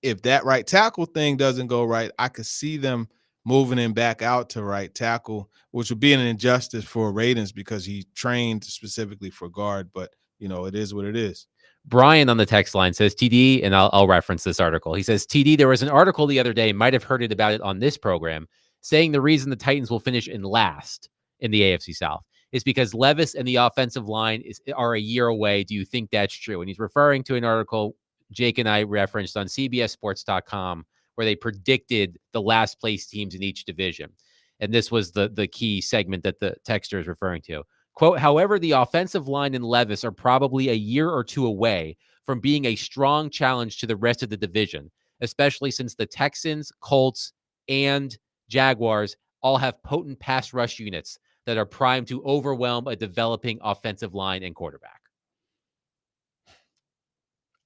if that right tackle thing doesn't go right, I could see them moving him back out to right tackle, which would be an injustice for Radins because he trained specifically for guard. But it is what it is. Brian on the text line says, TD, and I'll reference this article. He says, TD, there was an article the other day, might have heard it about it on this program, saying the reason the Titans will finish in last in the AFC South is because Levis and the offensive line are a year away. Do you think that's true? And he's referring to an article Jake and I referenced on CBSSports.com where they predicted the last place teams in each division. And this was the key segment that the texter is referring to. Quote, however, the offensive line and Levis are probably a year or two away from being a strong challenge to the rest of the division, especially since the Texans, Colts, and Jaguars all have potent pass rush units that are primed to overwhelm a developing offensive line and quarterback.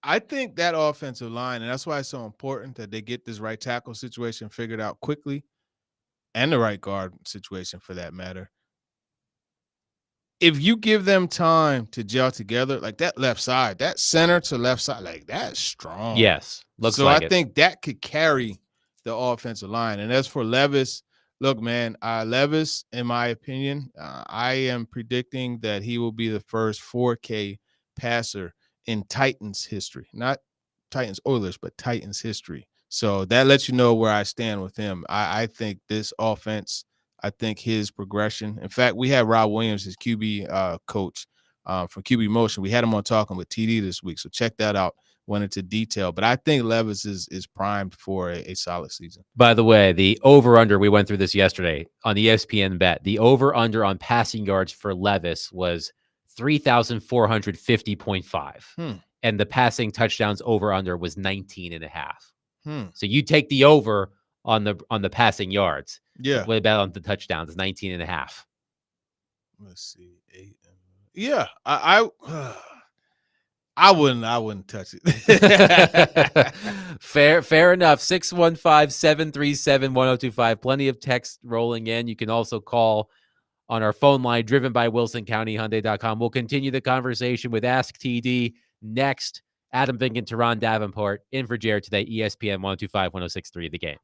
I think that offensive line, and that's why it's so important that they get this right tackle situation figured out quickly and the right guard situation for that matter. If you give them time to gel together, like that left side, that center to left side, like that's strong. Yes. Looks so like I it. think that could carry the offensive line. And as for Levis, look, man, Levis, in my opinion, I am predicting that he will be the first 4K passer in Titans history, not Titans Oilers, but Titans history. So that lets you know where I stand with him. I think this offense, I think his progression. In fact, we had Rob Williams, his QB coach from QB Motion. We had him on talking with TD this week. So check that out. Went into detail. But I think Levis is primed for a solid season. By the way, the over-under, we went through this yesterday on the ESPN bet. The over-under on passing yards for Levis was 3,450.5. And the passing touchdowns over-under was 19.5. So you take the over on the passing yards. Yeah. What about on the touchdowns? 19.5. Let's see. 8. Yeah. I wouldn't touch it. Fair enough. 615-737-1025. Plenty of text rolling in. You can also call on our phone line driven by WilsonCountyHyundai.com. We'll continue the conversation with Ask TD next. Adam Vink and Teron Davenport in for Jared today. ESPN 102.5, 106.3 The Game.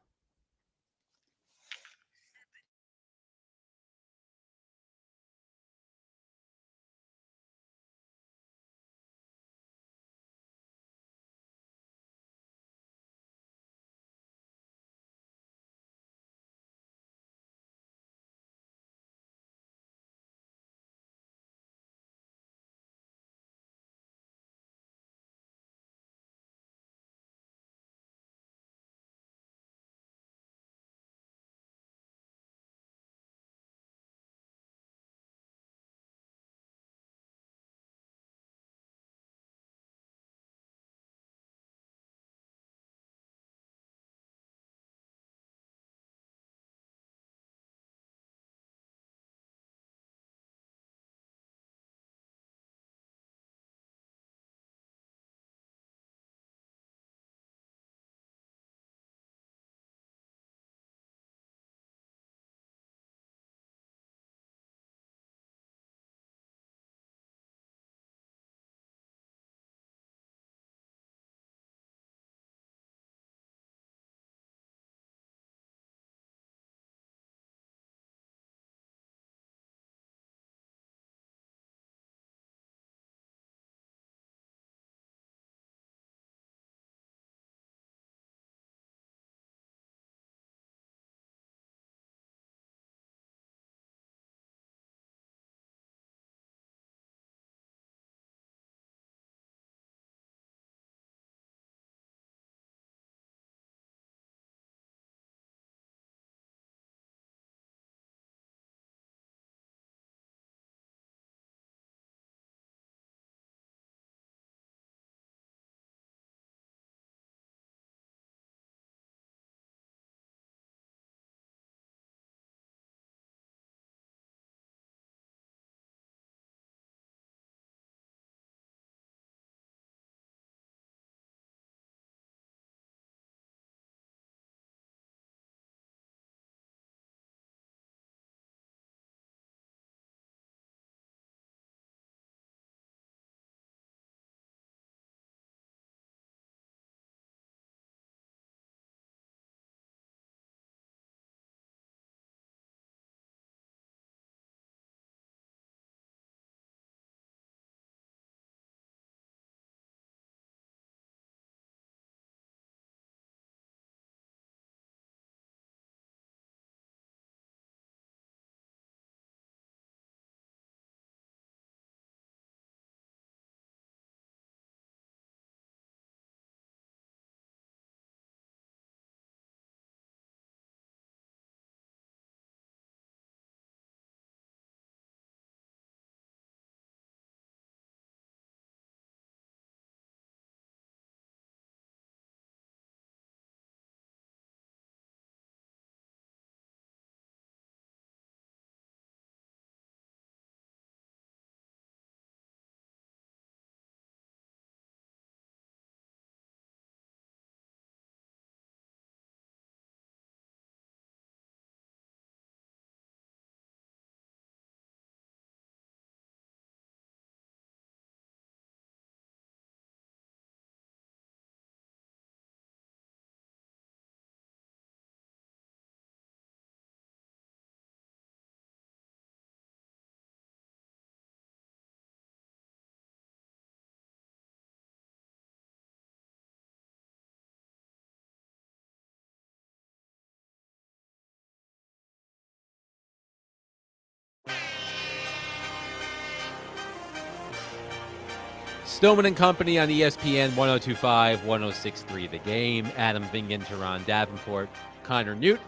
Stillman and Company on ESPN 102.5, 106.3 The Game. Adam Vingan, Teron Davenport, Connor Newt.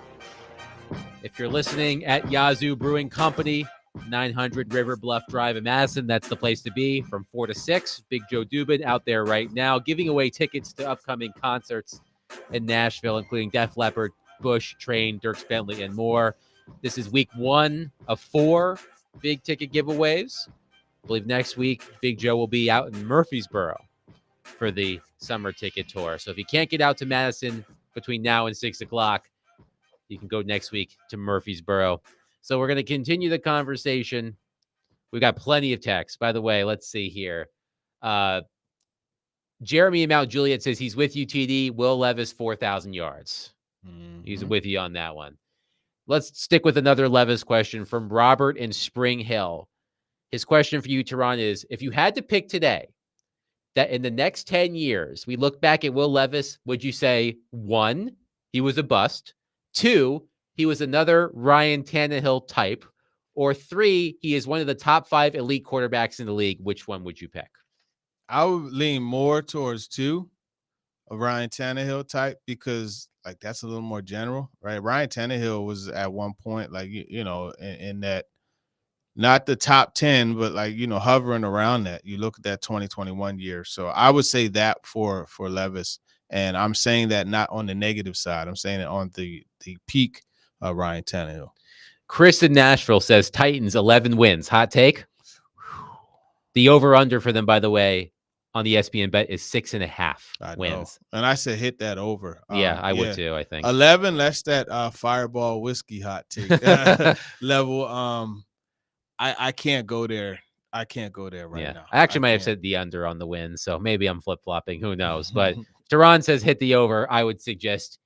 If you're listening at Yazoo Brewing Company, 900 River Bluff Drive in Madison, that's the place to be from 4 to 6. Big Joe Dubin out there right now giving away tickets to upcoming concerts in Nashville, including Def Leppard, Bush, Train, Dierks Bentley, and more. This is week 1 of 4 big ticket giveaways. I believe next week, Big Joe will be out in Murfreesboro for the summer ticket tour. So if you can't get out to Madison between now and 6 o'clock, you can go next week to Murfreesboro. So we're going to continue the conversation. We've got plenty of texts. By the way, let's see here. Jeremy in Mount Juliet says he's with you, TD. Will Levis, 4,000 yards. He's with you on that one. Let's stick with another Levis question from Robert in Spring Hill. His question for you, Teron, is if you had to pick today that in the next 10 years, we look back at Will Levis, would you say 1, he was a bust, 2, he was another Ryan Tannehill type, or 3, he is one of the top 5 elite quarterbacks in the league? Which one would you pick? I would lean more towards 2, a Ryan Tannehill type, because like that's a little more general, right? Ryan Tannehill was at one point like in that, not the top 10, but like hovering around that. You look at that 2021 year, so I would say that for Levis, and I'm saying that not on the negative side. I'm saying it on the peak of Ryan Tannehill. Chris in Nashville says Titans 11 wins. Hot take. The over/under for them, by the way, on the ESPN bet is 6.5 wins. And I said hit that over. Yeah, I would too. I think 11. That's that Fireball whiskey hot take level. I can't go there. I can't go there right now. I actually might have said the under on the win, so maybe I'm flip-flopping. Who knows? But Teron says hit the over. I would suggest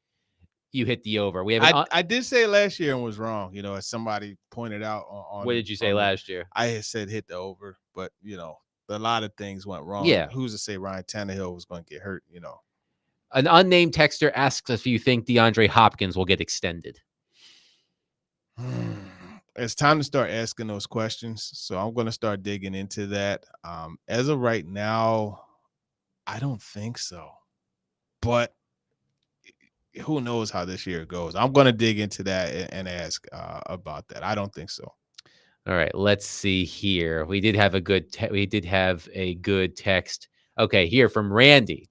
you hit the over. We have. I did say last year and was wrong. As somebody pointed out on. What did you say last year? I had said hit the over, but a lot of things went wrong. Yeah. Who's to say Ryan Tannehill was going to get hurt? An unnamed texter asks if you think DeAndre Hopkins will get extended. It's time to start asking those questions. So I'm going to start digging into that. As of right now, I don't think so. But who knows how this year goes? I'm going to dig into that and ask about that. I don't think so. All right, let's see here. We did have a good text. Okay, here from Randy.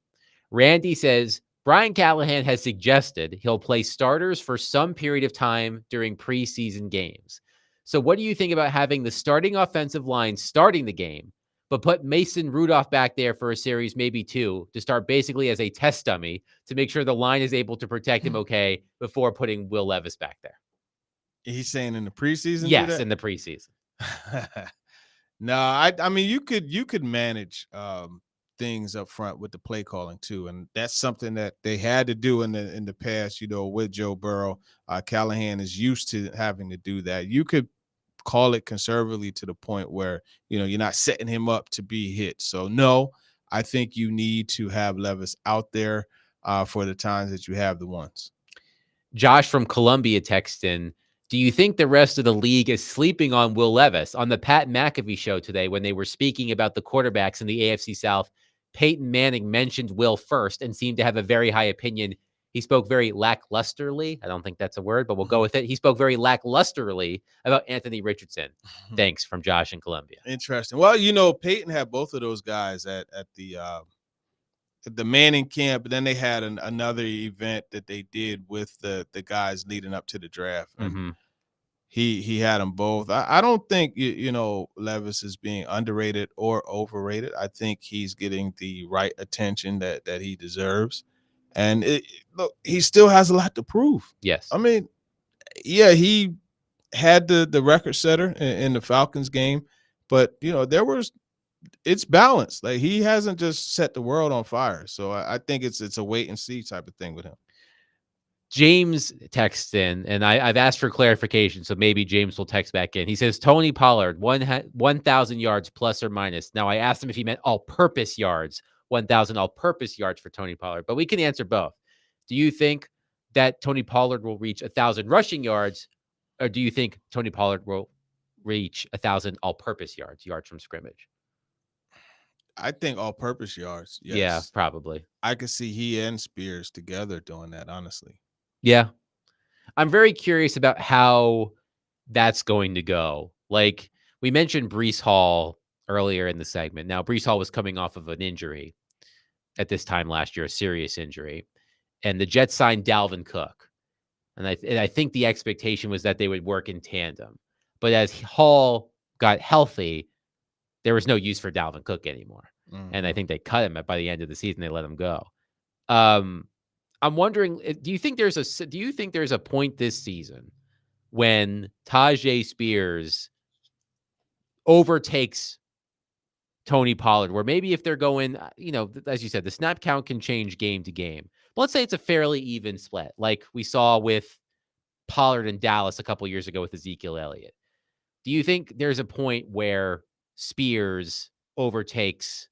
Randy says Brian Callahan has suggested he'll play starters for some period of time during preseason games. So what do you think about having the starting offensive line starting the game, but put Mason Rudolph back there for a series, maybe 2, to start basically as a test dummy to make sure the line is able to protect him okay before putting Will Levis back there? He's saying in the preseason? Yes, in the preseason. No, I mean you could manage things up front with the play calling too, and that's something that they had to do in the past. With Joe Burrow, Callahan is used to having to do that. You could call it conservatively to the point where you're not setting him up to be hit. So no, I think you need to have Levis out there for the times that you have the ones. Josh from Columbia texted in, do you think the rest of the league is sleeping on Will Levis? On the Pat McAfee show today, when they were speaking about the quarterbacks in the AFC South, Peyton Manning mentioned Will first and seemed to have a very high opinion. He spoke very lacklusterly. I don't think that's a word, but we'll go with it. He spoke very lacklusterly about Anthony Richardson. Thanks, from Josh in Columbia. Interesting. Well, Peyton had both of those guys at the Manning camp, but then they had another event that they did with the guys leading up to the draft. And he had them both. I don't think Levis is being underrated or overrated. I think he's getting the right attention that he deserves. And look, he still has a lot to prove. Yes. I mean, yeah, he had the record setter in the Falcons game, but it's balanced. Like, he hasn't just set the world on fire. So I think it's a wait and see type of thing with him. James texts in, and I've asked for clarification, so maybe James will text back in. He says Tony Pollard 1,000 yards plus or minus. Now, I asked him if he meant all-purpose yards, 1,000 all-purpose yards for Tony Pollard, but we can answer both. Do you think that Tony Pollard will reach 1,000 rushing yards, or do you think Tony Pollard will reach 1,000 all-purpose yards from scrimmage? I think all-purpose yards. Yes. Yeah, probably. I could see he and Spears together doing that, honestly. Yeah. I'm very curious about how that's going to go. Like, we mentioned Brees Hall earlier in the segment. Now, Brees Hall was coming off of an injury at this time last year, a serious injury. And the Jets signed Dalvin Cook. And I think the expectation was that they would work in tandem. But as Hall got healthy, there was no use for Dalvin Cook anymore. And I think they cut him by the end of the season. They let him go. I'm wondering, do you think there's a point this season when Tajay Spears overtakes Tony Pollard, where maybe if they're going, as you said, the snap count can change game to game. But let's say it's a fairly even split, like we saw with Pollard in Dallas a couple years ago with Ezekiel Elliott. Do you think there's a point where Spears overtakes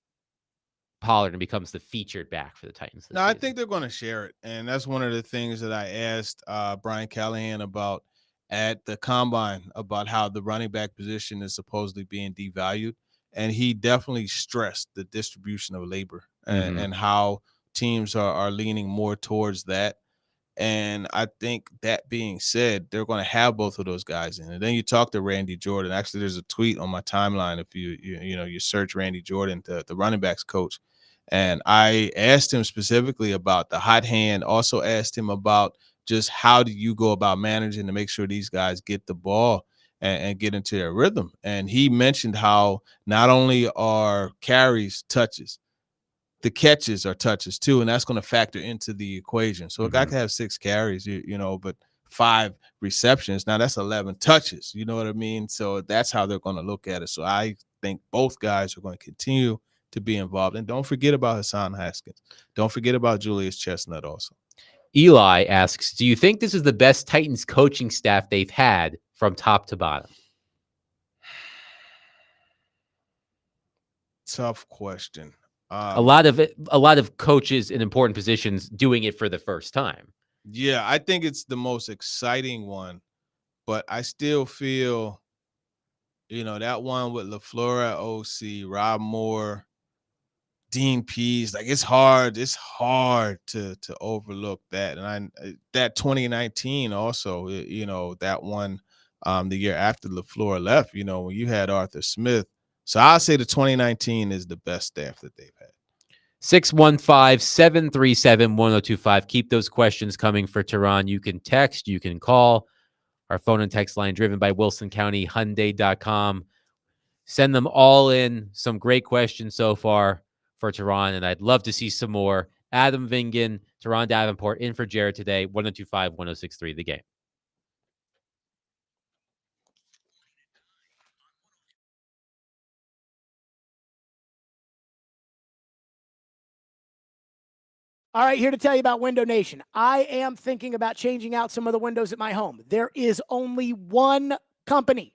Pollard and becomes the featured back for the Titans this No, I season? think they're going to share it. And that's one of the things that I asked Brian Callahan about at the combine, about how the running back position is supposedly being devalued. And he definitely stressed the distribution of labor and how teams are leaning more towards that. And I think that being said, they're going to have both of those guys in. And then you talk to Randy Jordan. Actually, there's a tweet on my timeline. If you search Randy Jordan, the running backs coach, and I asked him specifically about the hot hand. Also asked him about just how do you go about managing to make sure these guys get the ball and get into their rhythm. And he mentioned how not only are carries touches, the catches are touches too, and that's going to factor into the equation. So a guy can have 6 carries, but 5 receptions. Now that's 11 touches. You know what I mean? So that's how they're going to look at it. So I think both guys are going to continue to be involved. And don't forget about Hassan Haskins. Don't forget about Julius Chestnut also. Eli asks, do you think this is the best Titans coaching staff they've had from top to bottom? Tough question. A lot of coaches in important positions doing it for the first time. Yeah, I think it's the most exciting one, but I still feel, that one with LaFleur at OC, Rob Moore, Dean Pease, like it's hard to overlook that. And that 2019 also, that one the year after LaFleur left, when you had Arthur Smith. So I'll say the 2019 is the best staff that they've had. 615-737-1025. Keep those questions coming for Tehran. You can text, you can call. Our phone and text line driven by WilsonCountyHyundai.com. Send them all in. Some great questions so far for Tehran, and I'd love to see some more. Adam Vingan, Tehran Davenport in for Jared today. 1025-1063 The Game. All right, here to tell you about Window Nation. I am thinking about changing out some of the windows at my home. There is only one company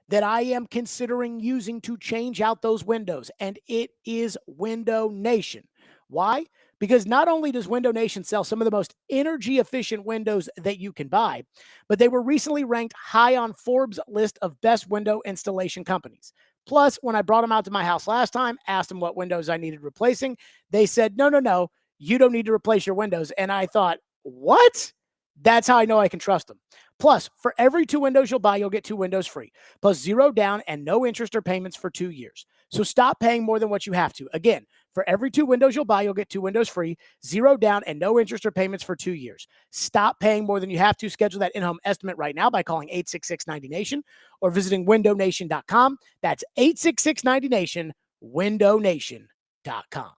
that I am considering using to change out those windows, and it is Window Nation. Why? Because not only does Window Nation sell some of the most energy efficient windows that you can buy, but they were recently ranked high on Forbes' list of best window installation companies. Plus, when I brought them out to my house last time, asked them what windows I needed replacing, they said, no, you don't need to replace your windows. And I thought, what? That's how I know I can trust them. Plus, for every 2 windows you'll buy, you'll get 2 windows free, plus 0 down and no interest or payments for 2 years. So stop paying more than what you have to. Again, for every 2 windows you'll buy, you'll get 2 windows free, 0 down and no interest or payments for 2 years. Stop paying more than you have to. Schedule that in-home estimate right now by calling 866-90NATION or visiting windownation.com. That's 866-90NATION, windownation.com.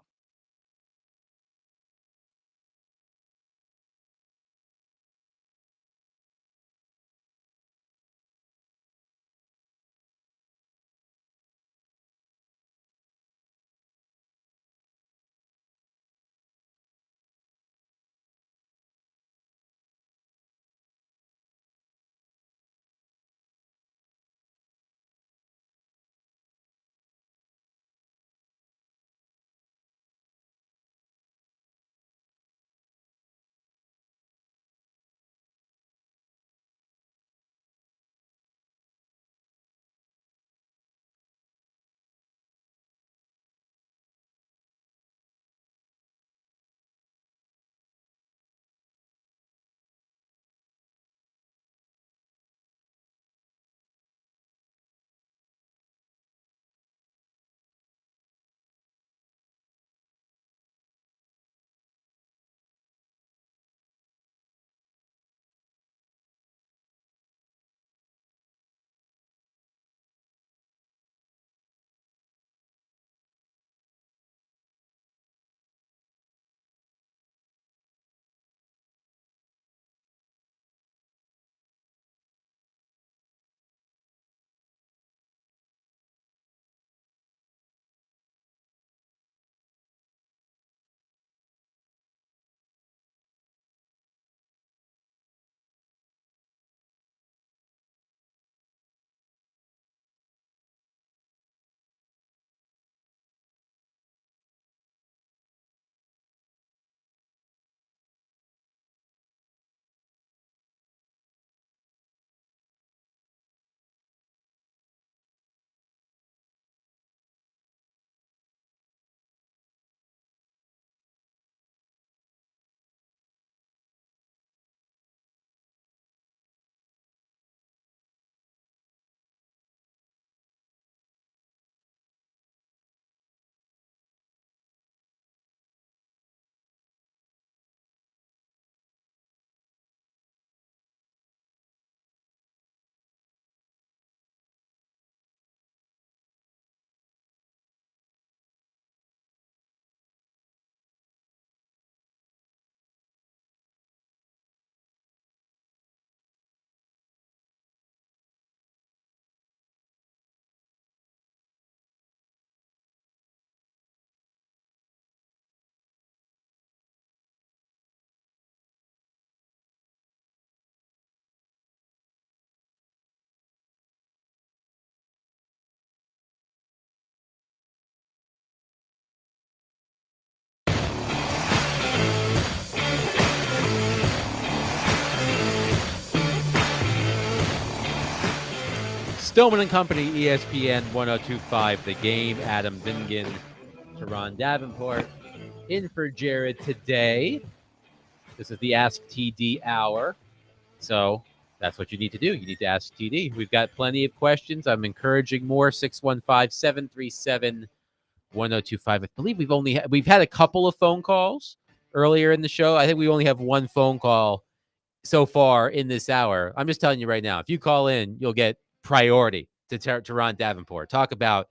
Stillman and Company, ESPN 1025, The Game. Adam Vingan, Teron Davenport, in for Jared today. This is the Ask TD hour. So that's what you need to do. You need to ask TD. We've got plenty of questions. I'm encouraging more. 615-737-1025. I believe we've had a couple of phone calls earlier in the show. I think we only have one phone call so far in this hour. I'm just telling you right now, if you call in, you'll get priority to Teron Davenport. Talk about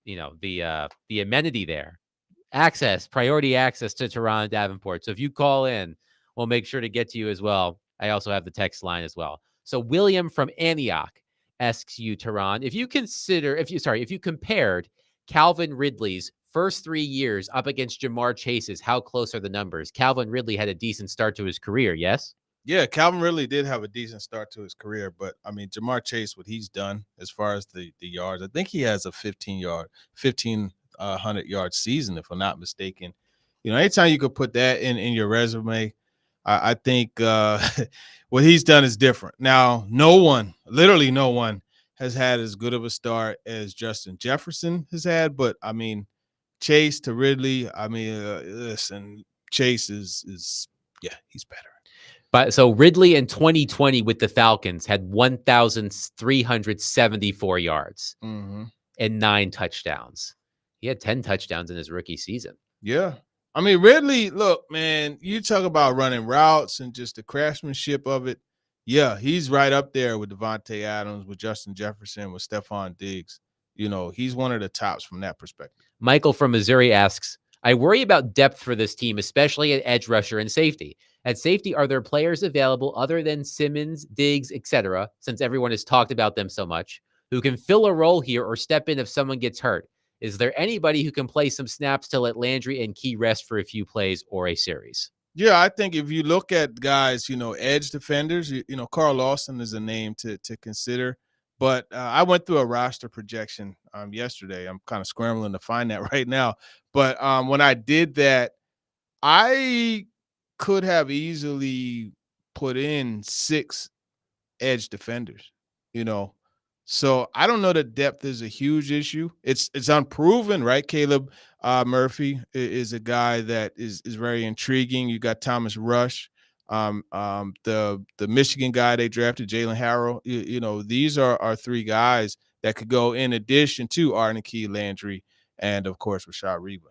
the amenity there. Priority access to Teron Davenport. So if you call in, we'll make sure to get to you as well. I also have the text line as well. So William from Antioch asks you, Teron, if you compared Calvin Ridley's first 3 years up against Jamar Chase's, how close are the numbers? Calvin Ridley had a decent start to his career, yes? Yeah, Calvin Ridley did have a decent start to his career, but I mean, Jamar Chase, what he's done as far as the yards, I think he has a 1,500-yard season, if I'm not mistaken. Anytime you could put that in your resume, I think what he's done is different. Now, literally no one has had as good of a start as Justin Jefferson has had, but I mean, Chase to Ridley, I mean, listen, Chase is he's better. But so Ridley in 2020 with the Falcons had 1,374 yards and 9 touchdowns. He had 10 touchdowns in his rookie season. Yeah. I mean, Ridley, look, man, you talk about running routes and just the craftsmanship of it. Yeah, he's right up there with Devontae Adams, with Justin Jefferson, with Stephon Diggs. He's one of the tops from that perspective. Michael from Missouri asks, I worry about depth for this team, especially at edge rusher and safety. At safety, are there players available other than Simmons, Diggs, etc., since everyone has talked about them so much, who can fill a role here or step in if someone gets hurt? Is there anybody who can play some snaps to let Landry and Key rest for a few plays or a series? Yeah, I think if you look at guys, edge defenders, Carl Lawson is a name to consider. But I went through a roster projection yesterday. I'm kind of scrambling to find that right now. But when I did that, I could have easily put in 6 edge defenders, So I don't know that depth is a huge issue. It's unproven, right? Caleb Murphy is a guy that is very intriguing. You got Thomas Rush, the Michigan guy they drafted, Jalen Harrell. These are 3 guys that could go in addition to Arden Key, Landry, and of course Rashad Reba.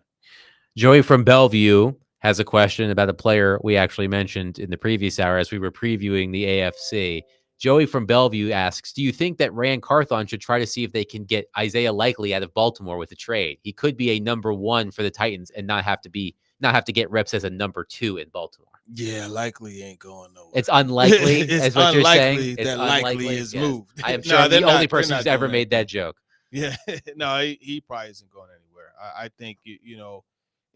Joey from Bellevue has a question about a player we actually mentioned in the previous hour as we were previewing the AFC. Joey from Bellevue asks, do you think that Rand Carthon should try to see if they can get Isaiah Likely out of Baltimore with a trade? He could be a number 1 for the Titans and not have to get reps as a number 2 in Baltimore. Yeah, Likely ain't going nowhere. It's unlikely, is what you're saying. That Likely is moved. I am sure I'm the only person who's ever made that joke. Yeah, no, he probably isn't going anywhere. I think,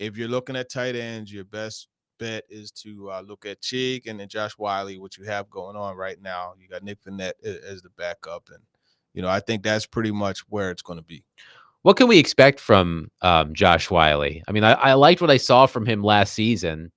if you're looking at tight ends, your best bet is to look at Chig and then Josh Wiley, what you have going on right now. You got Nick Vannett as the backup. And, I think that's pretty much where it's going to be. What can we expect from Josh Wiley? I mean, I liked what I saw from him last season,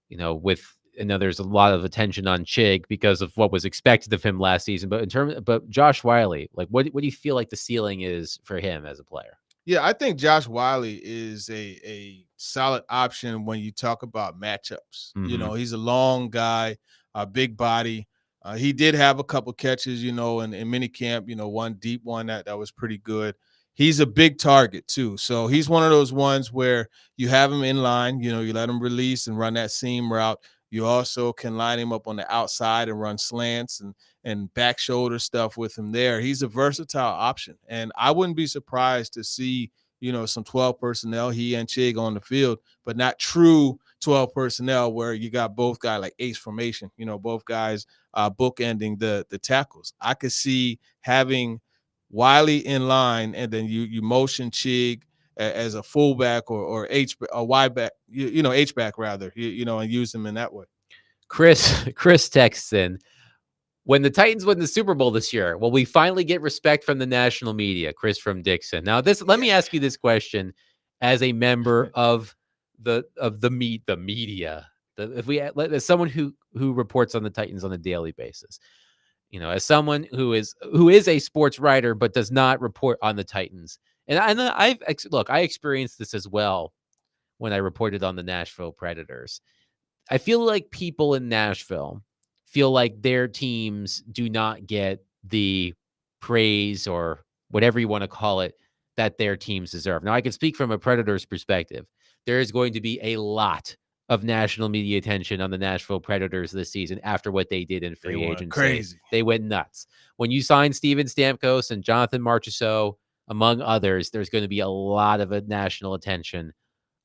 there's a lot of attention on Chig because of what was expected of him last season. But Josh Wiley, like what do you feel like the ceiling is for him as a player? Yeah, I think Josh Wiley is a solid option when you talk about matchups. Mm-hmm. He's a long guy, a big body. He did have a couple catches, in minicamp, one deep one that was pretty good. He's a big target too. So he's one of those ones where you have him in line, you let him release and run that seam route. You also can line him up on the outside and run slants and back shoulder stuff with him there. He's a versatile option. And I wouldn't be surprised to see, some 12 personnel, he and Chig on the field, but not true 12 personnel where you got both guys like ace formation, both guys bookending the tackles. I could see having Wiley in line and then you motion Chig as a fullback or wide back, H back rather, and use them in that way. Chris texts in, when the Titans win the Super Bowl this year, will we finally get respect from the national media? Chris from Dixon. Now, let me ask you this question as a member of the media. As someone who reports on the Titans on a daily basis. as someone who is a sports writer but does not report on the Titans, and I experienced this as well when I reported on the Nashville Predators. I feel like people in Nashville feel like their teams do not get the praise or whatever you want to call it that their teams deserve. Now, I can speak from a Predators perspective. There is going to be a lot of national media attention on the Nashville Predators this season after what they did in free agency. Crazy. They went nuts. When you sign Steven Stamkos and Jonathan Marchessault, among others, there's going to be a lot of national attention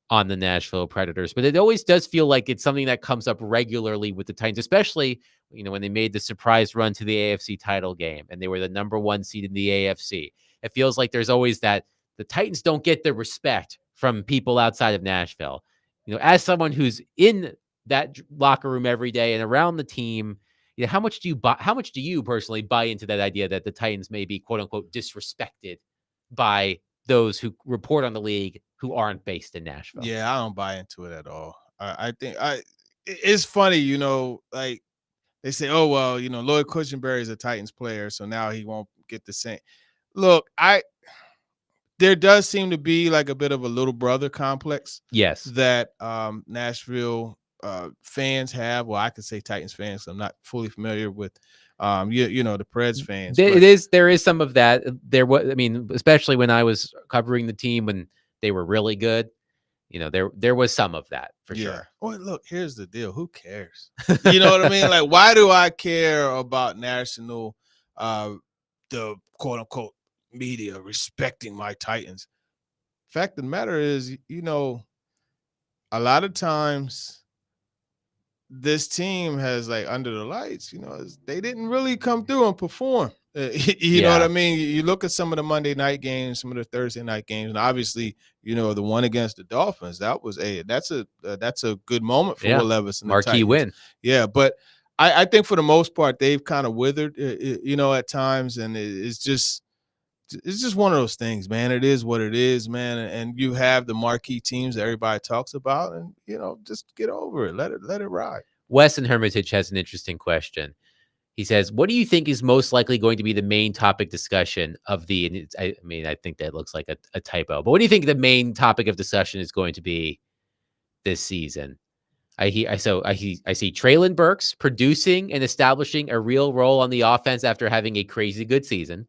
on the Nashville Predators. But it always does feel like it's something that comes up regularly with the Titans, especially, when they made the surprise run to the AFC title game and they were the number 1 seed in the AFC. It feels like there's always that the Titans don't get the respect from people outside of Nashville. As someone who's in that locker room every day and around the team, how much do you personally buy into that idea that the Titans may be quote unquote disrespected by those who report on the league who aren't based in Nashville? Yeah, I don't buy into it at all. I think it's funny, like they say, oh, well, Lloyd Cushenberry is a Titans player, so now he won't get the same. Look, there does seem to be like a bit of a little brother complex. Yes. That Nashville fans have. Well, I could say Titans fans. I'm not fully familiar with the Preds fans. There is some of that. There was, especially when I was covering the team when they were really good, there was some of that for sure. Well, look, here's the deal. Who cares? You know what I mean? Like, why do I care about national, the quote unquote media respecting my Titans? Fact of the matter is, a lot of times this team has, like, under the lights, they didn't really come through and perform. You know what I mean? You look at some of the Monday night games, some of the Thursday night games, and obviously, the one against the Dolphins, that's a good moment for Will Levis and the marquee Titans. win. Yeah, but I think for the most part they've kind of withered, at times, and it's just one of those things, man. It is what it is, man. And you have the marquee teams that everybody talks about, and just get over it. Let it ride. Wes in Hermitage has an interesting question. He says, what do you think is most likely going to be the main topic discussion of the, I think that looks like a typo, but what do you think the main topic of discussion is going to be this season? I see Treylon Burks producing and establishing a real role on the offense after having a crazy good season.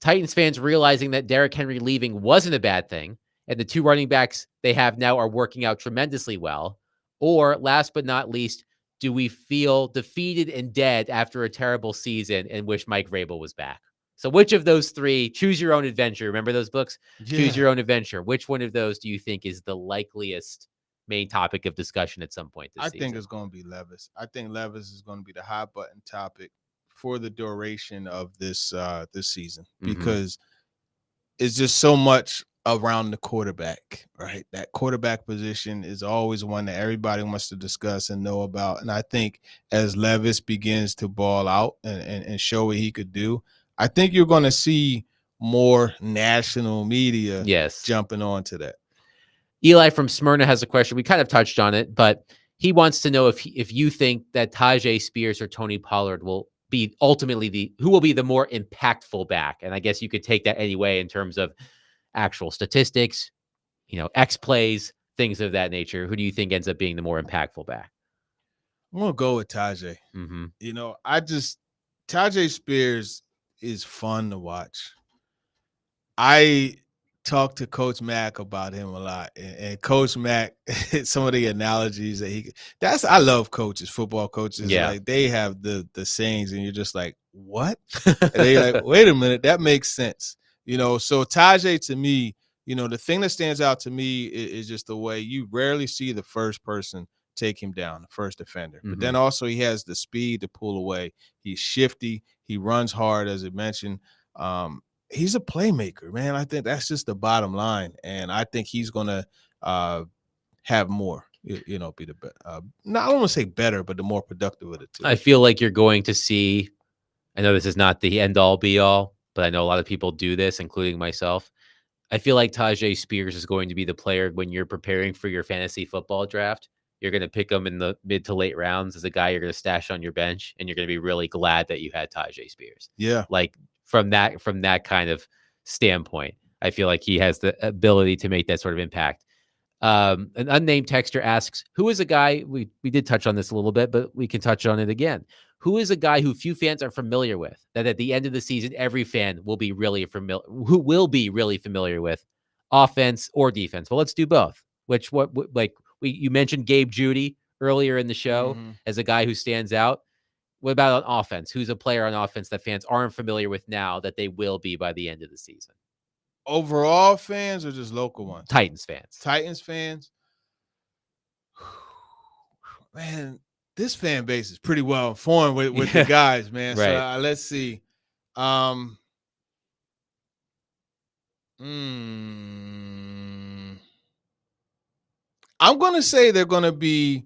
Titans fans realizing that Derrick Henry leaving wasn't a bad thing, and the 2 running backs they have now are working out tremendously well. Or last but not least, do we feel defeated and dead after a terrible season and wish Mike Vrabel was back? So which of those 3, choose your own adventure. Remember those books? Yeah. Choose your own adventure. Which one of those do you think is the likeliest main topic of discussion at some point this season? I think it's going to be Levis. I think Levis is going to be the hot button topic for the duration of this season, because it's just so much around the quarterback, right? That quarterback position is always one that everybody wants to discuss and know about. And I think as Levis begins to ball out and show what he could do, I think you're going to see more national media jumping onto that. Eli from Smyrna has a question. We kind of touched on it, but he wants to know if you think that Tajay Spears or Tony Pollard will be ultimately who will be the more impactful back. And I guess you could take that anyway in terms of actual statistics, X plays, things of that nature. Who do you think ends up being the more impactful back? I'm going to go with Tajay. Tajay Spears is fun to watch. I talked to Coach Mack about him a lot, and Coach Mack, some of the analogies that I love coaches, football coaches. Yeah. Like, they have the sayings, and you're just like, what? And they're like, wait a minute, that makes sense. So Tajay, to me, the thing that stands out to me is just the way you rarely see the first person take him down, the first defender. But then also he has the speed to pull away. He's shifty. He runs hard, as I mentioned. He's a playmaker, man. I think that's just the bottom line. And I think he's going to have more, be the better. I don't want to say better, but the more productive of the two. I feel like you're going to see, I know this is not the end all be all, but I know a lot of people do this, including myself. I feel like Tajay Spears is going to be the player when you're preparing for your fantasy football draft. you're going to pick him in the mid to late rounds as a guy you're going to stash on your bench, and you're going to be really glad that you had Tajay Spears. Yeah. Like from that kind of standpoint, I feel like he has the ability to make that sort of impact. An unnamed texter asks, who is a guy, we did touch on this a little bit, but we can touch on it again. Who is a guy who few fans are familiar with, that at the end of the season, every fan will be really familiar with, offense or defense? Well, let's do both. You mentioned Gabe Judy earlier in the show as a guy who stands out. What about on offense? Who's a player on offense that fans aren't familiar with now that they will be by the end of the season? Overall fans or just local ones? Titans fans. Titans fans. Man, this fan base is pretty well informed with the guys, man. Right. So let's see. I'm going to say they're going to be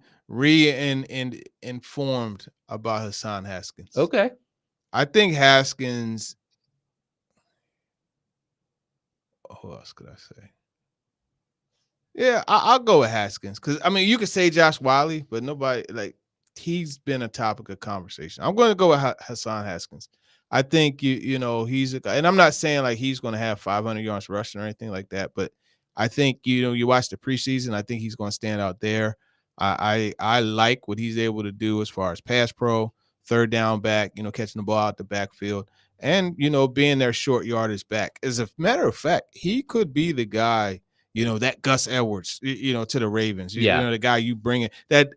informed about Hassan Haskins. Okay. I think Haskins. Who else could I say? Yeah, I'll go with Haskins because I mean you could say Josh Wiley, but nobody he's been a topic of conversation. I'm going to go with Hassan Haskins. I think he's a guy, and I'm not saying like he's going to have 500 yards rushing or anything like that, but I think you watch the preseason. I think he's going to stand out there. I like what he's able to do as far as pass pro, third down back, catching the ball out the backfield, and being their short yardage back. As a matter of fact, he could be the guy. That Gus Edwards, to the Ravens, the guy you bring in, that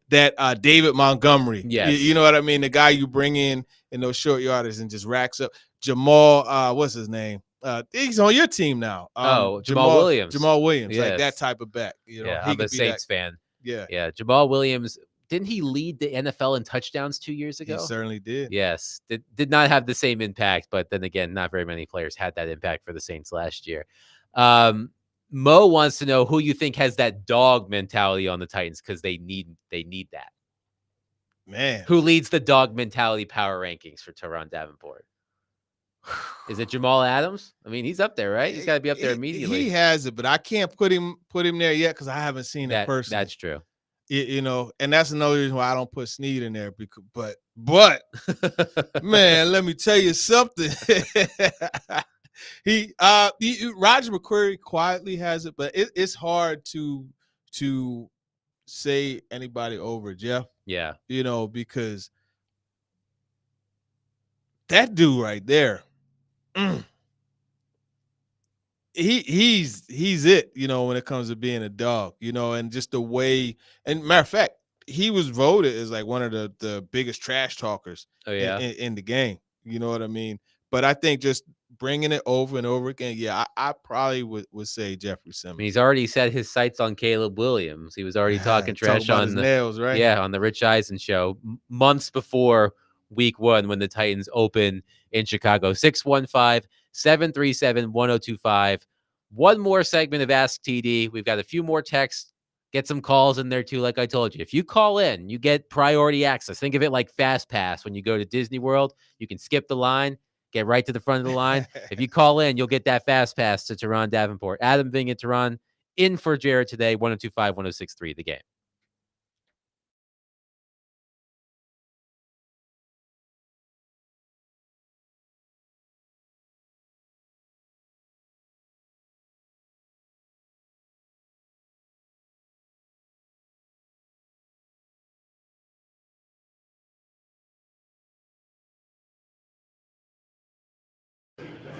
David Montgomery, you know what I mean? The guy you bring in those short yarders and just racks up. Jamal, what's his name? He's on your team now. Jamal Williams. Jamal Williams, yes. like that type of back. I'm a Saints fan. Yeah. Jamal Williams, didn't he lead the NFL in touchdowns 2 years ago? He certainly did. Yes. Did not have the same impact, but then again, not very many players had that impact for the Saints last year. Mo wants to know who you think has that dog mentality on the Titans because they need that. Man. Who leads the dog mentality power rankings for Teron Davenport? Is it Jamal Adams? I mean, he's up there, right? He's got to be up there immediately. He has it, but I can't put him there yet because I haven't seen it personally. That's true. And that's another reason why I don't put Snead in there. But man, let me tell you something. Roger McCreary quietly has it, but it's hard to say anybody over Jeff. Yeah. Because that dude right there, he's it, when it comes to being a dog, and just the way, and matter of fact, he was voted as like one of the biggest trash talkers in the game. You know what I mean? But I think just bringing it over and over again, I probably would say Jeffrey Simmons. I mean, he's already set his sights on Caleb Williams. He was already talking trash on his nails, right? Yeah, on the Rich Eisen show months before week 1 when the Titans open in Chicago. 615-737-1025. One more segment of Ask TD. We've got a few more texts. Get some calls in there too, like I told you. If you call in, you get priority access. Think of it like Fast Pass. When you go to Disney World, you can skip the line, get right to the front of the line. If you call in, you'll get that Fast Pass to Teron Davenport. Adam Ving and Teron in for Jared today, 102.5, 106.3 The Game.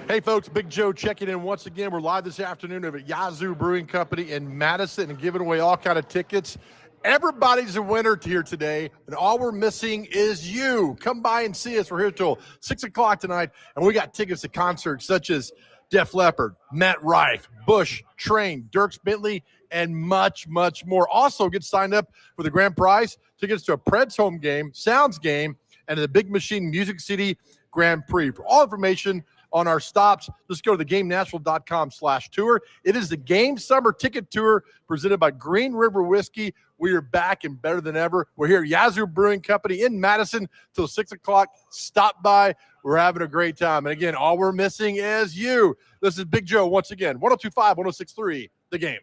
Hey, folks, Big Joe checking in once again. We're live this afternoon over at Yazoo Brewing Company in Madison and giving away all kind of tickets. Everybody's a winner here today, and all we're missing is you. Come by and see us. We're here till 6 o'clock tonight, and we got tickets to concerts such as Def Leppard, Matt Rife, Bush, Train, Dierks Bentley, and much, much more. Also, get signed up for the grand prize, tickets to a Preds home game, Sounds game, and the Big Machine Music City Grand Prix. For all information on our stops, just go to thegamenashville.com/tour. It is the Game Summer Ticket Tour presented by Green River Whiskey. We are back and better than ever. We're here at Yazoo Brewing Company in Madison till 6 o'clock. Stop by. We're having a great time. And again, all we're missing is you. This is Big Joe once again, 102.5, 106.3, The Game.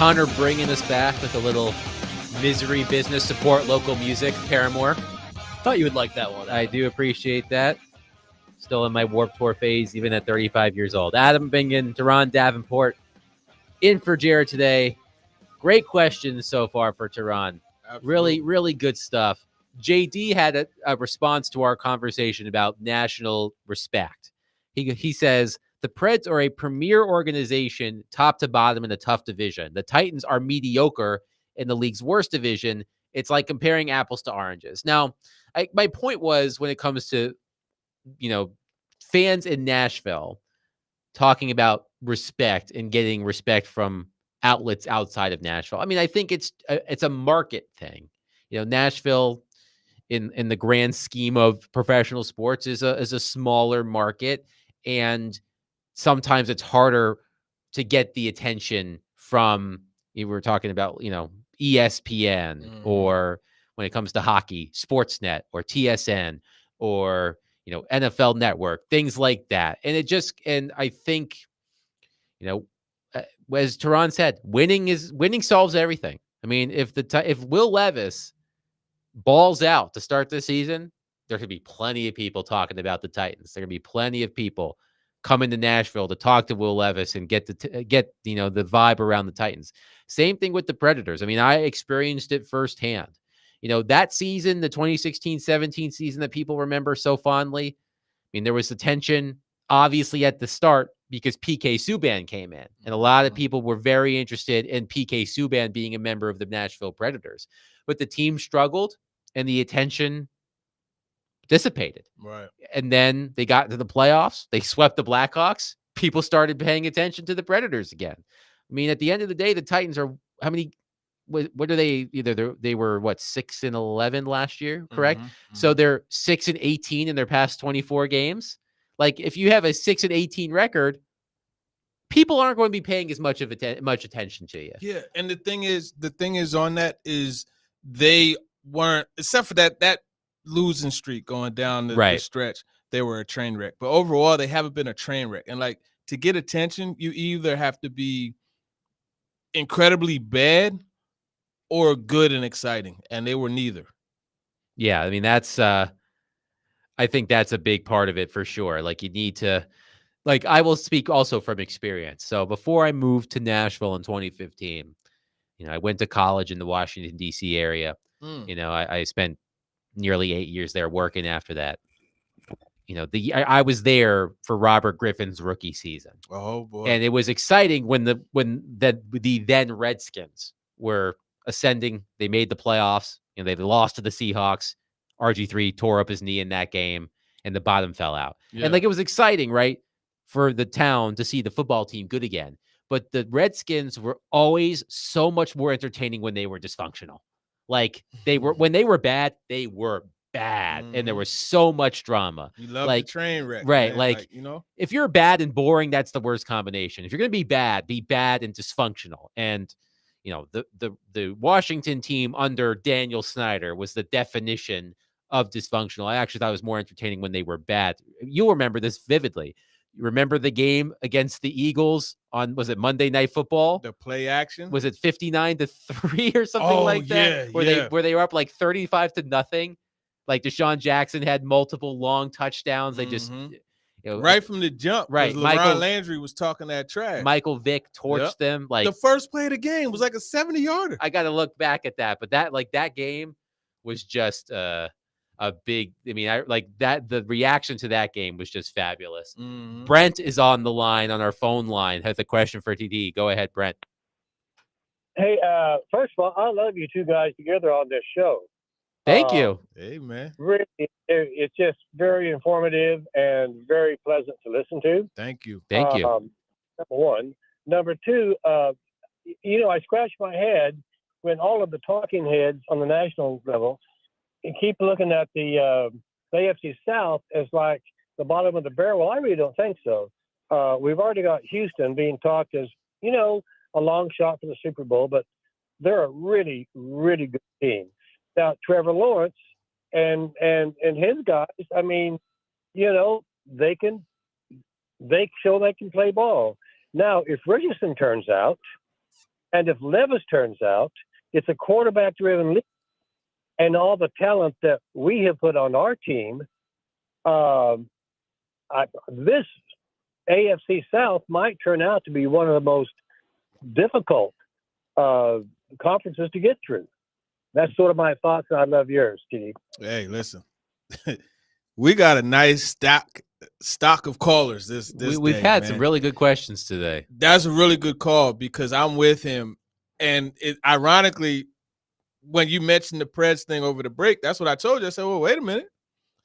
Connor bringing us back with a little misery business support local music, Paramore. Thought you would like that one. I do appreciate that. Still in my Warped Tour phase, even at 35 years old. Adam Bingen, Teron Davenport, in for Jared today. Great questions so far for Teron. Really, really good stuff. JD had a response to our conversation about national respect. He says, the Preds are a premier organization, top to bottom in a tough division. The Titans are mediocre in the league's worst division. It's like comparing apples to oranges. Now, my point was when it comes to, fans in Nashville talking about respect and getting respect from outlets outside of Nashville. I mean, I think it's a market thing. Nashville in the grand scheme of professional sports is a smaller market, and sometimes it's harder to get the attention from, we were talking about, ESPN, or when it comes to hockey, Sportsnet or TSN or, NFL Network, things like that. And I think, as Teron said, winning solves everything. I mean, if Will Levis balls out to start the season, there could be plenty of people talking about the Titans. There could be plenty of people coming to Nashville to talk to Will Levis and get the vibe around the Titans. Same thing with the Predators. I mean, I experienced it firsthand. That season, the 2016-17 season that people remember so fondly. I mean, there was the tension obviously at the start because PK Subban came in, and a lot of people were very interested in PK Subban being a member of the Nashville Predators. But the team struggled and the attention dissipated. Right. And then they got to the playoffs. They swept the Blackhawks. People started paying attention to the Predators again. I mean, at the end of the day, the Titans are how many? What are they? They were 6-11 last year, correct? So they're 6-18 in their past 24 games. Like, if you have a 6-18 record, people aren't going to be paying as much attention to you. Yeah, and the thing is on that is they weren't, except for that losing streak going down the stretch, they were a train wreck. But overall, they haven't been a train wreck. And like, to get attention, you either have to be incredibly bad or good and exciting, and they were neither. Yeah, I mean, that's I think that's a big part of it for sure. Like, you need to, like, I will speak also from experience. So before I moved to Nashville in 2015, I went to college in the Washington, D.C. area. I spent nearly 8 years there working after that. I was there for Robert Griffin's rookie season. Oh boy. And it was exciting when the then Redskins were ascending. They made the playoffs. They lost to the Seahawks. RG3 tore up his knee in that game, and the bottom fell out. Yeah. And it was exciting, right, for the town to see the football team good again. But the Redskins were always so much more entertaining when they were dysfunctional. Like, when they were bad, they were bad, and there was so much drama. You love the train wreck, right? Man. Like, if you're bad and boring, that's the worst combination. If you're gonna be bad and dysfunctional. And the Washington team under Daniel Snyder was the definition of dysfunctional. I actually thought it was more entertaining when they were bad. You'll remember this vividly. You remember the game against the Eagles on, was it Monday Night Football? The play action? Was it 59-3 or something like that? Where they were up like 35-0. Like, Deshaun Jackson had multiple long touchdowns. They just right from the jump. Right. LeBron Landry was talking that trash. Michael Vick torched them. Like, the first play of the game was like a 70-yarder. I got to look back at that, but that game was just a big. I mean, the reaction to that game was just fabulous. Brent is on the line, on our phone line, has a question for TD. Go ahead, Brent. Hey, first of all, I love you two guys together on this show. Thank you. Hey, man. Really, it's just very informative and very pleasant to listen to. Thank you. Thank you. Number one. Number two, I scratch my head when all of the talking heads on the national level keep looking at the AFC South as like the bottom of the barrel. I really don't think so. We've already got Houston being talked as, a long shot for the Super Bowl, but they're a really, really good team. Now, Trevor Lawrence and his guys, I mean, they show they can play ball. Now, if Richardson turns out, And if Levis turns out, it's a quarterback-driven league, and all the talent that we have put on our team, this AFC South might turn out to be one of the most difficult conferences to get through. That's sort of my thoughts, and I love yours, Steve. Hey, listen, we got a nice stock of callers this We've day, had man. some really good questions today. That's a really good call because I'm with him. And ironically, when you mentioned the Preds thing over the break, that's what I told you. I said, well, wait a minute.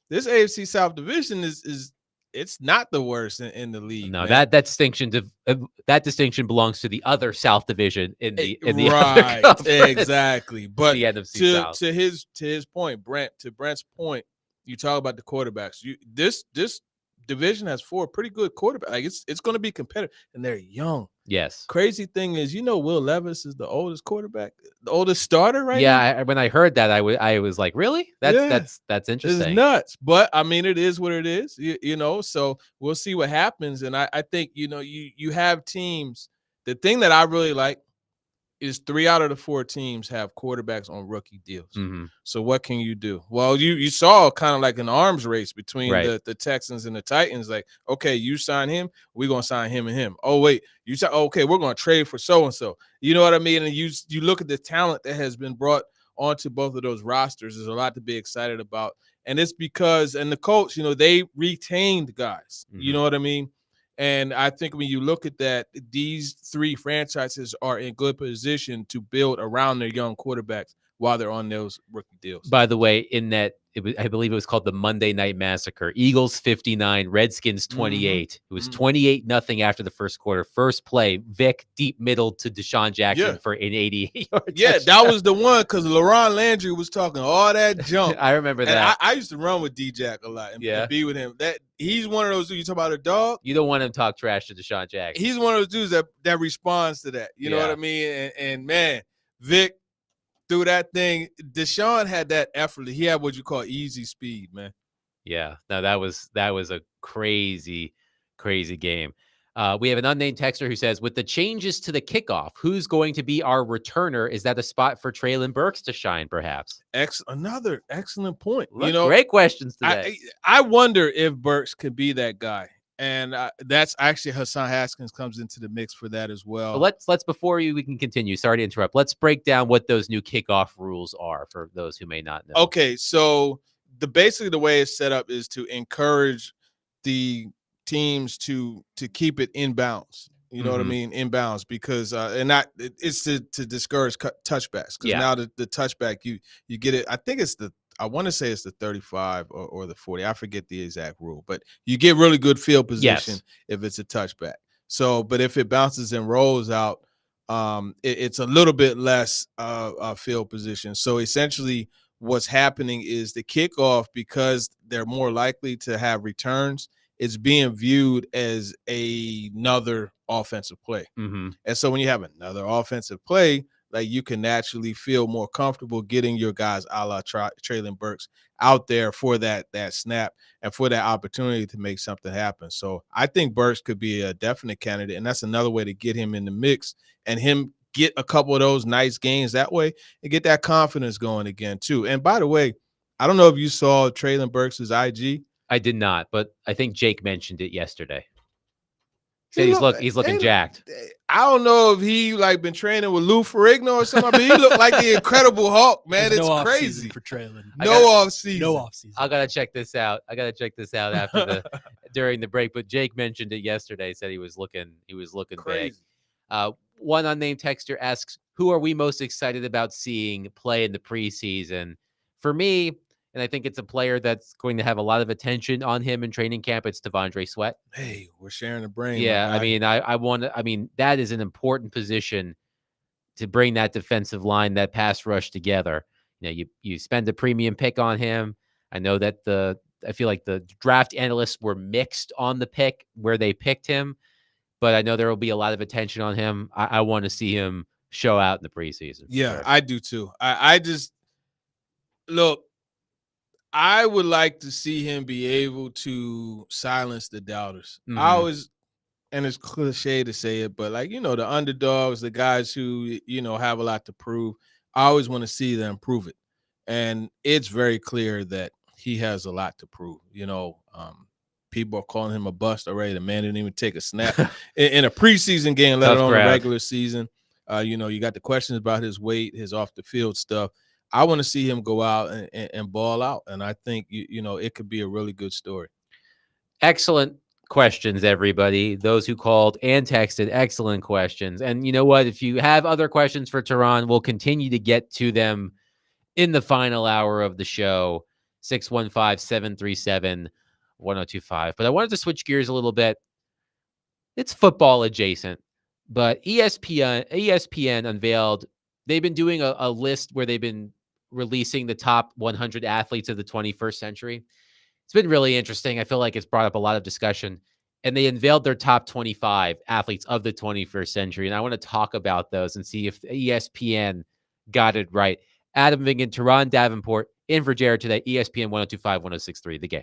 This AFC South division is it's not the worst in the league. No, man. that distinction belongs to the other South division in the right, other conference. exactly. But the NFC South. to his point, Brent's point, you talk about the quarterbacks. This division has 4 pretty good quarterbacks. Like it's going to be competitive, and they're young. Yes. Crazy thing is, Will Levis is the oldest quarterback, the oldest starter right now. Yeah, when I heard that, I was like, really? That's interesting. It's nuts, but I mean, it is what it is. So we'll see what happens. And I think you have teams. The thing that I really like is 3 out of the 4 teams have quarterbacks on rookie deals. Mm-hmm. So what can you do? Well, you saw kind of like an arms race between the Texans and the Titans. Like, okay, you sign him, we're gonna sign him and him. Oh wait, you say okay, we're gonna trade for so and so. You know what I mean? And you look at the talent that has been brought onto both of those rosters. There's a lot to be excited about, and it's because the Colts, they retained guys. Mm-hmm. You know what I mean? And I think when you look at that, these 3 franchises are in good position to build around their young quarterbacks while they're on those rookie deals. By the way, in that, I believe it was called the Monday Night Massacre. Eagles 59, Redskins 28. Mm-hmm. It was 28-0 after the first quarter. First play, Vic deep middle to Deshaun Jackson for an 88-yard touchdown. That was the one because LaRon Landry was talking all that jump. I remember that. I used to run with D-Jack a lot and be with him. He's one of those dudes. You talk about a dog. You don't want him to talk trash to Deshaun Jackson. He's one of those dudes that responds to that. You know what I mean? And man, Vic threw that thing. Deshaun had that effort. He had what you call easy speed, man. Yeah. No, that was a crazy, crazy game. We have an unnamed texter who says, with the changes to the kickoff, who's going to be our returner? Is that a spot for Treylon Burks to shine, perhaps? Another excellent point. Great questions today. I wonder if Burks could be that guy. And that's actually Hassan Haskins comes into the mix for that as well. So let's before we can continue, sorry to interrupt. Let's break down what those new kickoff rules are for those who may not know. Okay, so basically the way it's set up is to encourage the teams to keep it inbounds. You know what I mean? Inbounds, because it's to discourage touchbacks. Because now the touchback you get it. I want to say it's the 35 or the 40. I forget the exact rule, but you get really good field position if it's a touchback. So, but if it bounces and rolls out, it's a little bit less field position. So essentially what's happening is the kickoff, because they're more likely to have returns, it's being viewed as another offensive play. Mm-hmm. And so when you have another offensive play, like, you can naturally feel more comfortable getting your guys a la Treylon Burks out there for that snap and for that opportunity to make something happen. So I think Burks could be a definite candidate, and that's another way to get him in the mix and him get a couple of those nice games that way and get that confidence going again too. And by the way, I don't know if you saw Treylon Burks' IG. I did not, but I think Jake mentioned it yesterday. He's looking jacked. I don't know if he been training with Lou Ferrigno or something. I mean, he looked like the Incredible Hulk, man. There's it's crazy for Treylon. No off season. No off season. I gotta check this out. After during the break. But Jake mentioned it yesterday. Said he was looking crazy. Big. One unnamed texter asks, "Who are we most excited about seeing play in the preseason?" For me, and I think it's a player that's going to have a lot of attention on him in training camp, it's Devondre Sweat. Hey, we're sharing the brain. Yeah, I mean, that is an important position to bring that defensive line, that pass rush together. You spend a premium pick on him. I know that I feel like the draft analysts were mixed on the pick where they picked him, but I know there will be a lot of attention on him. I want to see him show out in the preseason. Yeah, sure. I do too. I just look. I would like to see him be able to silence the doubters. Mm-hmm. I always and it's cliche to say it, but like, the underdogs, the guys who, have a lot to prove, I always want to see them prove it. And it's very clear that he has a lot to prove. People are calling him a bust already. The man didn't even take a snap in a preseason game, let Tough alone a crowd. regular season. You got the questions about his weight, his off the field stuff. I want to see him go out and ball out. And I think, it could be a really good story. Excellent questions, everybody. Those who called and texted, excellent questions. And you know what? If you have other questions for Tehran, we'll continue to get to them in the final hour of the show. 615-737-1025. But I wanted to switch gears a little bit. It's football adjacent, but ESPN unveiled, they've been doing a list where they've been releasing the top 100 athletes of the 21st century. It's been really interesting. I feel like it's brought up a lot of discussion. And they unveiled their top 25 athletes of the 21st century. And I want to talk about those and see if ESPN got it right. Adam Vingan, Tehran Davenport, in for Jared today, ESPN 1025, 1063, The Game.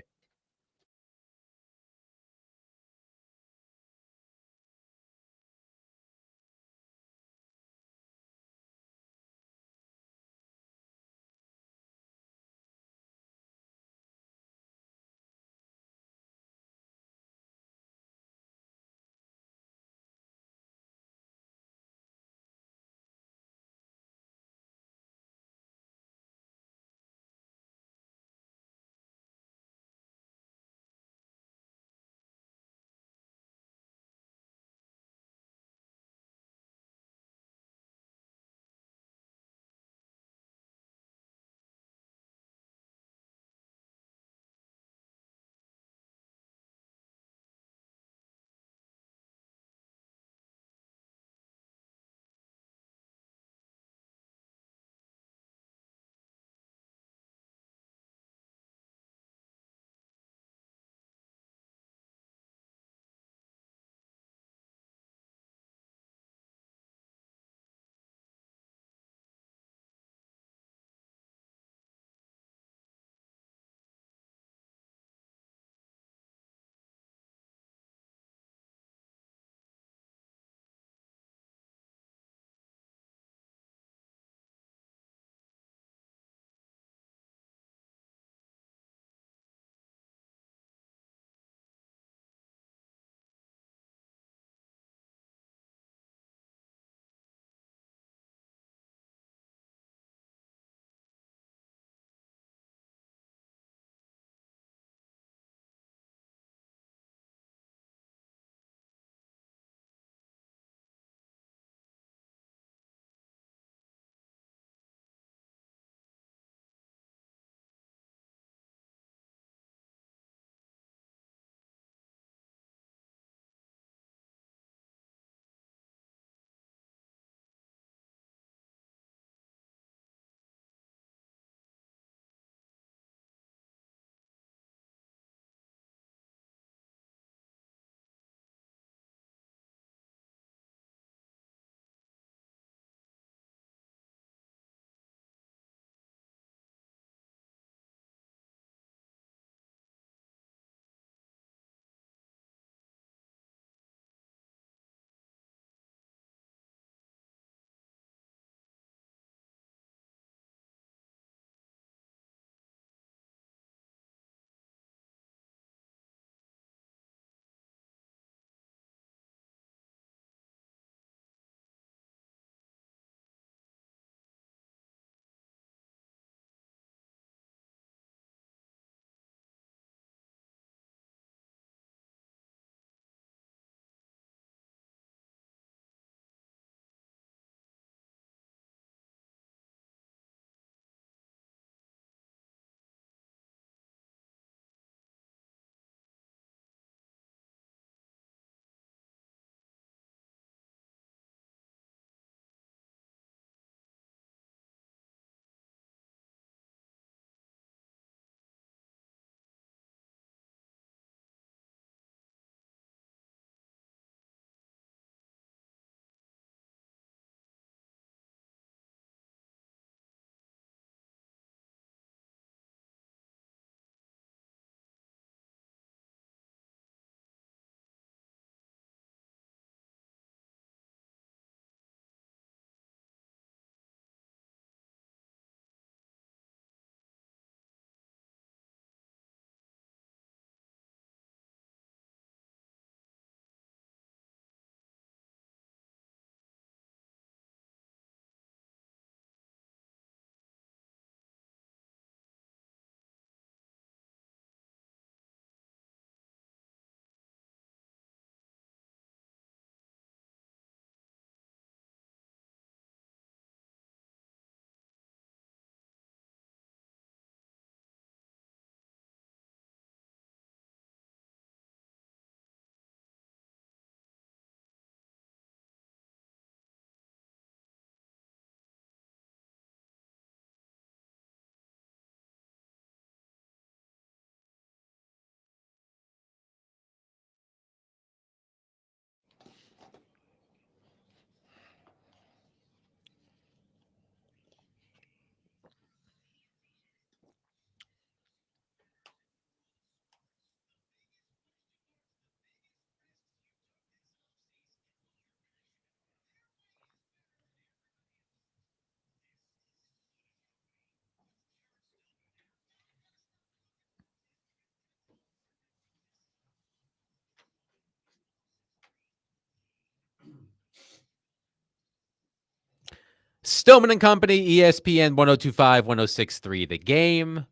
Stillman and Company, ESPN 1025, 1063, The Game.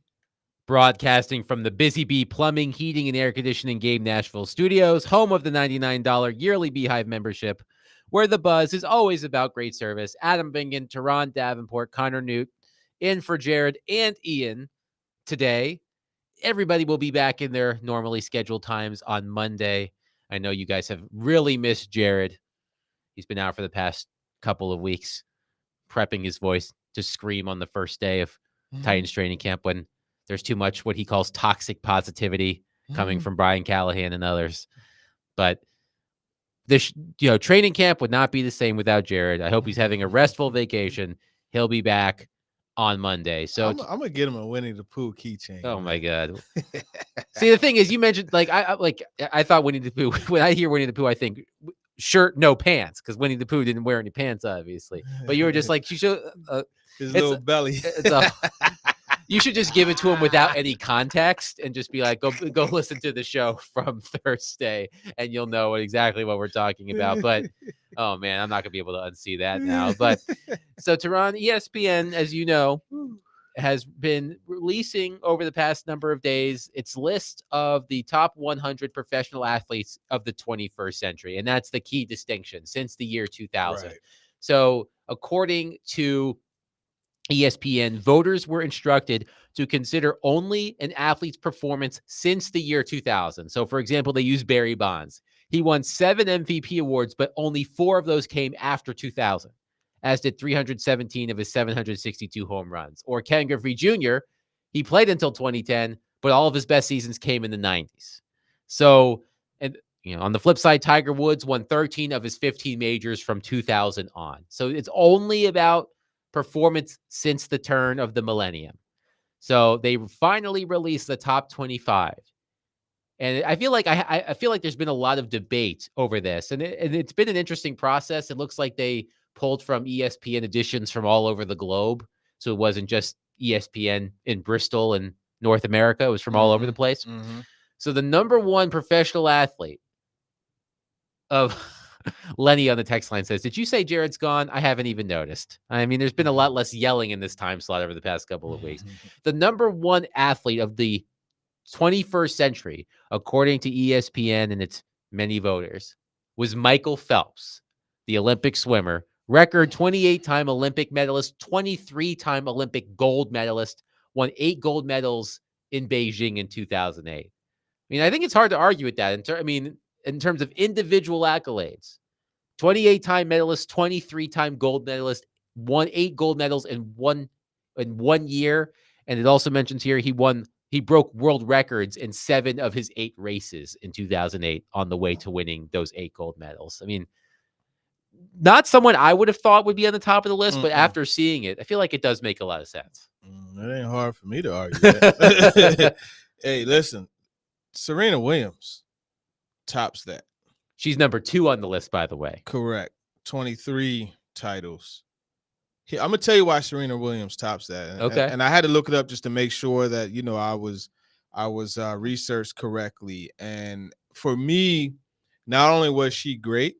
Broadcasting from the Busy Bee Plumbing, Heating, and Air Conditioning Game Nashville Studios, home of the $99 yearly Beehive membership, where the buzz is always about great service. Adam Bingen, Teron Davenport, Connor Newt, in for Jared and Ian today. Everybody will be back in their normally scheduled times on Monday. I know you guys have really missed Jared. He's been out for the past couple of weeks, prepping his voice to scream on the first day of Titans training camp when there's too much what he calls toxic positivity coming from Brian Callahan and others. But this, training camp would not be the same without Jared. I hope he's having a restful vacation. He'll be back on Monday. So I'm gonna get him a Winnie the Pooh keychain. Oh my God! See, the thing is, you mentioned I thought Winnie the Pooh. When I hear Winnie the Pooh, I think shirt, no pants, because Winnie the Pooh didn't wear any pants, obviously. But you were just like, she showed his little belly. You should just give it to him without any context and just be like, go listen to the show from Thursday, and you'll know exactly what we're talking about. But oh man, I'm not gonna be able to unsee that now. But so Teron, ESPN, as you know, has been releasing over the past number of days its list of the top 100 professional athletes of the 21st century. And that's the key distinction since the year 2000. Right. So according to ESPN, voters were instructed to consider only an athlete's performance since the year 2000. So, for example, they used Barry Bonds. He won 7 MVP awards, but only 4 of those came after 2000, as did 317 of his 762 home runs. Or Ken Griffey Jr., he played until 2010, but all of his best seasons came in the 90s. So, and on the flip side, Tiger Woods won 13 of his 15 majors from 2000 on. So it's only about performance since the turn of the millennium. So they finally released the top 25. And I feel like I feel like there's been a lot of debate over this, and it's been an interesting process. It looks like they pulled from ESPN editions from all over the globe, so it wasn't just ESPN in Bristol and North America. It was from all over the place. So the number one professional athlete of Lenny on the text line says, "Did you say Jared's gone? I haven't even noticed." I mean, there's been a lot less yelling in this time slot over the past couple of weeks. The number one athlete of the 21st century, according to ESPN and its many voters, was Michael Phelps, the Olympic swimmer, record 28-time Olympic medalist, 23-time Olympic gold medalist, won 8 gold medals in Beijing in 2008. I mean, I think it's hard to argue with that. In terms of individual accolades, 28-time medalist, 23-time gold medalist, won 8 gold medals in one year. And it also mentions here he broke world records in 7 of his 8 races in 2008 on the way to winning those 8 gold medals. I mean, not someone I would have thought would be on the top of the list, but after seeing it, I feel like it does make a lot of sense. It ain't hard for me to argue that. Hey, listen, Serena Williams tops that. She's number 2 on the list, by the way. Correct. 23 titles. I'm going to tell you why Serena Williams tops that. Okay. And I had to look it up just to make sure that, I was researched correctly. And for me, not only was she great,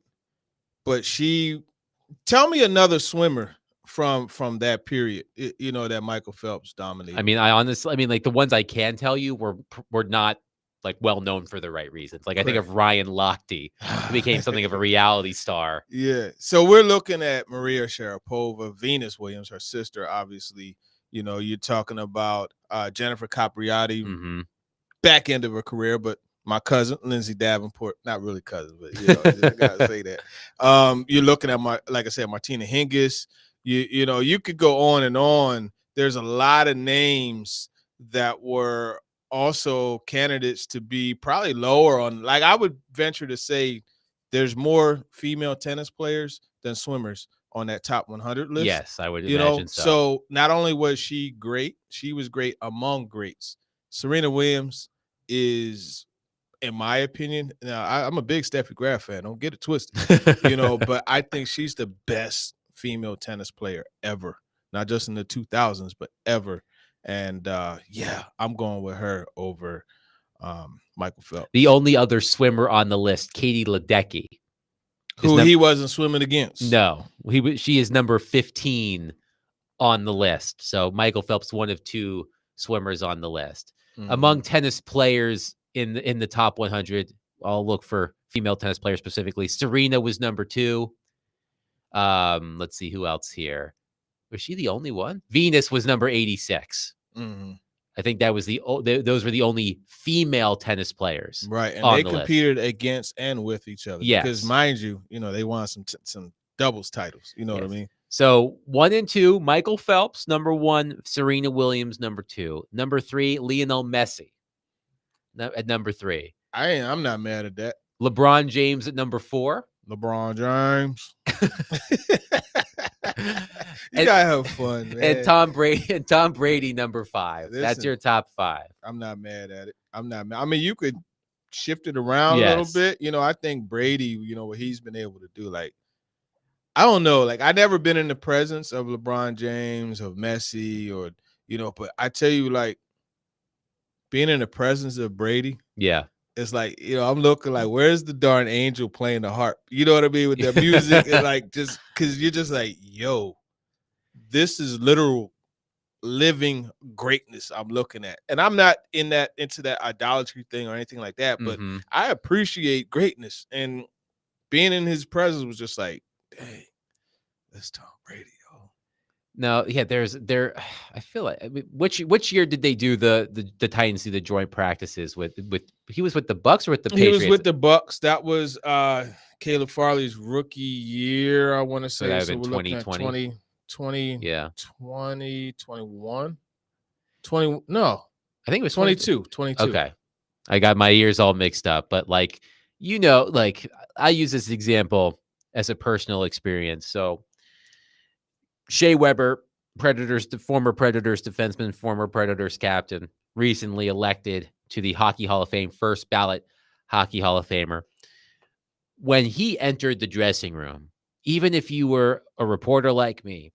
but tell me another swimmer from that period, that Michael Phelps dominated. I mean, like the ones I can tell you were not like well known for the right reasons. Like I think of Ryan Lochte, who became something of a reality star. Yeah. So we're looking at Maria Sharapova, Venus Williams, her sister, obviously. You're talking about Jennifer Capriati, back end of her career, but my cousin, Lindsay Davenport, not really cousin, but I gotta say that. You're looking at like I said, Martina Hingis. You could go on and on. There's a lot of names that were also candidates to be probably lower on. Like I would venture to say, there's more female tennis players than swimmers on that top 100 list. Yes, I would imagine so. So not only was she great, she was great among greats. Serena Williams is, in my opinion, now I'm a big Steffi Graf fan. Don't get it twisted, but I think she's the best female tennis player ever, not just in the 2000s, but ever. And I'm going with her over Michael Phelps. The only other swimmer on the list, Katie Ledecky, Who he wasn't swimming against. No, she is number 15 on the list. So Michael Phelps, one of 2 swimmers on the list. Among tennis players in the top 100, I'll look for female tennis players specifically. Serena was number 2. Let's see who else here. Was she the only one? Venus was number 86. I think that was those were the only female tennis players, right? And they competed against and with each other. Yes, because mind you, they won some doubles titles. You know what I mean? So 1 and 2, Michael Phelps, number 1, Serena Williams, number 2, number 3, Lionel Messi, at number 3. I'm not mad at that. LeBron James at number 4. LeBron James. You gotta have fun, man. And Tom Brady, number 5. Listen, that's your top 5. I'm not mad at it. I'm not mad. I mean, you could shift it around a little bit. I think Brady, what he's been able to do, like, I don't know. Like, I've never been in the presence of LeBron James or Messi or, but I tell you, like, being in the presence of Brady. Yeah. It's like, I'm looking like, where's the darn angel playing the harp? You know what I mean? With the music and like, just because you're just like, yo, this is literal living greatness I'm looking at. And I'm not into that idolatry thing or anything like that, but I appreciate greatness. And being in his presence was just like, dang, that's Tom Brady. No, yeah, I feel like, I mean, which year did they do the Titans do the joint practices with he was with the Bucks or with the Patriots? He was with the Bucks. That was Caleb Farley's rookie year, I want to say. So that would have been 2020. Yeah. 2021. 20 no. I think it was 22. Okay. I got my ears all mixed up, but like I use this example as a personal experience. So Shea Weber, former Predators defenseman, former Predators captain, recently elected to the Hockey Hall of Fame, first ballot Hockey Hall of Famer. When he entered the dressing room, even if you were a reporter like me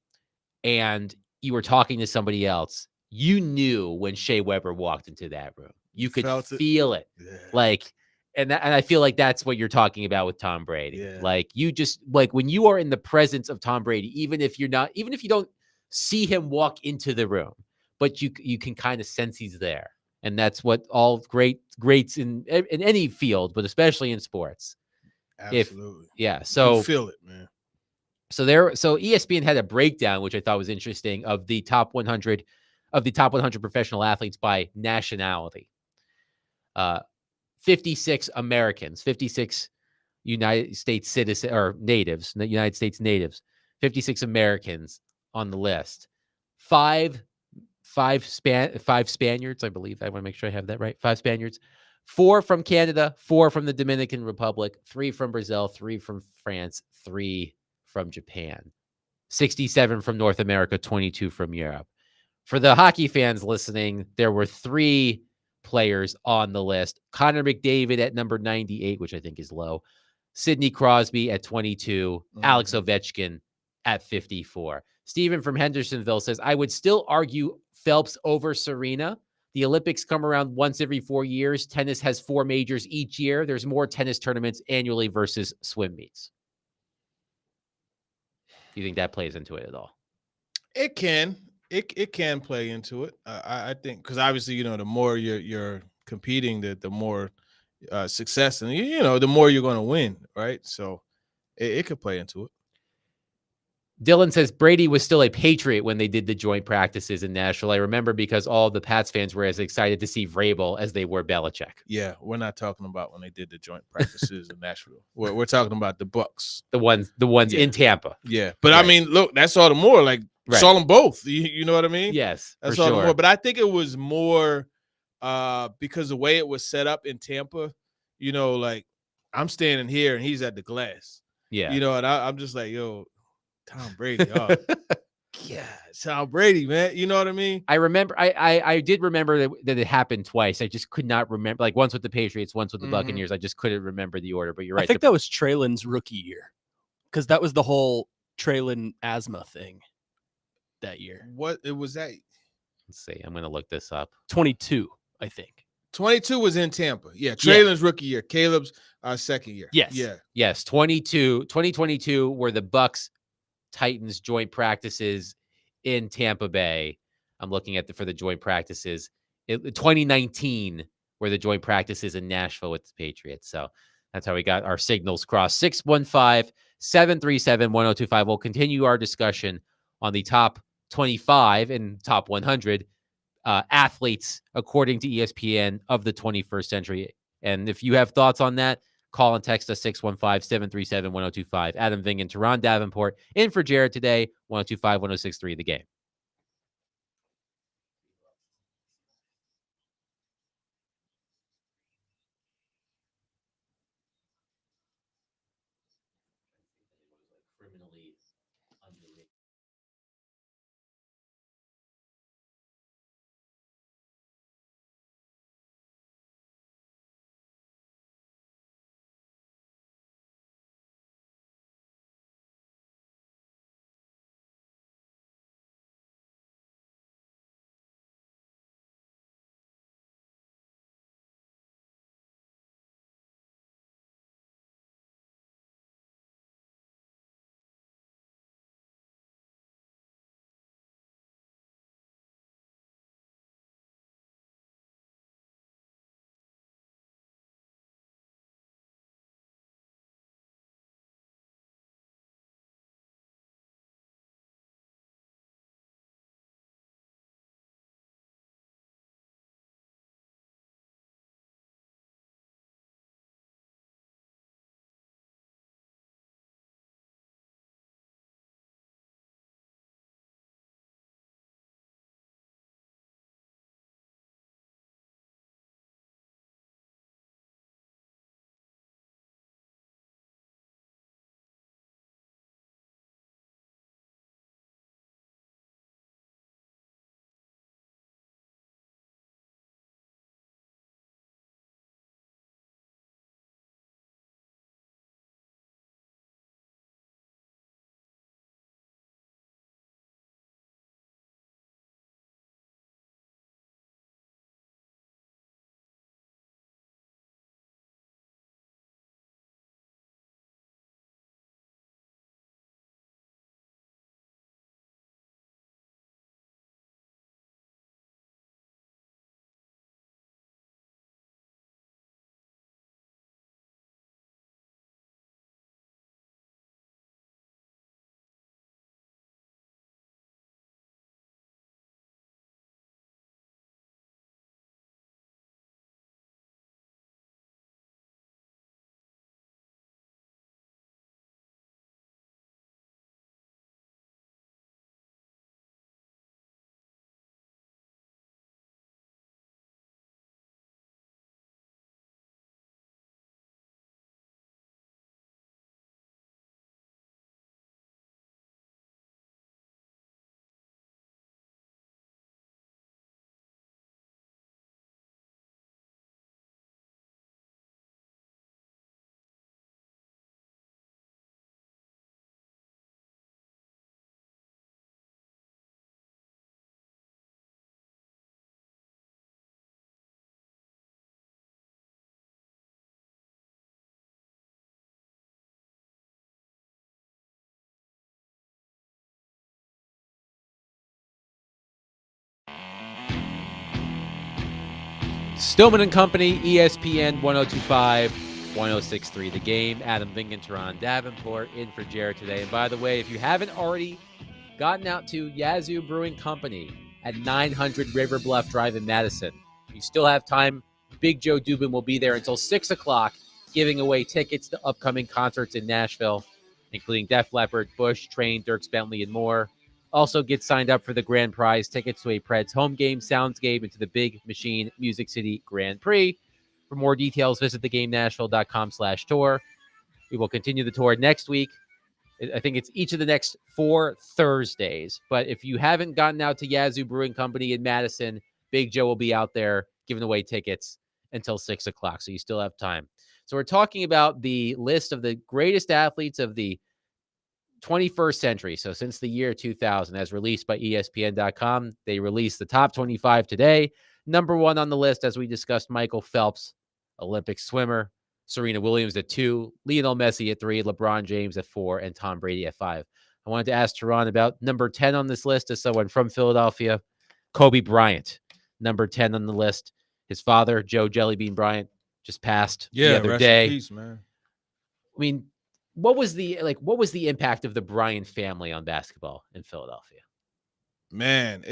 and you were talking to somebody else, you knew when Shea Weber walked into that room. You could feel it. Yeah. Like, and I feel like that's what you're talking about with Tom Brady. Yeah. Like, you just, like, when you are in the presence of Tom Brady, even if you don't see him walk into the room, but you can kind of sense he's there. And that's what all greats in any field, but especially in sports. Absolutely. So you feel it, man. So ESPN had a breakdown, which I thought was interesting, of the top 100 professional athletes by nationality. 56 Americans, 56 United States citizens or natives, United States natives, 56 Americans on the list. Five Spaniards, I believe. I want to make sure I have that right. 5 Spaniards, 4 from Canada, 4 from the Dominican Republic, 3 from Brazil, 3 from France, 3 from Japan, 67 from North America, 22 from Europe. For the hockey fans listening, there were 3 players on the list. Connor McDavid at number 98, which I think is low. Sidney Crosby at 22. Alex Ovechkin at 54. Stephen from Hendersonville says, I would still argue Phelps over Serena. The Olympics come around once every 4 years. Tennis has 4 majors each year. There's more tennis tournaments annually versus swim meets. Do you think that plays into it at all? It can. It can play into it. I think because obviously, the more you're competing, the more success, and the more you're going to win, right? So it could play into it. Dylan says Brady was still a Patriot when they did the joint practices in Nashville. I remember because all the Pats fans were as excited to see Vrabel as they were Belichick. Yeah, we're not talking about when they did the joint practices in Nashville. We're talking about the Bucks, the ones in Tampa. Yeah, but right. I mean, look, that's all the more like. Right. Saw them both. You know what I mean? Yes, that's for all sure. More. But I think it was more because the way it was set up in Tampa, like I'm standing here and he's at the glass. Yeah. And I'm just like, yo, Tom Brady. Oh, yeah, Tom Brady, man. You know what I mean? I remember. I did remember that it happened twice. I just could not remember. Like once with the Patriots, once with the Buccaneers. I just couldn't remember the order. But you're right. I think that was Traylon's rookie year because that was the whole Traylon asthma thing. That year. What it was that? Let's see. I'm going to look this up. 22, I think. 22 was in Tampa. Yeah, Traylon's rookie year. Caleb's Second year. Yes. Yeah. Yes, 2022 were the Bucks Titans joint practices in Tampa Bay. I'm looking at for the joint practices. 2019 were the joint practices in Nashville with the Patriots. So that's how we got our signals crossed. 615-737-1025. We'll continue our discussion on the top 25 and top 100 athletes, according to ESPN, of the 21st century. And if you have thoughts on that, call and text us 615-737-1025. Adam Ving and Teron Davenport in for Jared today, 1025-1063 The Game. Stillman and Company, ESPN 1025, 1063 The Game. Adam Ving and Teron Davenport in for Jared today. And by the way, if you haven't already gotten out to Yazoo Brewing Company at 900 River Bluff Drive in Madison, you still have time. Big Joe Dubin will be there until 6 o'clock, giving away tickets to upcoming concerts in Nashville, including Def Leppard, Bush, Train, Dierks Bentley, and more. Also, get signed up for the grand prize tickets to a Preds home game, Soundscape, and to the Big Machine Music City Grand Prix. For more details, visit thegamenashville.com/tour. We will continue the tour next week. I think it's each of the next 4 Thursdays. But if you haven't gotten out to Yazoo Brewing Company in Madison, Big Joe will be out there giving away tickets until 6 o'clock. So you still have time. So we're talking about the list of the greatest athletes of the 21st century. So since the year 2000, as released by ESPN.com, they released the top 25 today. Number one on the list, as we discussed, Michael Phelps, Olympic swimmer. Serena Williams at 2, Lionel Messi at 3, LeBron James at 4, and Tom Brady at 5. I wanted to ask Teron about number 10 on this list as someone from Philadelphia, Kobe Bryant, number 10 on the list. His father, Joe Jellybean Bryant, just passed the other rest day. in peace, man. I mean, what was the impact of the Bryant family on basketball in Philadelphia? Man,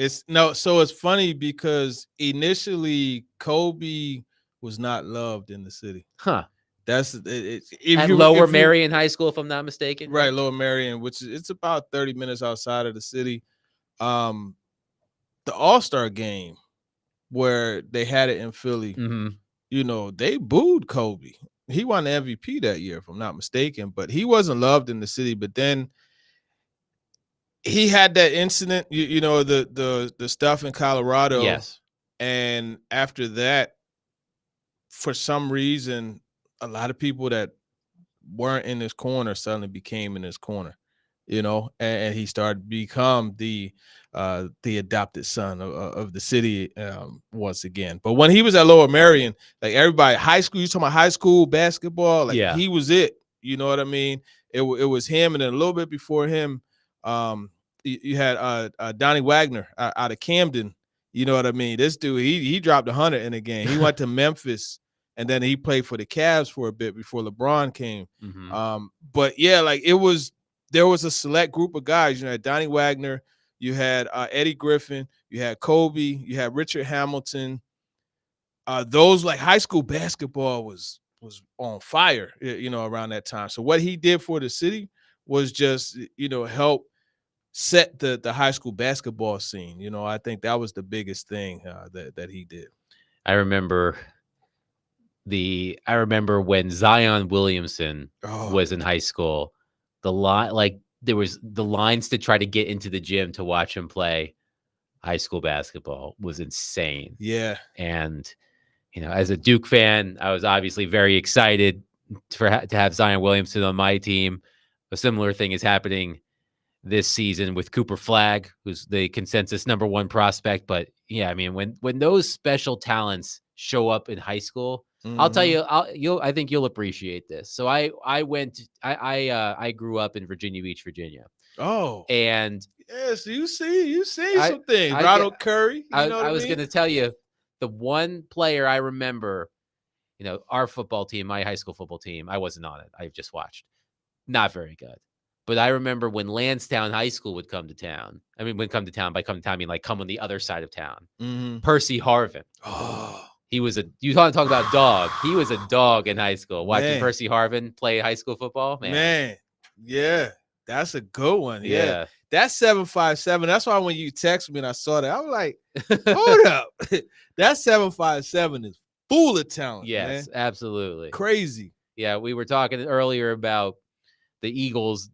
so it's funny because initially Kobe was not loved in the city. Huh. That's At Lower Marion High School, if I'm not mistaken. Right, Lower Marion, which it's about 30 minutes outside of the city. The All-Star game where they had it in Philly, they booed Kobe. He won the MVP that year, if I'm not mistaken, but he wasn't loved in the city. But then he had that incident, the stuff in Colorado. Yes. And after that, for some reason, a lot of people that weren't in his corner suddenly became in his corner, and he started to become the adopted son of the city once again. But when he was at Lower Marion, like everybody, high school, you talking about high school basketball, like he was it. You know what I mean? It was him, and then a little bit before him, you had Donnie Wagner out of Camden. You know what I mean? This dude, he dropped 100 in a game. He went to Memphis, and then he played for the Cavs for a bit before LeBron came. But yeah, like there was a select group of guys. You had Donnie Wagner, you had Eddie Griffin, you had Kobe, you had Richard Hamilton. Those like high school basketball was on fire, around that time. So what he did for the city was just, help set the high school basketball scene. I think that was the biggest thing that he did. I remember when Zion Williamson was in high school, there was the lines to try to get into the gym to watch him play high school basketball was insane. Yeah. And, as a Duke fan, I was obviously very excited to have Zion Williamson on my team. A similar thing is happening this season with Cooper Flagg, who's the consensus number 1 prospect. But yeah, I mean, when those special talents show up in high school, I'll tell you, I think you'll appreciate this. So I grew up in Virginia Beach, Virginia. Oh, and yes, you see some things. Ronald Curry. I was going to tell you the one player I remember. Our football team, my high school football team. I wasn't on it. I just watched. Not very good. But I remember when Lansdowne High School would come to town. I mean, by come to town, I mean like come on the other side of town. Percy Harvin. Oh. He was you want to talk about dog. He was a dog in high school. Watching Percy Harvin play high school football, man. Yeah, that's a good one. Yeah. That's 757. That's why when you text me and I saw that, I was like, hold up. That 757 is full of talent. Yes, man. Absolutely. Crazy. Yeah, we were talking earlier about the Eagles'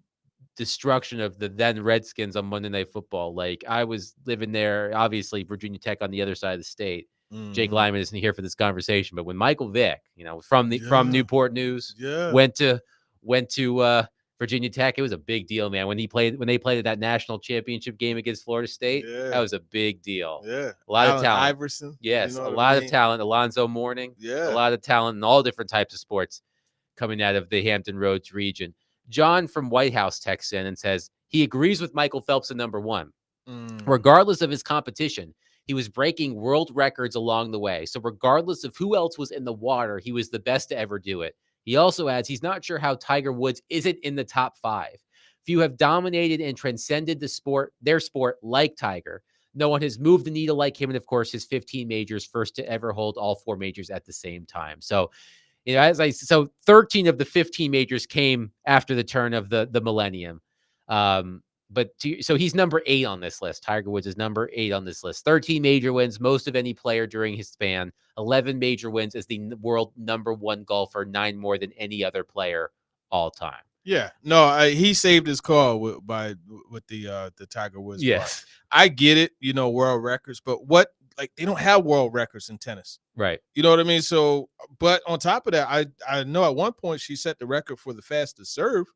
destruction of the then Redskins on Monday Night Football. Like, I was living there, obviously Virginia Tech on the other side of the state. Jake Lyman isn't here for this conversation, but when Michael Vick, from Newport News, went to Virginia Tech, it was a big deal, man. When they played that national championship game against Florida State, that was a big deal. Yeah, a lot of talent. Iverson, yes, a lot of talent. Alonzo Mourning, a lot of talent in all different types of sports coming out of the Hampton Roads region. John from White House texts in and says he agrees with Michael Phelps at number 1, regardless of his competition. He was breaking world records along the way. So regardless of who else was in the water, he was the best to ever do it. He also adds he's not sure how Tiger Woods isn't in the top 5. Few have dominated and transcended their sport like Tiger. No one has moved the needle like him. And of course, his 15 majors, first to ever hold all 4 majors at the same time. So, 13 of the 15 majors came after the turn of the millennium. So he's number 8 on this list. Tiger Woods is number 8 on this list. 13 major wins, most of any player during his span. 11 major wins as the world number 1 golfer, 9 more than any other player all time. Yeah, no, he saved his call with the Tiger Woods. Yes, part. I get it. World records, but they don't have world records in tennis, right? You know what I mean? So, but on top of that, I know at one point she set the record for the fastest serve.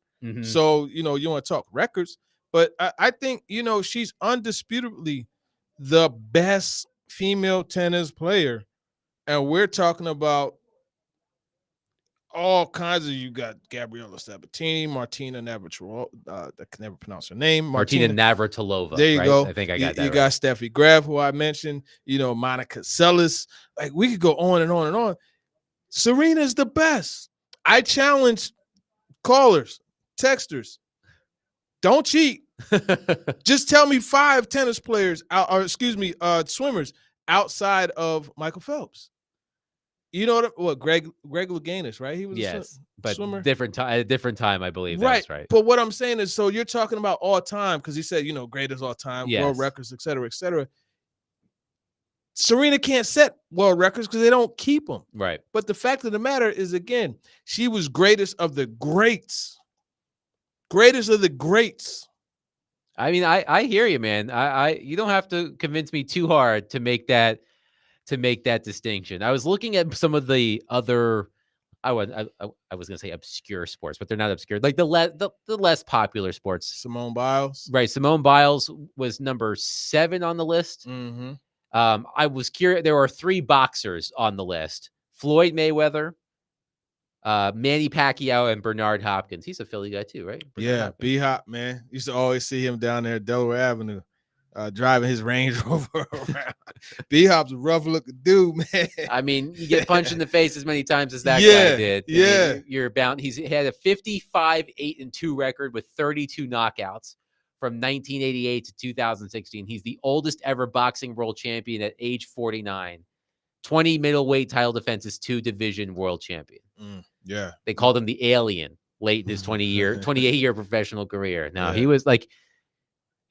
So you want to talk records. But I think, she's undisputably the best female tennis player. And we're talking about all kinds of. You got Gabriella Sabatini, Martina Navratilova. I can never pronounce her name. Martina Navratilova. There you right? go. I think I got that. You right. got Steffi Graf, who I mentioned. Monica Seles. Like we could go on and on and on. Serena's the best. I challenge callers, texters. Don't cheat. Just tell me 5 tennis players, swimmers outside of Michael Phelps. You know what? Greg Louganis, right? He was a swimmer. Different time. At a different time, I believe. Right. That's right. But what I'm saying is, so you're talking about all time because he said, greatest all time, world records, et cetera, et cetera. Serena can't set world records because they don't keep them. Right. But the fact of the matter is, again, she was greatest of the greats. Greatest of the greats. I mean, I hear you, man. You don't have to convince me too hard to make that distinction. I was looking at some of the other, I was gonna say obscure sports, but they're not obscure. Like the less popular sports. Simone Biles. Right. Simone Biles was number 7 on the list. Mm-hmm. I was curious. There are 3 boxers on the list: Floyd Mayweather, Manny Pacquiao, and Bernard Hopkins. He's a Philly guy too, right? Yeah, B-Hop, man. Used to always see him down there at Delaware Avenue, driving his Range Rover around. B-Hop's a rough-looking dude, man. I mean, you get punched in the face as many times as that guy did. Yeah. I mean, you're bound. He had a 55-8-2 record with 32 knockouts from 1988 to 2016. He's the oldest ever boxing world champion at age 49. 20 middleweight title defenses, 2 division world champion. Yeah. They called him the alien late in his 28-year professional career. Now he was like,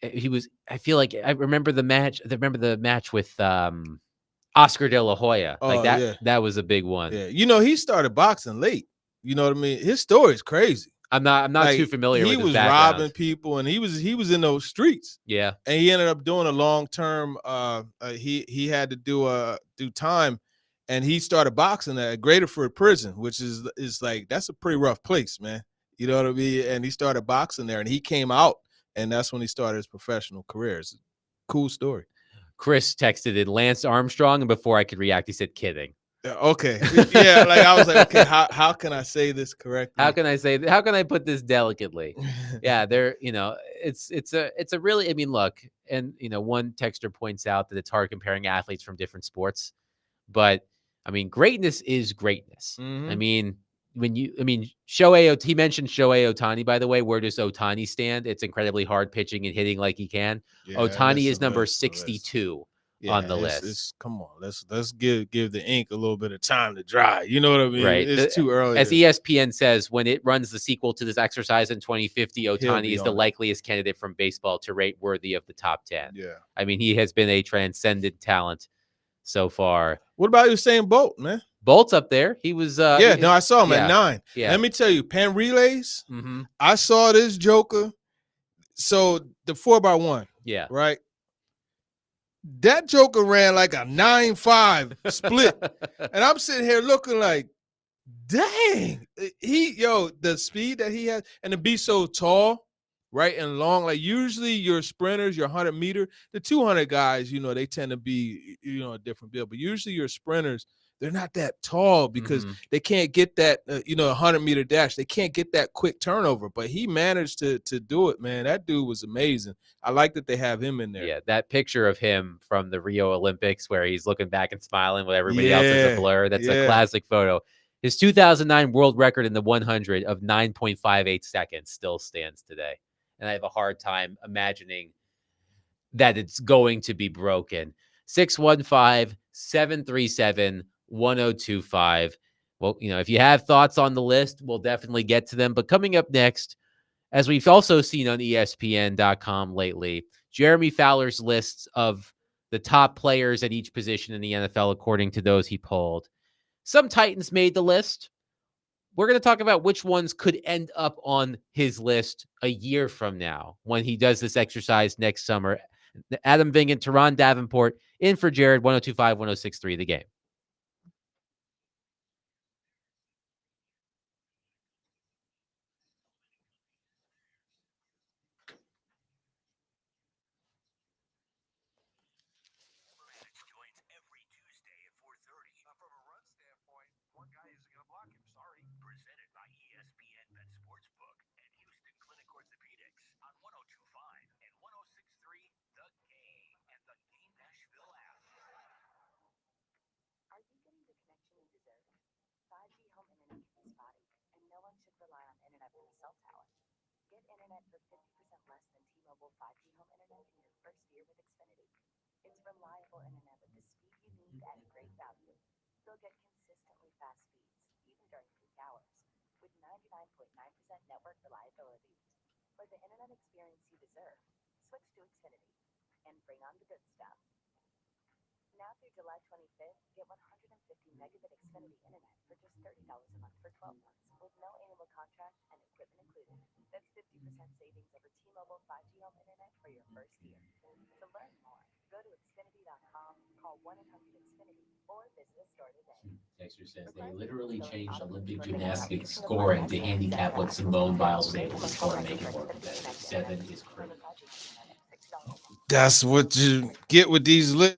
I feel like I remember the match. I remember the match with Oscar De La Hoya. Like that. Yeah. That was a big one. Yeah. He started boxing late. You know what I mean? His story is crazy. I'm not too familiar with his background. He was robbing people, and he was in those streets. Yeah. And he ended up doing a long term. He had to do time, and he started boxing at Graterford Prison, which is like, that's a pretty rough place, man. You know what I mean? And he started boxing there, and he came out, and that's when he started his professional career. It's a cool story. Chris texted in Lance Armstrong, and before I could react, he said, "Kidding." Okay. Yeah, like I was like, okay, how can I say this correctly? How can I put this delicately? Yeah, it's a really, I mean, look, and one texter points out that it's hard comparing athletes from different sports, but I mean, greatness is greatness. Mm-hmm. I mean, Shohei, he mentioned Shohei Ohtani, by the way. Where does Ohtani stand? It's incredibly hard pitching and hitting like he can. Yeah, Ohtani is number 62. On the list. Come on, let's give the ink a little bit of time to dry. You know what I mean? Right. It's too early. As ESPN says, when it runs the sequel to this exercise in 2050, Ohtani is the likeliest candidate from baseball to rate worthy of the top 10. Yeah. I mean, he has been a transcendent talent so far. What about Usain Bolt, man? Bolt's up there. He was I saw him at 9. Yeah. Let me tell you, Penn relays. Mm-hmm. I saw this joker. So the 4x1. Yeah. Right. That joker ran like a 9.5 split. And I'm sitting here looking like, dang, the speed that he has, and to be so tall, right, and long. Like usually your sprinters, your 100 meter, the 200 guys, they tend to be, a different build. But usually your sprinters, they're not that tall because they can't get that, 100 meter dash. They can't get that quick turnover. But he managed to do it, man. That dude was amazing. I like that they have him in there. Yeah, that picture of him from the Rio Olympics where he's looking back and smiling while everybody else is a blur. That's a classic photo. His 2009 world record in the 100 of 9.58 seconds still stands today. And I have a hard time imagining that it's going to be broken. 615-737-1025. Well, if you have thoughts on the list, we'll definitely get to them. But coming up next, as we've also seen on ESPN.com lately, Jeremy Fowler's lists of the top players at each position in the NFL, according to those he polled. Some Titans made the list. We're going to talk about which ones could end up on his list a year from now when he does this exercise next summer. Adam Vingan, Teron Davenport, in for Jared, 102.5, 106.3 The Game. Are you getting the connection you deserve? 5G home internet can be spotty, and no one should rely on internet from a cell tower. Get internet for 50% less than T-Mobile 5G home internet in your first year with Xfinity. It's reliable internet with the speed you need at a great value. You'll get consistently fast speeds, even during peak hours, with 99.9% network reliability. For the internet experience you deserve, switch to Xfinity and bring on the good stuff. Now through July 25th, get 150 megabit Xfinity internet for just $30 a month for 12 months with no annual contract and equipment included. That's 50% savings over T-Mobile 5G home internet for your first year. To learn more, go to Xfinity.com, call 1-800-XFINITY, or visit a store today. Texture says they literally changed Olympic gymnastics scoring to handicap what Simone Biles was able to score and make it more competitive. 7 is crazy. That's what you get with these lists.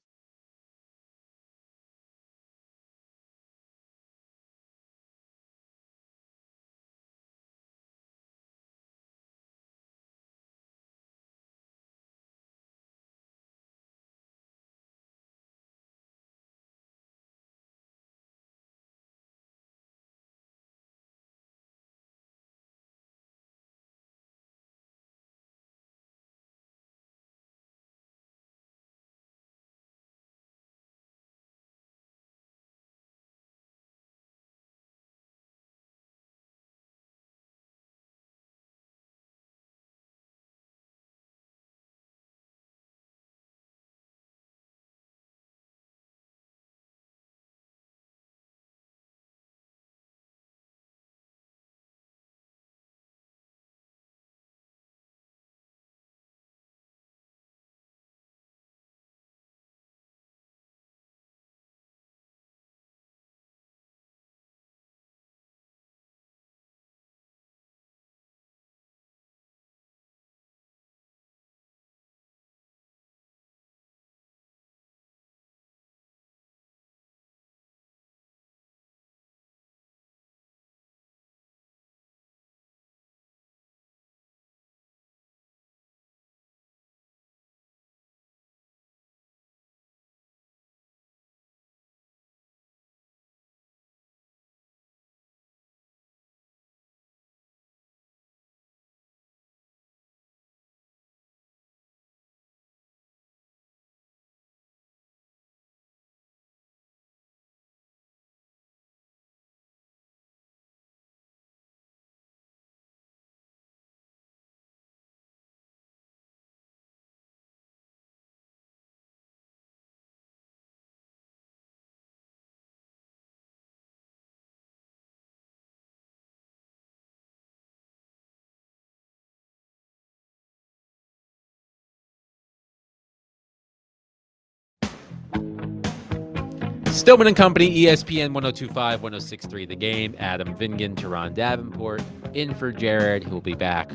Stillman and Company, ESPN 1025, 1063 The Game. Adam Vingan, Teron Davenport, in for Jared, who will be back.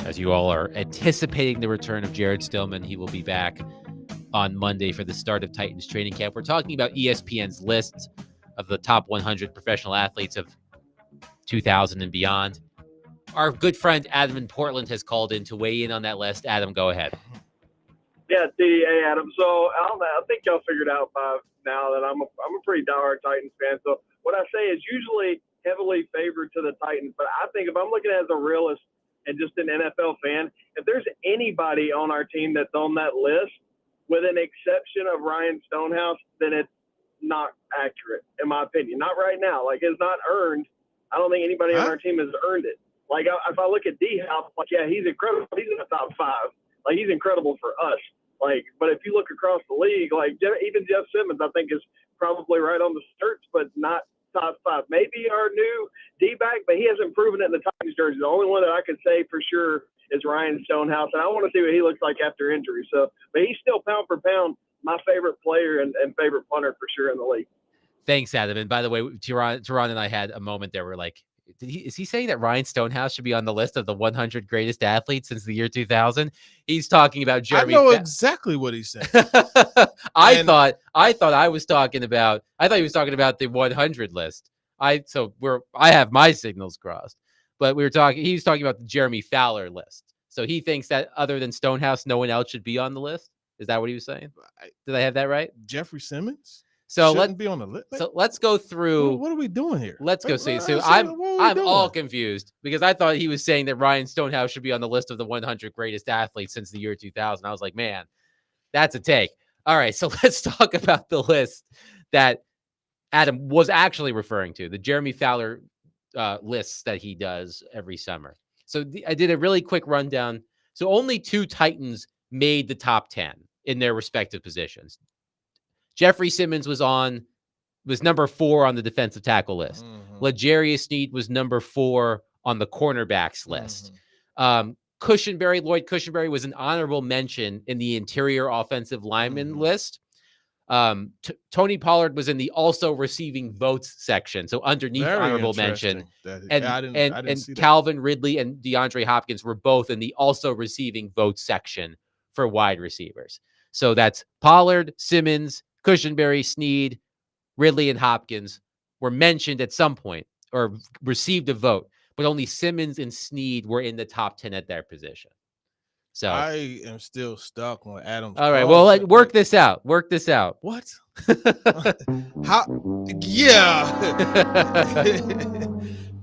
As you all are anticipating the return of Jared Stillman, he will be back on Monday for the start of Titans training camp. We're talking about ESPN's list of the top 100 professional athletes of 2000 and beyond. Our good friend Adam in Portland has called in to weigh in on that list. Adam, go ahead. Yeah, hey Adam. So I think y'all figured out by now that I'm a pretty diehard Titans fan. So what I say is usually heavily favored to the Titans, but I think if I'm looking as a realist and just an NFL fan, if there's anybody on our team that's on that list, with an exception of Ryan Stonehouse, then it's not accurate in my opinion. Not right now. Like it's not earned. I don't think anybody on our team has earned it. Like if I look at D-Hop, like yeah, he's incredible. He's in the top 5. Like he's incredible for us. Like, but if you look across the league, like even Jeff Simmons, I think is probably right on the skirts, but not top 5. Maybe our new D-back, but he hasn't proven it in the Titans jersey. The only one that I could say for sure is Ryan Stonehouse, and I want to see what he looks like after injury. So, but he's still pound for pound my favorite player and favorite punter for sure in the league. Thanks, Adam. And by the way, Teron and I had a moment there where like, is he saying that Ryan Stonehouse should be on the list of the 100 greatest athletes since the year 2000? He's talking about Jeremy. I know exactly what he's saying. I thought he was talking about the 100 list. I have my signals crossed, but he was talking about the Jeremy Fowler list. So he thinks that other than Stonehouse, no one else should be on the list. Is that what he was saying? Did I have that right? Jeffrey Simmons So shouldn't be on the list. So let's go through. What are we doing here? Let's go see. So what are we I'm all doing? confused because I thought he was saying that Ryan Stonehouse should be on the list of the 100 greatest athletes since the year 2000. I was like, man, that's a take. All right, so let's talk about the list that Adam was actually referring to, the Jeremy Fowler lists that he does every summer. So I did a really quick rundown. So only 2 Titans made the top 10 in their respective positions. Jeffrey Simmons was number 4 on the defensive tackle list. L'Jarius Sneed was number 4 on the cornerbacks list. Lloyd Cushenberry was an honorable mention in the interior offensive lineman list. Tony Pollard was in the also receiving votes section, so underneath Very honorable mention. And Calvin Ridley and DeAndre Hopkins were both in the also receiving votes section for wide receivers. So that's Pollard, Simmons, Cushenberry, Sneed, Ridley, and Hopkins were mentioned at some point or received a vote, but only Simmons and Sneed were in the top 10 at their position. So I am still stuck on Adam's. All right, well, work this out. Work this out. What? How? Yeah.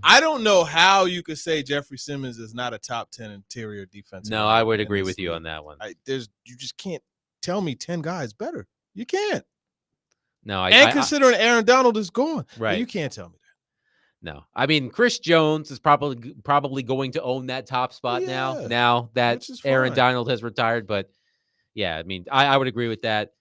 I don't know how you could say Jeffrey Simmons is not a top 10 interior defensive. No, I would agree with you on that one. You just can't tell me 10 guys better. You can't. No, considering Aaron Donald is gone, right? You can't tell me that. No, I mean Chris Jones is probably going to own that top spot now. Now that Aaron Donald has retired, but yeah, I mean I would agree with that.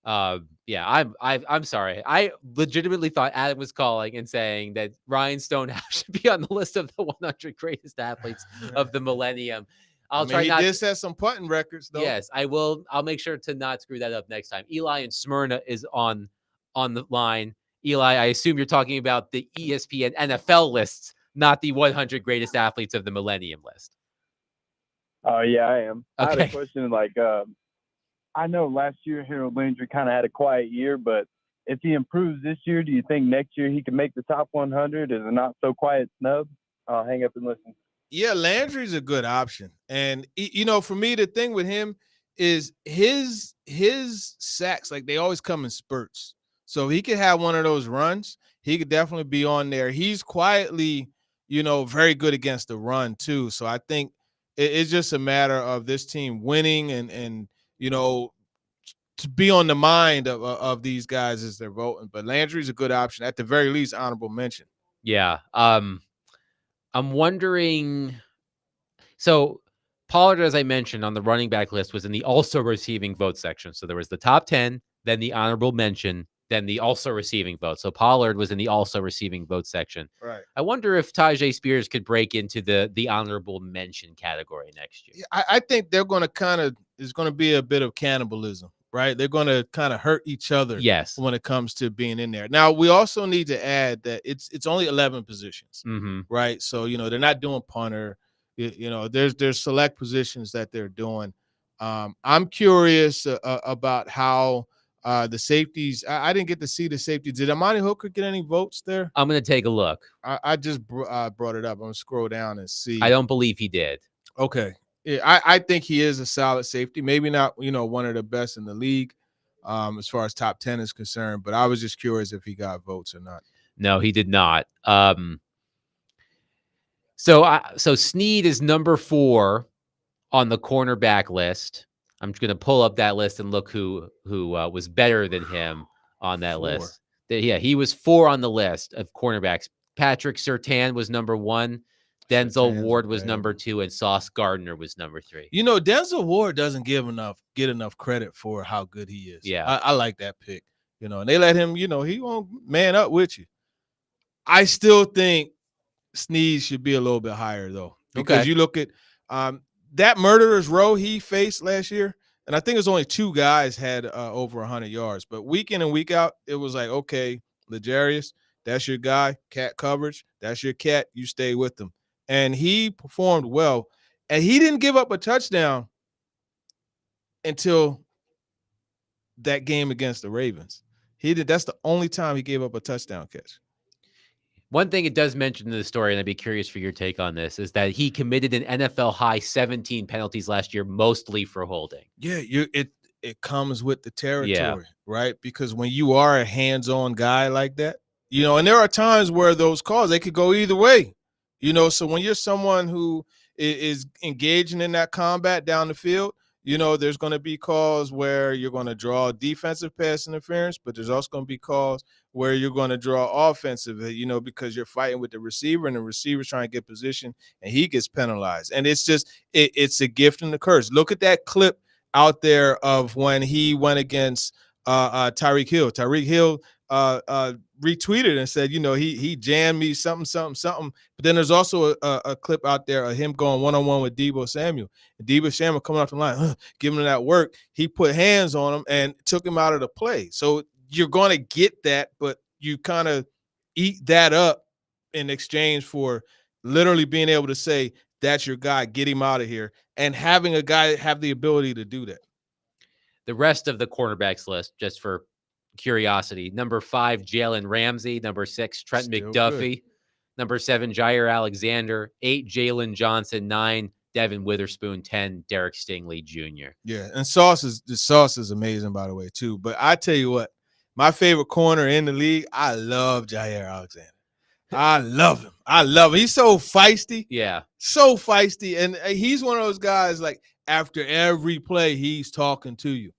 Yeah, I'm sorry. I legitimately thought Adam was calling and saying that Ryan Stonehouse should be on the list of the 100 greatest athletes of the millennium. He did set some punting records, though. Yes, I will. I'll make sure to not screw that up next time. Eli and Smyrna is on the line. Eli, I assume you're talking about the ESPN NFL lists, not the 100 greatest athletes of the millennium list. Oh, yeah, I am. Okay. I had a question. I know last year Harold Landry kind of had a quiet year, but if he improves this year, do you think next year he can make the top 100 as a not so quiet snub? I'll hang up and listen. Yeah, Landry's a good option. And, for me, the thing with him is his sacks, they always come in spurts. So he could have one of those runs. He could definitely be on there. He's quietly, very good against the run, too. So I think it's just a matter of this team winning and to be on the mind of these guys as they're voting. But Landry's a good option. At the very least, honorable mention. Yeah. I'm wondering. So Pollard, as I mentioned on the running back list, was in the also receiving vote section. So there was the top 10, then the honorable mention, then the also receiving vote. So Pollard was in the also receiving vote section. Right. I wonder if Tajay Spears could break into the honorable mention category next year. I think they're going to there's going to be a bit of cannibalism, right? They're going to kind of hurt each other. Yes. When it comes to being in there. Now, we also need to add that it's only 11 positions, right? So, they're not doing punter. There's select positions that they're doing. I'm curious about how the safeties. I didn't get to see the safety. Did Amani Hooker get any votes there? I'm going to take a look. I just brought it up. I'm going to scroll down and see. I don't believe he did. Okay. Yeah, I think he is a solid safety. Maybe not, one of the best in the league as far as top 10 is concerned. But I was just curious if he got votes or not. No, he did not. So Sneed is number 4 on the cornerback list. I'm just going to pull up that list and look who was better than him on that list. Yeah, he was 4 on the list of cornerbacks. Patrick Surtain was number 1. Denzel Ward was number 2, and Sauce Gardner was number 3. Denzel Ward doesn't get enough credit for how good he is. Yeah, I like that pick. And they let him. He won't man up with you. I still think Sneed should be a little bit higher though, because you look at that murderer's row he faced last year, and I think it's only 2 guys had over 100 yards. But week in and week out, it was like, okay, L'Jarius, that's your guy. Cat coverage, that's your cat. You stay with them. And he performed well. And he didn't give up a touchdown until that game against the Ravens. That's the only time he gave up a touchdown catch. One thing it does mention in the story, and I'd be curious for your take on this, is that he committed an NFL high 17 penalties last year, mostly for holding. Yeah, it comes with the territory, right? Because when you are a hands-on guy like that, and there are times where those calls they could go either way. So when you're someone who is engaging in that combat down the field, there's going to be calls where you're going to draw defensive pass interference, but there's also going to be calls where you're going to draw offensive, because you're fighting with the receiver and the receiver's trying to get position and he gets penalized. And it's just, it's a gift and a curse. Look at that clip out there of when he went against Tyreek Hill. Tyreek Hill retweeted and said, he jammed me something. But then there's also a clip out there of him going one-on-one with Deebo Samuel. And Deebo Samuel coming off the line, giving him that work. He put hands on him and took him out of the play. So you're going to get that, but you kind of eat that up in exchange for literally being able to say, that's your guy, get him out of here, and having a guy have the ability to do that. The rest of the cornerbacks list, just for curiosity: number 5, Jalen Ramsey; number 6, Trent Still McDuffie; good. number 7, Jair Alexander; 8, Jalen Johnson; 9, Devin Witherspoon; 10, Derek Stingley Jr. Yeah, and the sauce is amazing, by the way, too. But I tell you what, my favorite corner in the league, I love Jair Alexander. I love him. He's so feisty. Yeah. So feisty. And he's one of those guys, like, after every play, he's talking to you.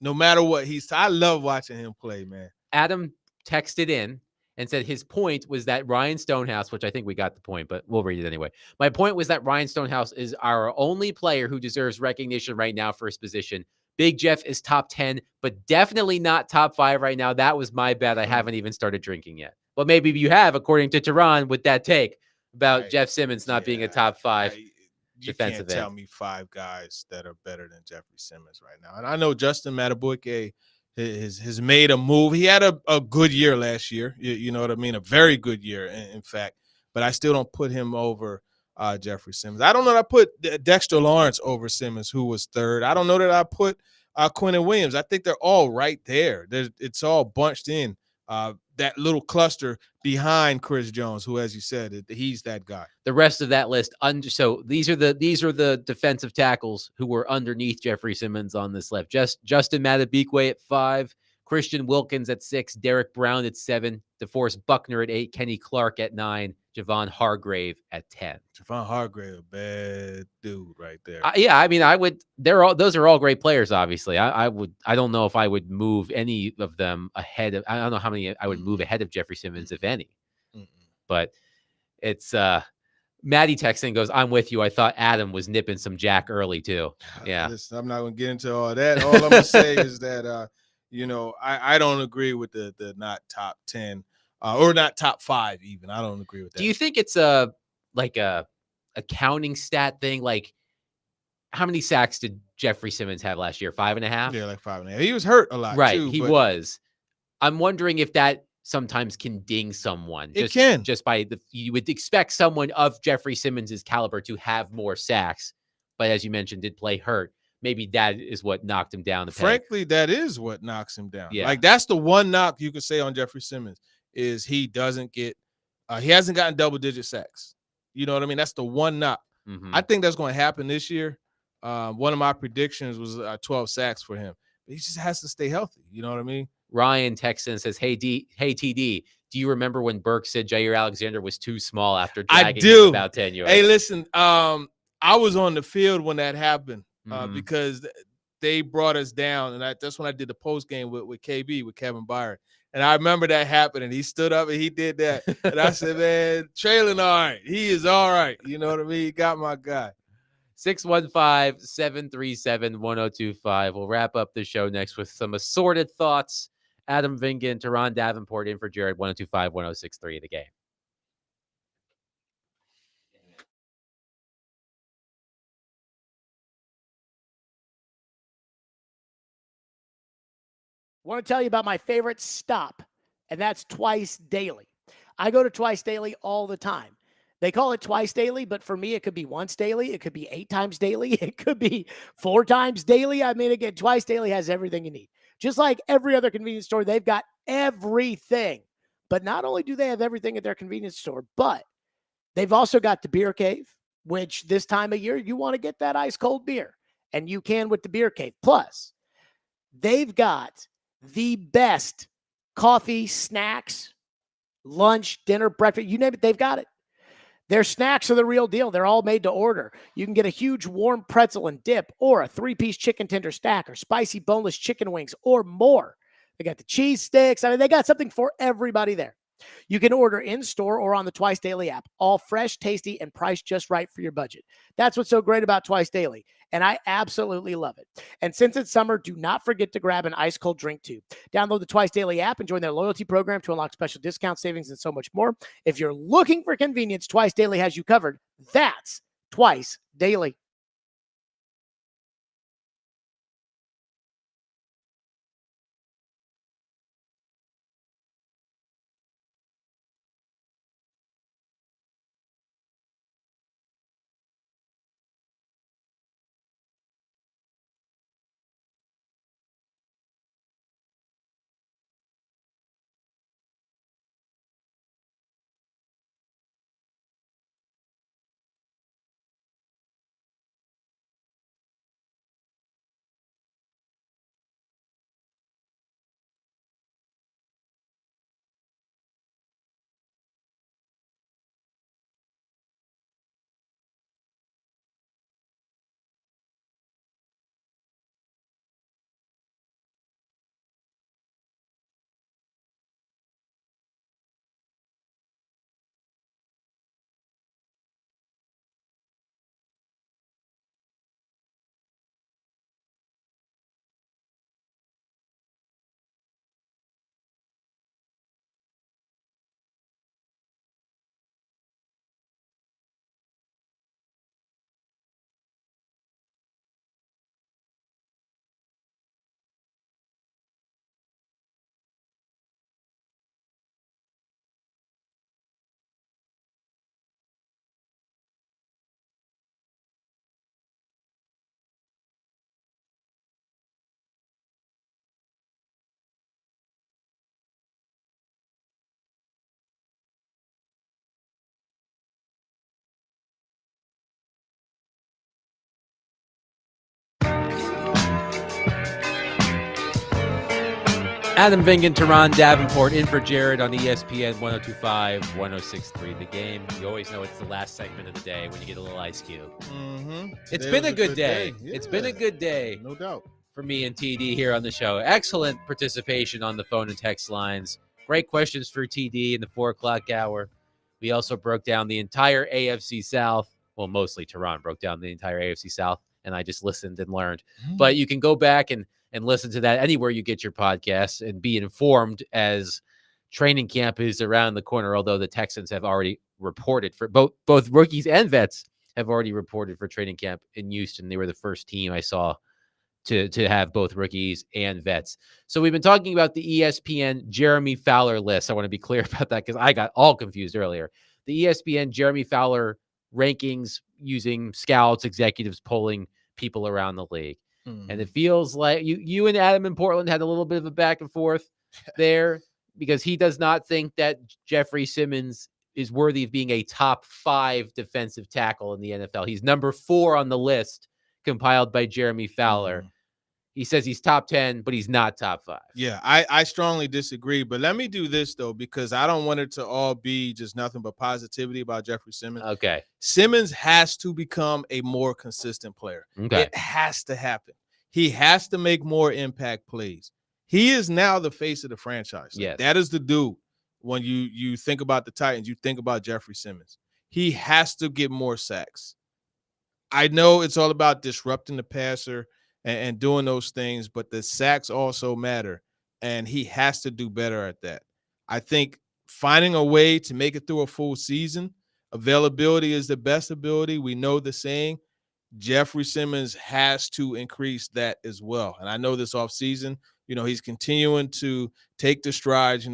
No matter what I love watching him play, man. Adam texted in and said his point was that Ryan Stonehouse, which I think we got the point, but we'll read it anyway. My point was that Ryan Stonehouse is our only player who deserves recognition right now for his position. Big Jeff is top 10, but definitely not top 5 right now. That was my bet. I haven't even started drinking yet. Well, maybe you have, according to Tehran, with that take about Jeff Simmons not being a top 5 you defensive can't tell end. me 5 guys that are better than Jeffrey Simmons right now. And I know Justin Matabuike has made a move. He had a good year last year. You know what I mean? A very good year, in fact. But I still don't put him over Jeffrey Simmons. I don't know that I put Dexter Lawrence over Simmons, who was 3rd. I don't know that I put Quinnen Williams. I think they're all right there. It's all bunched in. That little cluster behind Chris Jones, who, as you said, he's that guy. The rest of that list, so these are the defensive tackles who were underneath Jeffrey Simmons on this list. Justin Madubuike at 5, Christian Wilkins at 6, Derek Brown at 7, DeForest Buckner at 8, Kenny Clark at 9, Javon Hargrave at 10. Javon Hargrave, a bad dude right there. Yeah, I mean, I would. Those are all great players. Obviously, I would. I don't know if I would move any of them ahead of. I don't know how many I would move ahead of Jeffrey Simmons, if any. But it's Maddie texting goes, "I'm with you. I thought Adam was nipping some Jack early too." Yeah, listen, I'm not going to get into all that. All I'm going to say is that I don't agree with the not top 10 or not top 5 even. I don't agree with that. Do you think it's a counting stat thing? Like, how many sacks did Jeffrey Simmons have last year? 5.5? Yeah, like 5.5. He was hurt a lot, right? too, He was. I'm wondering if that sometimes can ding someone. It can. Just by you would expect someone of Jeffrey Simmons's caliber to have more sacks, but as you mentioned, did play hurt. Maybe that is what knocked him down. Frankly, that is what knocks him down. Yeah. Like, that's the one knock you could say on Jeffrey Simmons is he doesn't get he hasn't gotten double-digit sacks. You know what I mean? That's the one knock. I think that's going to happen this year. One of my predictions was 12 sacks for him. But he just has to stay healthy. You know what I mean? Ryan texts in and says, hey, TD, do you remember when Burke said Jair Alexander was too small after dragging him about 10 yards? Hey, listen, I was on the field when that happened because they brought us down. And that's when I did the post game with KB, with Kevin Byron. And I remember that happened, and he stood up and he did that. And I said, man, Traylon, all right. He is all right. You know what I mean? He got my guy. 615-737-1025. We'll wrap up the show next with some assorted thoughts. Adam Vingan, Tehran Davenport in for Jared, 1025-1063 The Game. I want to tell you about my favorite stop, and that's Twice Daily. I go to Twice Daily all the time. They call it twice daily, but for me, it could be once daily. It could be 8 times daily. It could be 4 times daily. I mean, again, Twice Daily has everything you need. Just like every other convenience store, they've got everything But not only do they have everything at their convenience store, but they've also got the beer cave, which this time of year, you want to get that ice cold beer, and you can with the beer cave. Plus, they've got the best coffee, snacks, lunch, dinner, breakfast, you name it, they've got it. Their snacks are the real deal. They're all made to order. You can get a huge warm pretzel and dip, or a 3-piece chicken tender stack, or spicy boneless chicken wings, or more. They got the cheese sticks. I mean, they got something for everybody there. You can order in-store or on the Twice Daily app. All fresh, tasty, and priced just right for your budget. That's what's so great about Twice Daily, and I absolutely love it. And since it's summer, do not forget to grab an ice-cold drink, too. Download the Twice Daily app and join their loyalty program to unlock special discount savings and so much more. If you're looking for convenience, Twice Daily has you covered. That's Twice Daily. Adam Vingan, Teron Davenport in for Jared on ESPN 102.5, 106.3 The Game. You always know it's the last segment of the day when you get a little Ice Cube. Mm-hmm. It's been a good day. Yeah, It's been a good day. No doubt. For me and TD here on the show. Excellent participation on the phone and text lines. Great questions for TD in the 4 o'clock hour. We also broke down the entire AFC South. Well, mostly Teron broke down the entire AFC South, and I just listened and learned. But you can go back and listen to that anywhere you get your podcasts and be informed as training camp is around the corner, although the Texans have already reported for both rookies and vets have already reported for training camp in Houston. They were the first team I saw to have both rookies and vets. So we've been talking about the ESPN Jeremy Fowler list. I want to be clear about that because I got all confused earlier. The ESPN Jeremy Fowler rankings using scouts, executives, polling people around the league. And it feels like you and Adam in Portland had a little bit of a back and forth there because he does not think that Jeffrey Simmons is worthy of being a top 5 defensive tackle in the NFL. He's number 4 on the list compiled by Jeremy Fowler. He says he's top 10, but he's not top 5. Yeah, I strongly disagree. But let me do this, though, because I don't want it to all be just nothing but positivity about Jeffrey Simmons. Okay. Simmons has to become a more consistent player. Okay. It has to happen. He has to make more impact plays. He is now the face of the franchise. Yes. That is the dude. When you think about the Titans, you think about Jeffrey Simmons. He has to get more sacks. I know it's all about disrupting the passer and doing those things, but the sacks also matter, and he has to do better at that. I think finding a way to make it through a full season, availability is the best ability. We know the saying. Jeffrey Simmons has to increase that as well. And I know this offseason, he's continuing to take the strides,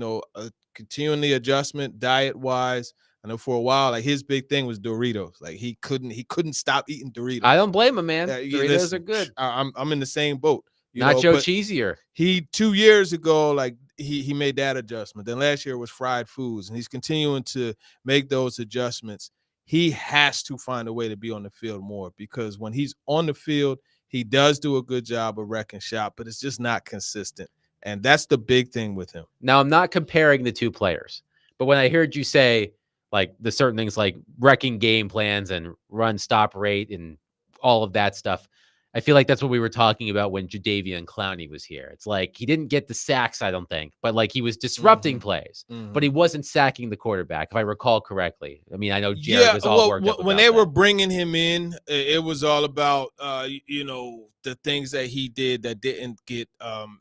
continuing the adjustment diet-wise. I know for a while, like his big thing was Doritos. Like he couldn't stop eating Doritos. I don't blame him, man. Doritos are good. I'm in the same boat. Nacho cheesier. He 2 years ago, like he made that adjustment. Then last year was fried foods, and he's continuing to make those adjustments. He has to find a way to be on the field more, because when he's on the field, he does do a good job of wrecking shop, but it's just not consistent. And that's the big thing with him. Now, I'm not comparing the two players, but when I heard you say like the certain things like wrecking game plans and run stop rate and all of that stuff, I feel like that's what we were talking about when Jadeveon Clowney was here. It's like he didn't get the sacks, I don't think, but like he was disrupting plays, but he wasn't sacking the quarterback, if I recall correctly. I mean, I know Jared was all worked up when about they that. were bringing him in, it was all about the things that he did that didn't get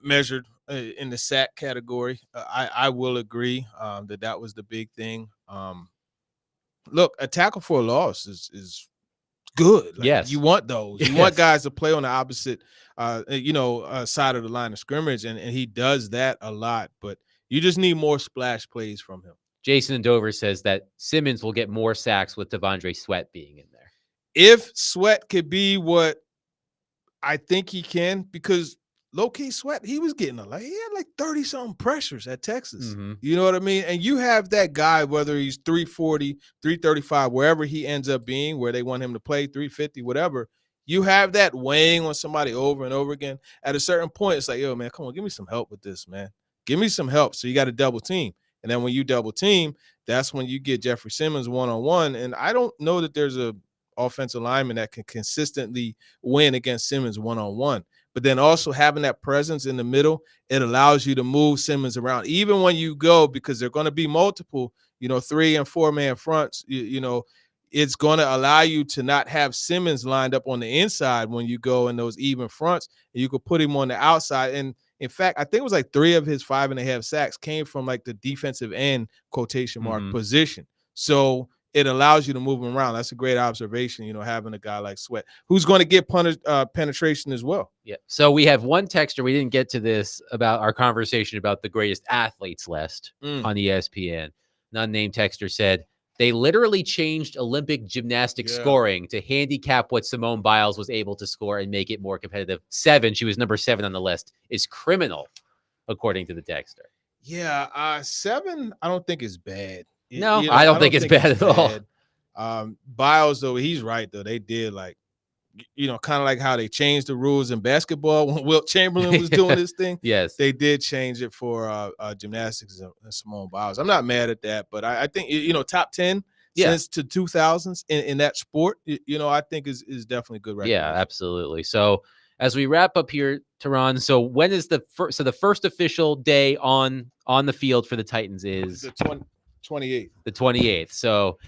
measured in the sack category. I will agree that was the big thing. Look, a tackle for a loss is good. Like, yes, you want those. You want guys to play on the opposite, side of the line of scrimmage, and he does that a lot. But you just need more splash plays from him. Jason in Dover says that Simmons will get more sacks with Devondre Sweat being in there. If Sweat could be what I think he can, because low-key Sweat, he was getting he had like 30-something pressures at Texas. You know what I mean? And you have that guy, whether he's 340, 335, wherever he ends up being, where they want him to play, 350, whatever, you have that weighing on somebody over and over again. At a certain point, it's like, yo, man, come on, give me some help with this, man. Give me some help. So you got to double team. And then when you double team, that's when you get Jeffrey Simmons one-on-one. And I don't know that there's a offensive lineman that can consistently win against Simmons one-on-one. But then also having that presence in the middle, it allows you to move Simmons around. Even when you go, because they're going to be multiple, 3 and 4 man fronts, it's going to allow you to not have Simmons lined up on the inside when you go in those even fronts. And you could put him on the outside. And in fact, I think it was like 3 of his 5.5 sacks came from like the defensive end quotation mark position. So it allows you to move him around. That's a great observation, having a guy like Sweat, who's going to get penetration as well. Yeah. So we have one texter. We didn't get to this about our conversation about the greatest athletes list on ESPN. An unnamed texter said they literally changed Olympic gymnastics scoring to handicap what Simone Biles was able to score and make it more competitive. 7, she was number 7 on the list, is criminal, according to the texter. Yeah, 7, I don't think is bad. No, I don't think it's bad at all. Biles, though, he's right, though. They did kind of like how they changed the rules in basketball when Wilt Chamberlain was doing this thing. Yes. They did change it for gymnastics and Simone Biles. I'm not mad at that, but I think, top 10 since to 2000s in that sport, I think is definitely good record. Yeah, absolutely. So as we wrap up here, Teron, so when is the first official day on the field for the Titans is the 28th. The 28th. So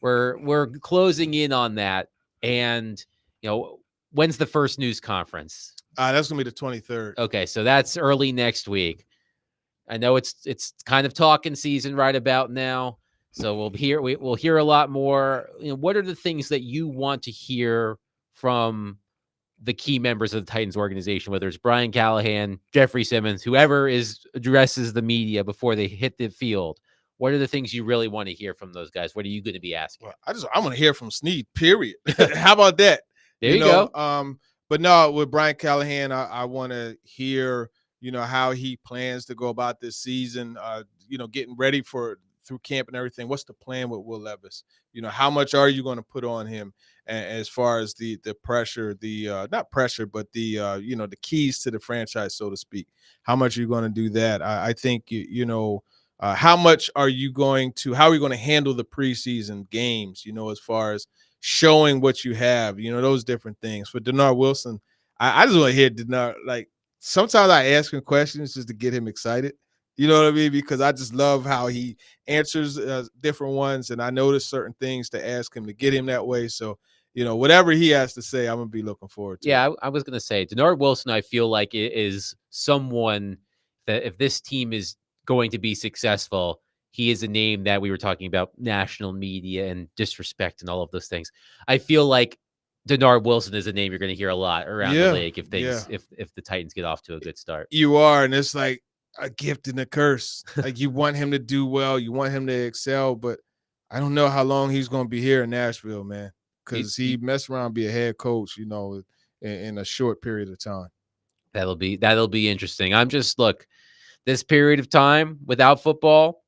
we're closing in on that. And, when's the first news conference? That's going to be the 23rd. Okay, so that's early next week. I know it's kind of talking season right about now. So we'll hear a lot more. What are the things that you want to hear from the key members of the Titans organization, whether it's Brian Callahan, Jeffrey Simmons, whoever addresses the media before they hit the field? What are the things you really want to hear from those guys? What are you going to be asking? Well, I want to hear from Snead, period. How about that? There you go. But no, with Brian Callahan, I want to hear, how he plans to go about this season, getting ready through camp and everything. What's the plan with Will Levis? How much are you going to put on him as far as the pressure, not pressure, but the keys to the franchise, so to speak? How much are you going to do that? I think, how much are you going to, how are you going to handle the preseason games, as far as showing what you have, those different things. For Denard Wilson, I just want to hear Denard. Like, sometimes I ask him questions just to get him excited. You know what I mean? Because I just love how he answers different ones. And I notice certain things to ask him to get him that way. So, whatever he has to say, I'm going to be looking forward to. Yeah, I was going to say, Denard Wilson, I feel like it is someone that if this team is going to be successful, he is a name that we were talking about national media and disrespect and all of those things. I feel like Denard Wilson is a name you're going to hear a lot around the league if the Titans get off to a good start. You are, and it's like a gift and a curse. Like, you want him to do well, you want him to excel, but I don't know how long he's going to be here in Nashville, man, because he messed around and be a head coach, in a short period of time. That'll be interesting. this period of time without football,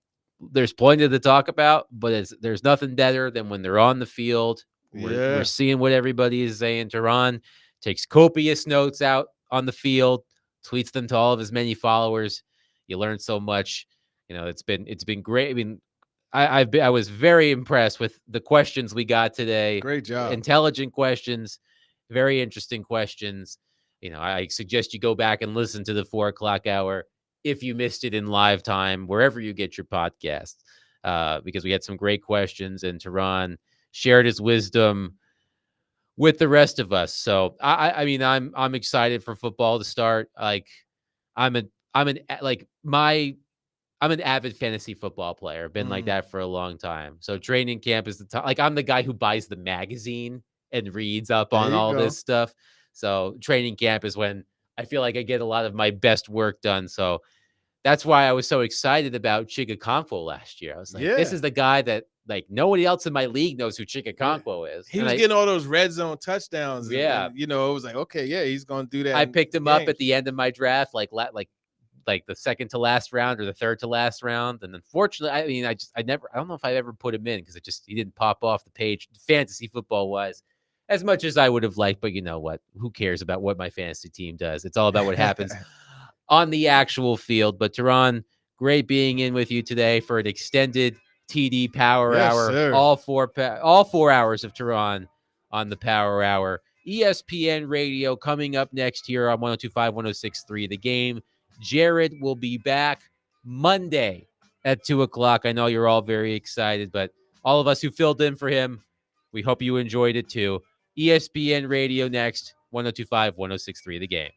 there's plenty to talk about, but there's nothing better than when they're on the field. We're seeing what everybody is saying. Tehran takes copious notes out on the field, tweets them to all of his many followers. You learn so much. It's been great. I mean, I was very impressed with the questions we got today. Great job. Intelligent questions, very interesting questions. I suggest you go back and listen to the 4:00 hour if you missed it in live time, wherever you get your podcast, because we had some great questions, and Tehran shared his wisdom with the rest of us. So I mean, I'm excited for football to start. Like, I'm an avid fantasy football player. Been like that for a long time. So training camp is the time. Like, I'm the guy who buys the magazine and reads up on all this stuff. So training camp is when I feel like I get a lot of my best work done. So that's why I was so excited about Chigakonkwo last year. I was like, this is the guy that, like, nobody else in my league knows who Chigakonkwo is. He was getting all those red zone touchdowns. Yeah. And, it was like, okay, yeah, he's going to do that. I picked him up at the end of my draft, like the second to last round or the third to last round. And unfortunately, I mean, I don't know if I ever put him in because he didn't pop off the page fantasy football wise as much as I would have liked. But you know what? Who cares about what my fantasy team does? It's all about what happens on the actual field. But Tehran, great being in with you today for an extended TD Power Hour. Sir. All 4 hours of Tehran on the Power Hour. ESPN Radio coming up next here on 102.5, 106.3 The Game. Jared will be back Monday at 2:00. I know you're all very excited, but all of us who filled in for him, we hope you enjoyed it too. ESPN Radio next, 102.5, 106.3 The Game.